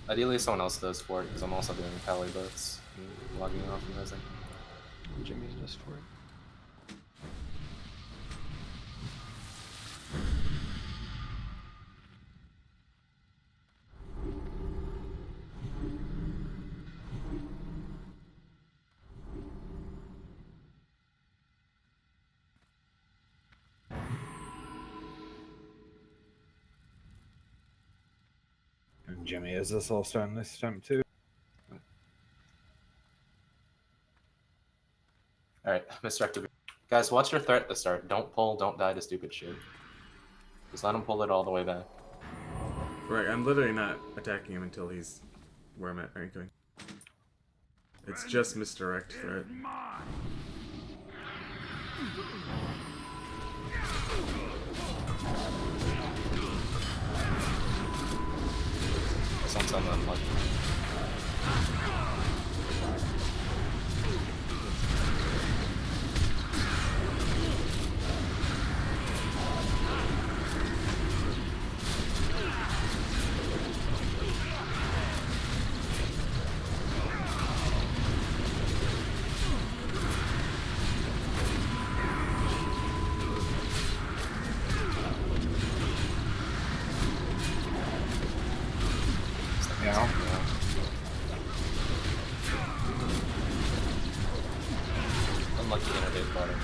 Ideally, someone else does for it, because I'm also doing tally boats and logging off and rising. Jimmy's just for it. And Jimmy, is this all starting this time too? Alright, misdirected. Guys, what's your threat at the start? Don't pull, don't die to stupid shit. Just let him pull it all the way back. Right, I'm literally not attacking him until he's where I'm at ranking. It's just misdirect threat. Sounds unlucky. Yeah. Unlucky innovate bottom.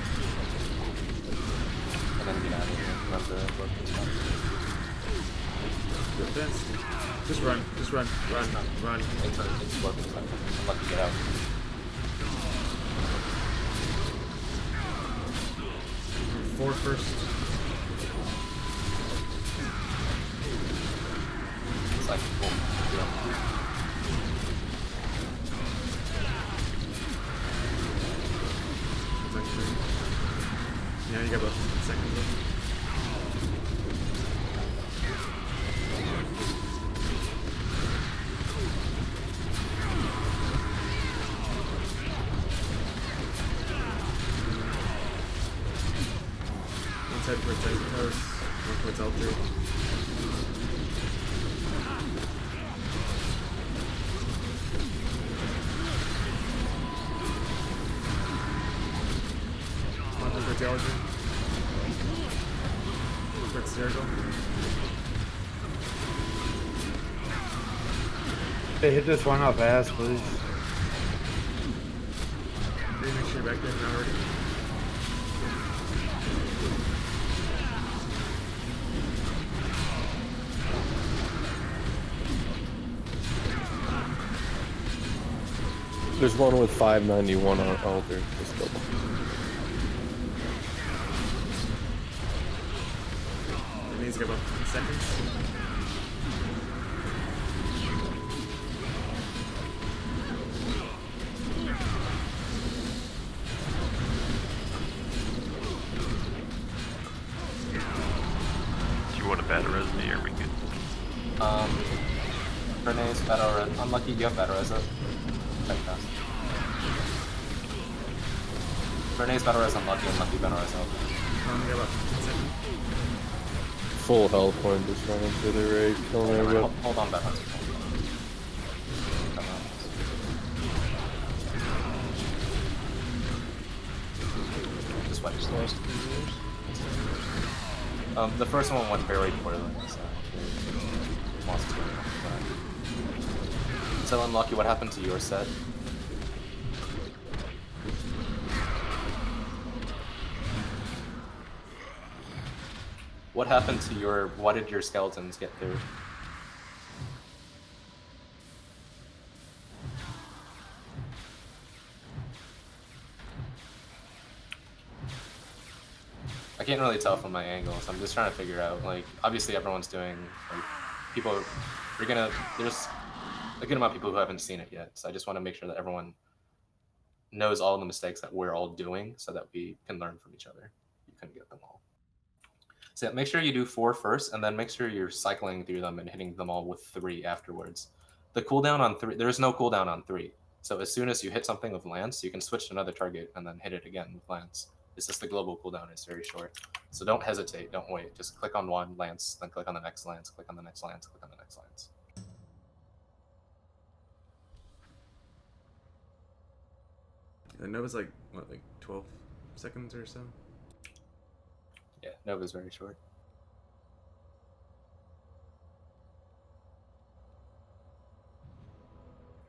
And then get out of here. Run the broken spot. Good fence. Just run, run. It's broken spot. Unlucky get out. Four first. It's like, Yeah, you got about a second left. One side towards Titan Towers, one towards Altar. One towards Altar. Towards Circle. Hey, hit this one off ass, please. Make sure you're back there now already. There's one with 591 on Altar. Just double. It needs to go about 10 seconds. Do you want to battle res me or we good? Renee's battle res. Unlucky, you have battle res up. Check fast. Renee's battle res unlucky, unlucky battle res up. Got about 10 seconds. Full health point, just running to the right, killing everybody. Hold on, Beth. Come on. Just wait. Just lost 3 years. The first one went very poorly, so lost 2. So unlucky, what happened to your set? What happened to your, what did your skeletons get through? I can't really tell from my angle, so I'm just trying to figure out, like, obviously everyone's doing, like, people, you're gonna, there's a good amount of people who haven't seen it yet. So I just want to make sure that everyone knows all the mistakes that we're all doing so that we can learn from each other. You couldn't get them all. So yeah, make sure you do 4 first, and then make sure you're cycling through them and hitting them all with 3 afterwards. The cooldown on 3, there is no cooldown on 3. So as soon as you hit something with Lance, you can switch to another target and then hit it again with Lance. It's just the global cooldown is very short. So don't hesitate, don't wait. Just click on one Lance, then click on the next Lance, click on the next Lance, click on the next Lance. The Nova's like, what, like 12 seconds or so? Yeah, Nova's very short.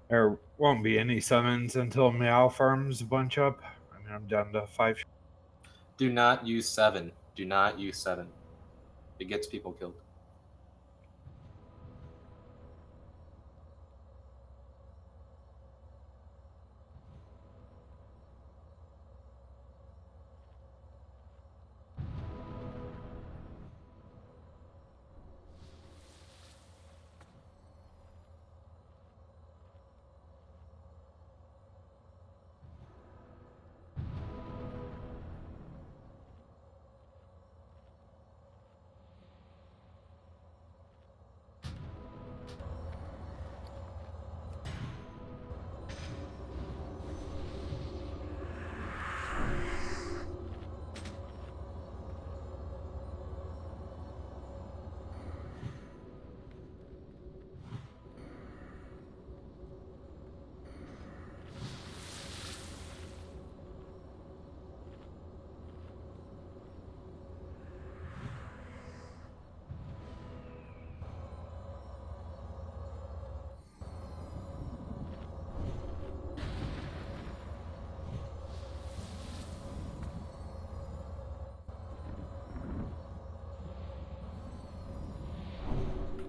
There won't be any summons until Meow farms a bunch up. I mean, I'm down to 5. Do not use 7. Do not use 7. It gets people killed.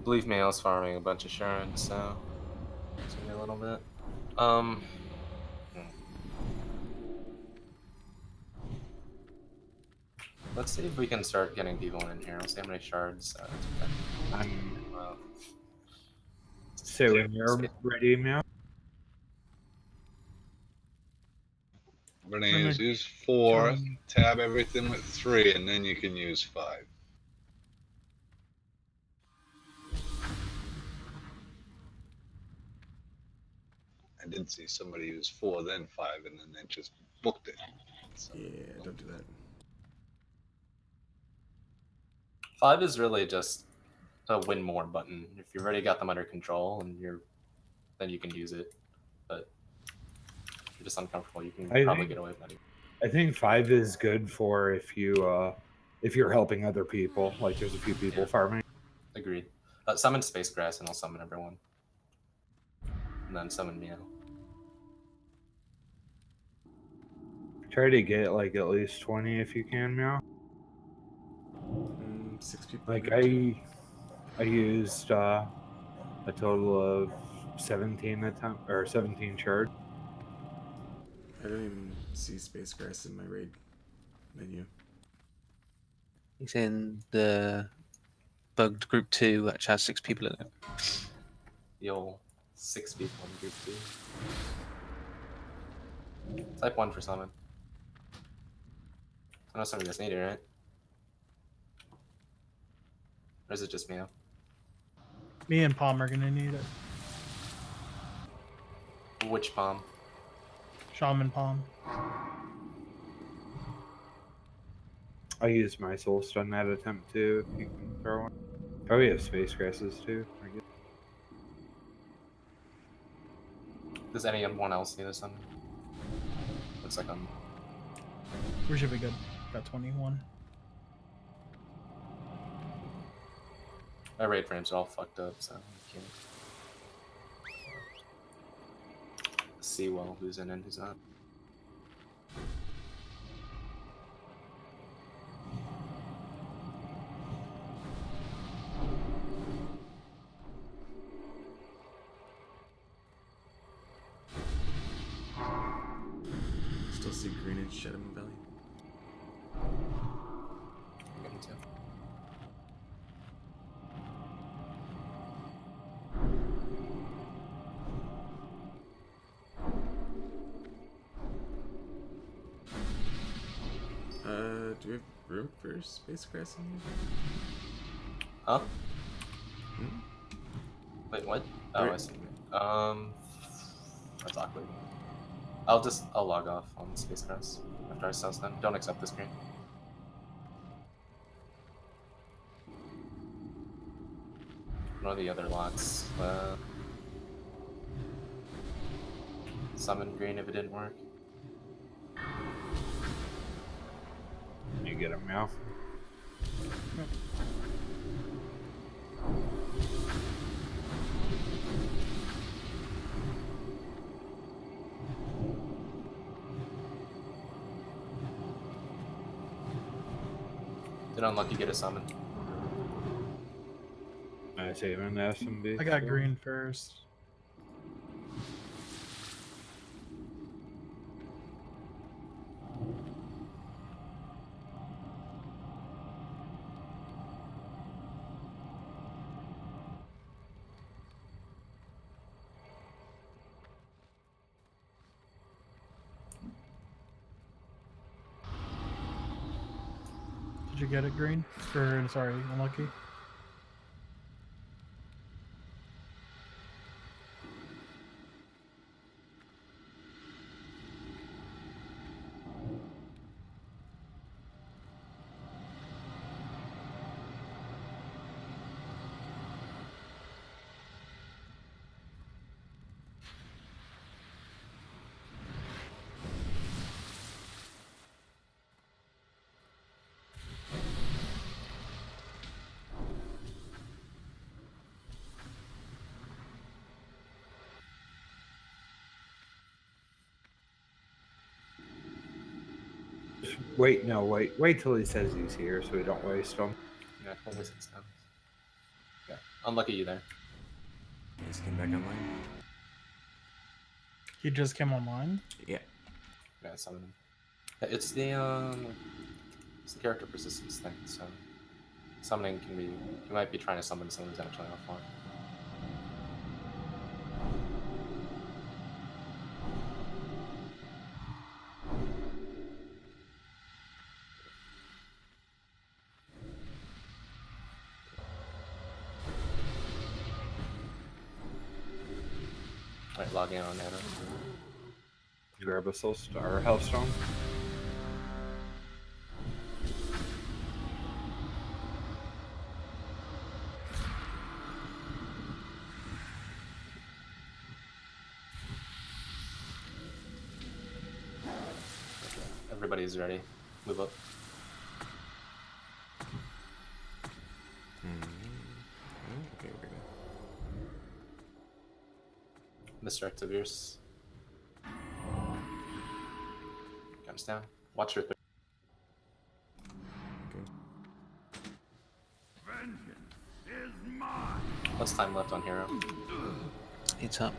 Believe me, I was farming a bunch of shards, so it's me a little bit. Let's see if we can start getting people in here. Let's see how many shards. Say when you're ready, Meow. We're gonna use 4, tab everything with 3, and then you can use 5. I did see somebody use 4, then 5, and then they just booked it. So, yeah, don't do that. 5 is really just a win more button. If you've already got them under control and then you can use it. But if you're just uncomfortable, you can probably get away with it. I think 5 is good for if you're helping other people. Like there's a few people farming. Agreed. Summon Space Grass and I'll summon everyone. And then summon Meow. Try to get like at least 20 if you can, Meow. 6 people. Like I used a total of 17 shards. I don't even see Space Grass in my raid menu. He's in the bugged group 2, which has 6 people in it. Yo, 6 people in group 2. Type 1 for summon. I know some of you guys need it, right? Or is it just Meow? Me and Palm are gonna need it. Which Palm? Shaman Palm. I used my soul stun that attempt too. If you can throw one. Oh, we have space grasses too. I guess. Does anyone else need a summon? Looks like I'm. We should be good. Got 21. My raid frames are all fucked up, so I can't see well who's in and who's not. Still see green in Shadow Valley. Me too. Do we have room for space grass in here? Huh? Hmm? Wait, what? Oh, I Wait. see. That's awkward. I'll log off on Space Grass after I sense them. Don't accept the screen. One of the other lots. Summon green if it didn't work. You get him now. Did unlucky get a summon. I save an SMB. I got green first. Did you get it green? Or sorry, unlucky? Wait, no, wait till he says he's here so we don't waste him. Yeah, only 6 times. Yeah, unlucky you there. He just came back online. He just came online? Yeah. Yeah, summon him. It's the character persistence thing. So summoning can be. You might be trying to summon someone who's actually offline. Alright, logging on Nano. Grab a soul star or Hellstone. Everybody's ready. Move up. Okay, we're good. Mr. Activiers. Comes down. Watch your third. Vengeance is mine. What's time left on Hero? It's up.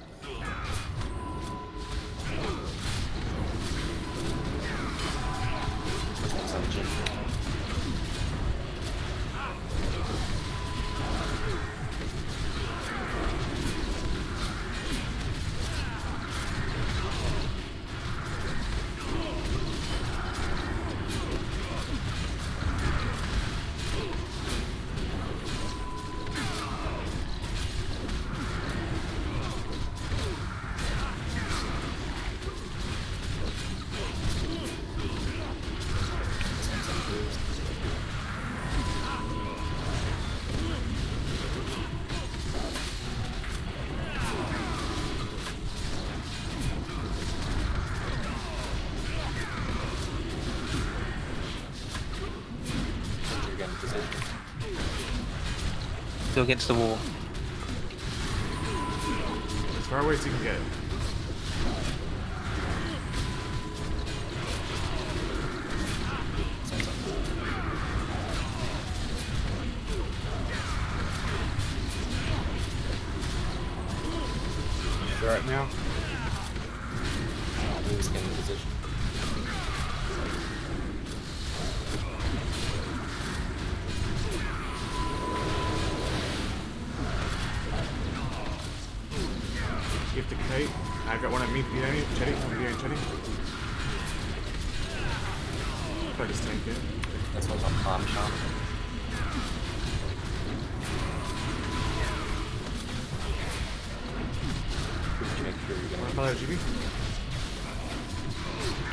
What's on Jin? Go against the wall. As far away as you can get. Right now. Who's getting in position? You have to kite. I've got one at me behind you. Chetty, one behind Chetty. probably just tank it. That's what's on Palm Shop. Make sure you're gonna Follow GB.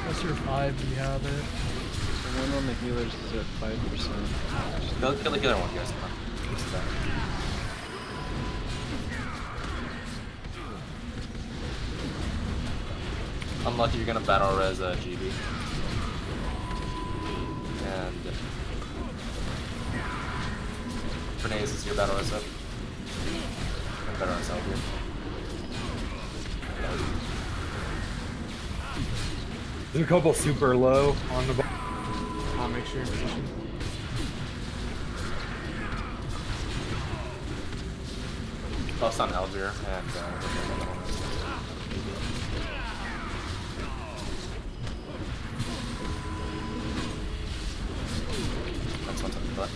What's your 5? Do you have it? The one on the healers is at 5%. Go kill the healer one, guys. Come on. It's done. Unlucky, you're gonna battle res GB. And Bernays is your battle res up. I'm gonna battle res out here. There's a couple super low on the ball. I'll make sure you're in position. Plus on Elvir and that's what's on the butt.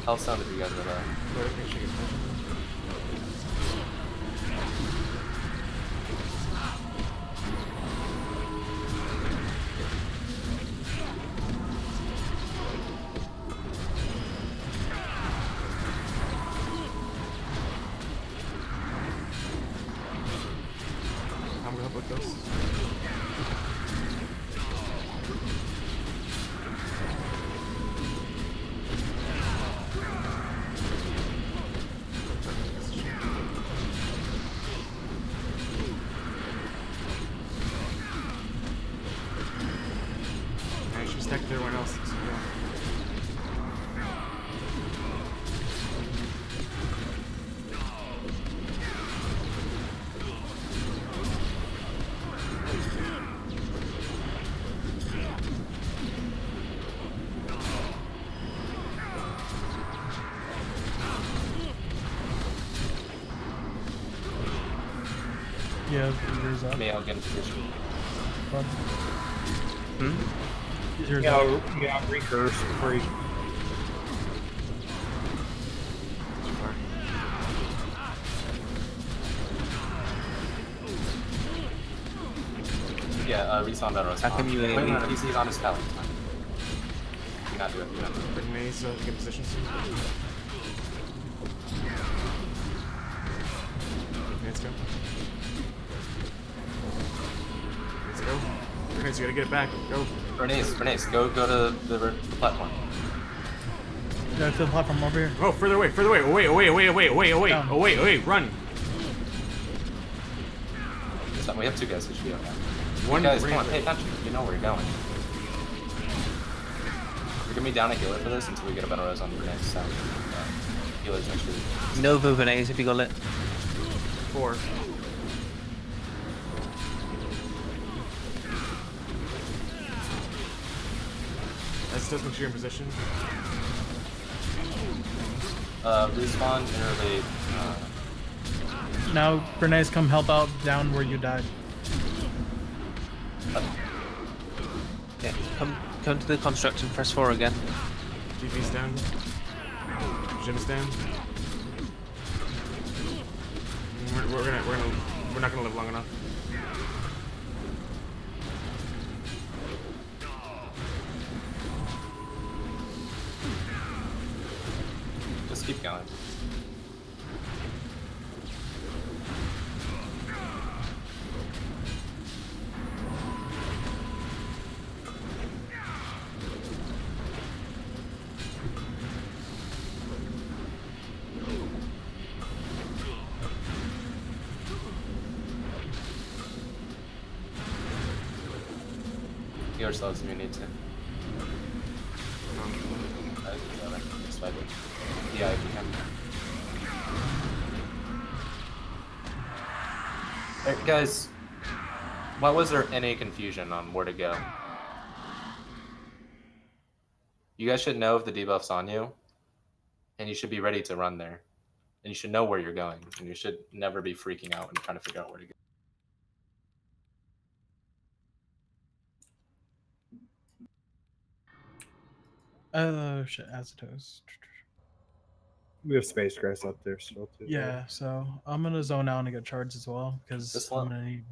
Health sound if you guys are there. I'm gonna help with this. I should stack to everyone else. So yeah. Yeah, yours up. May I'll get in position. Yours Yeah, up. yeah, recurse free. Yeah, respawn battle res. How come you Wait, ain't no, he's on his pallet. You're not doing it. You're not doing it. Bernays, get in position soon. Let's go. Let's go. Bernays, you gotta get it back. Go. Bernays, go to the platform. Yeah, to the platform over here. Oh, further away, further away. Away, Down. away, run. We have two guys who should be okay. One guys, come ran on, pay attention. You know where you're going. We're gonna be down a healer for this until we get a better res on Bernays. So, healers make sure. Nova Bernays if you got it. 4. Let's just make sure you're in position. Respawn, innervate. Now, Bernays, come help out down where you died. Yeah, come to the construct and press 4 again. GP's down. Jim's down. We're not gonna live long enough. Just keep going. Heal yourselves if you need to. Yeah, if you can. Alright, guys, why was there any confusion on where to go? You guys should know if the debuff's on you, and you should be ready to run there. And you should know where you're going, and you should never be freaking out and trying to figure out where to go. Shit, Azotos. We have space grass up there still too. Yeah, so I'm gonna zone out and get charged as well because This I'm one? gonna need.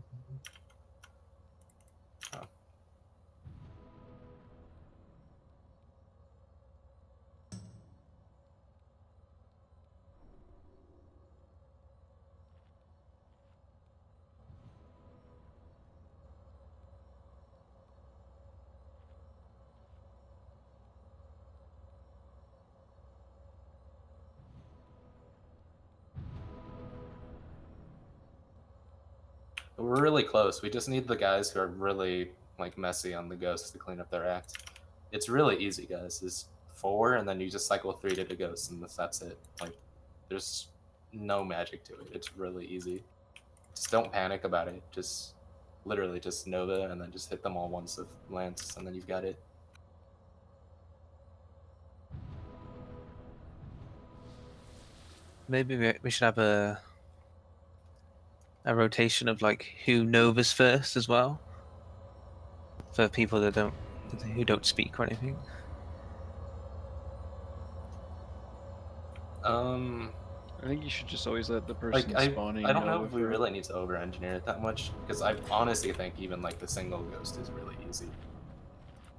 We're really close. We just need the guys who are really like messy on the ghosts to clean up their act. It's really easy, guys. It's 4, and then you just cycle 3 to the ghosts, and that's it. Like, there's no magic to it. It's really easy. Just don't panic about it. Just literally just Nova, and then just hit them all once with Lance, and then you've got it. Maybe we should have a rotation of like who Novas first as well, for people that who don't speak or anything. I think you should just always let the person Like spawning I don't know Nova if we first. really need to over engineer it that much, because I honestly think even like the single ghost is really easy.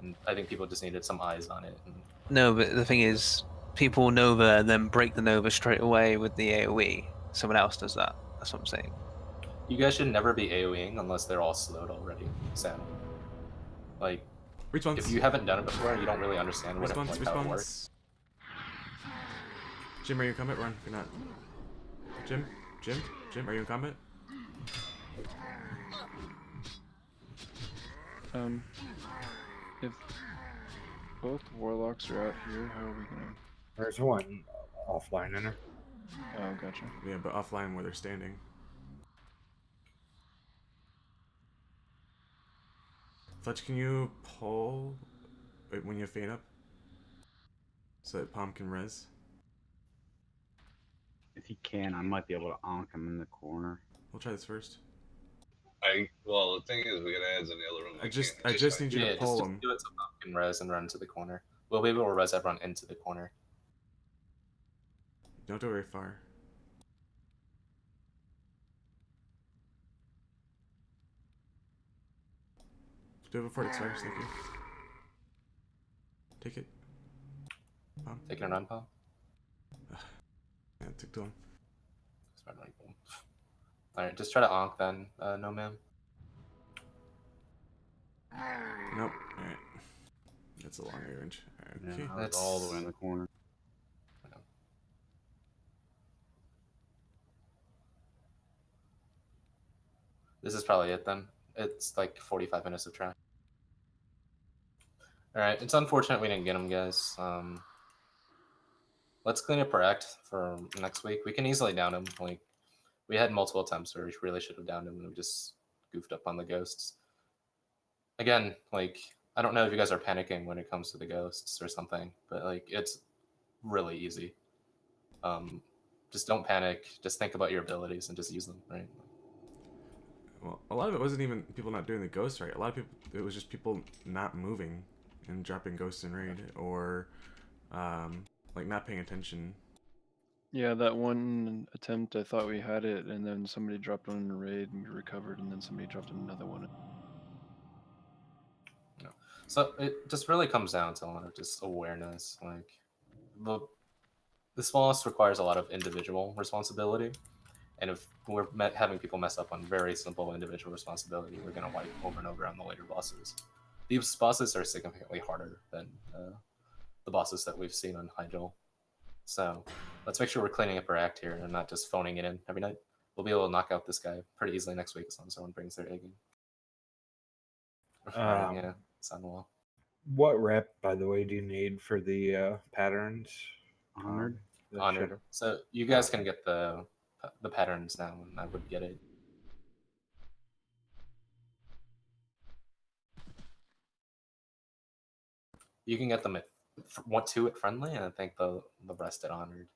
And I think people just needed some eyes on it. And No, but the thing is, people Nova and then break the Nova straight away with the AoE. Someone else does that. That's what I'm saying. you guys should never be AoEing unless they're all slowed already. So, like, Response. if you haven't done it before, you don't really understand what Response. it, like, how it works. Jim, are you in combat? Run. If you're not. Jim, are you in combat? If both warlocks are out here, how are we gonna? There's one offline in her. Oh, gotcha. Yeah, but offline where they're standing. Fletch, can you pull when you faint up? So that Palm can res? If he can, I might be able to onk him in the corner. We'll try this first. Well, the thing is, we got ads in the other room. I just need you to pull him. Just do it so Palm can res and run to the corner. We'll be able to res everyone into the corner. Don't go very far. Do it before it expires, thank you. Take it. Palm. Taking a run, Palm? Yeah, it took too long. Alright, just try to onk then, no ma'am. Nope. Alright. That's a long range. Okay. Yeah, I was all the way in the corner. This is probably it then. It's like 45 minutes of try. Alright, it's unfortunate we didn't get him, guys. Let's clean up our act for next week. We can easily down him. Like, we had multiple attempts where we really should have downed him, and we just goofed up on the ghosts. Again, like, I don't know if you guys are panicking when it comes to the ghosts or something, but like, it's really easy. Just don't panic. Just think about your abilities and just use them, right? Well, a lot of it wasn't even people not doing the ghosts right. A lot of people, it was just people not moving and dropping ghosts in raid, or like not paying attention. Yeah, that one attempt, I thought we had it, and then somebody dropped one in a raid, and we recovered, and then somebody dropped another one. No. So it just really comes down to a lot of just awareness. Like, this boss requires a lot of individual responsibility, and if we're having people mess up on very simple individual responsibility, we're going to wipe over and over on the later bosses. These bosses are significantly harder than the bosses that we've seen on Hyjal. So let's make sure we're cleaning up our act here and not just phoning it in every night. We'll be able to knock out this guy pretty easily next week as long as someone brings their egg in. Yeah, it's on the wall. What rep, by the way, do you need for the patterns? Honored. Honored. So you guys can get the patterns now, and I would get it. You can get them at 2 at friendly, and I think the rest at honored.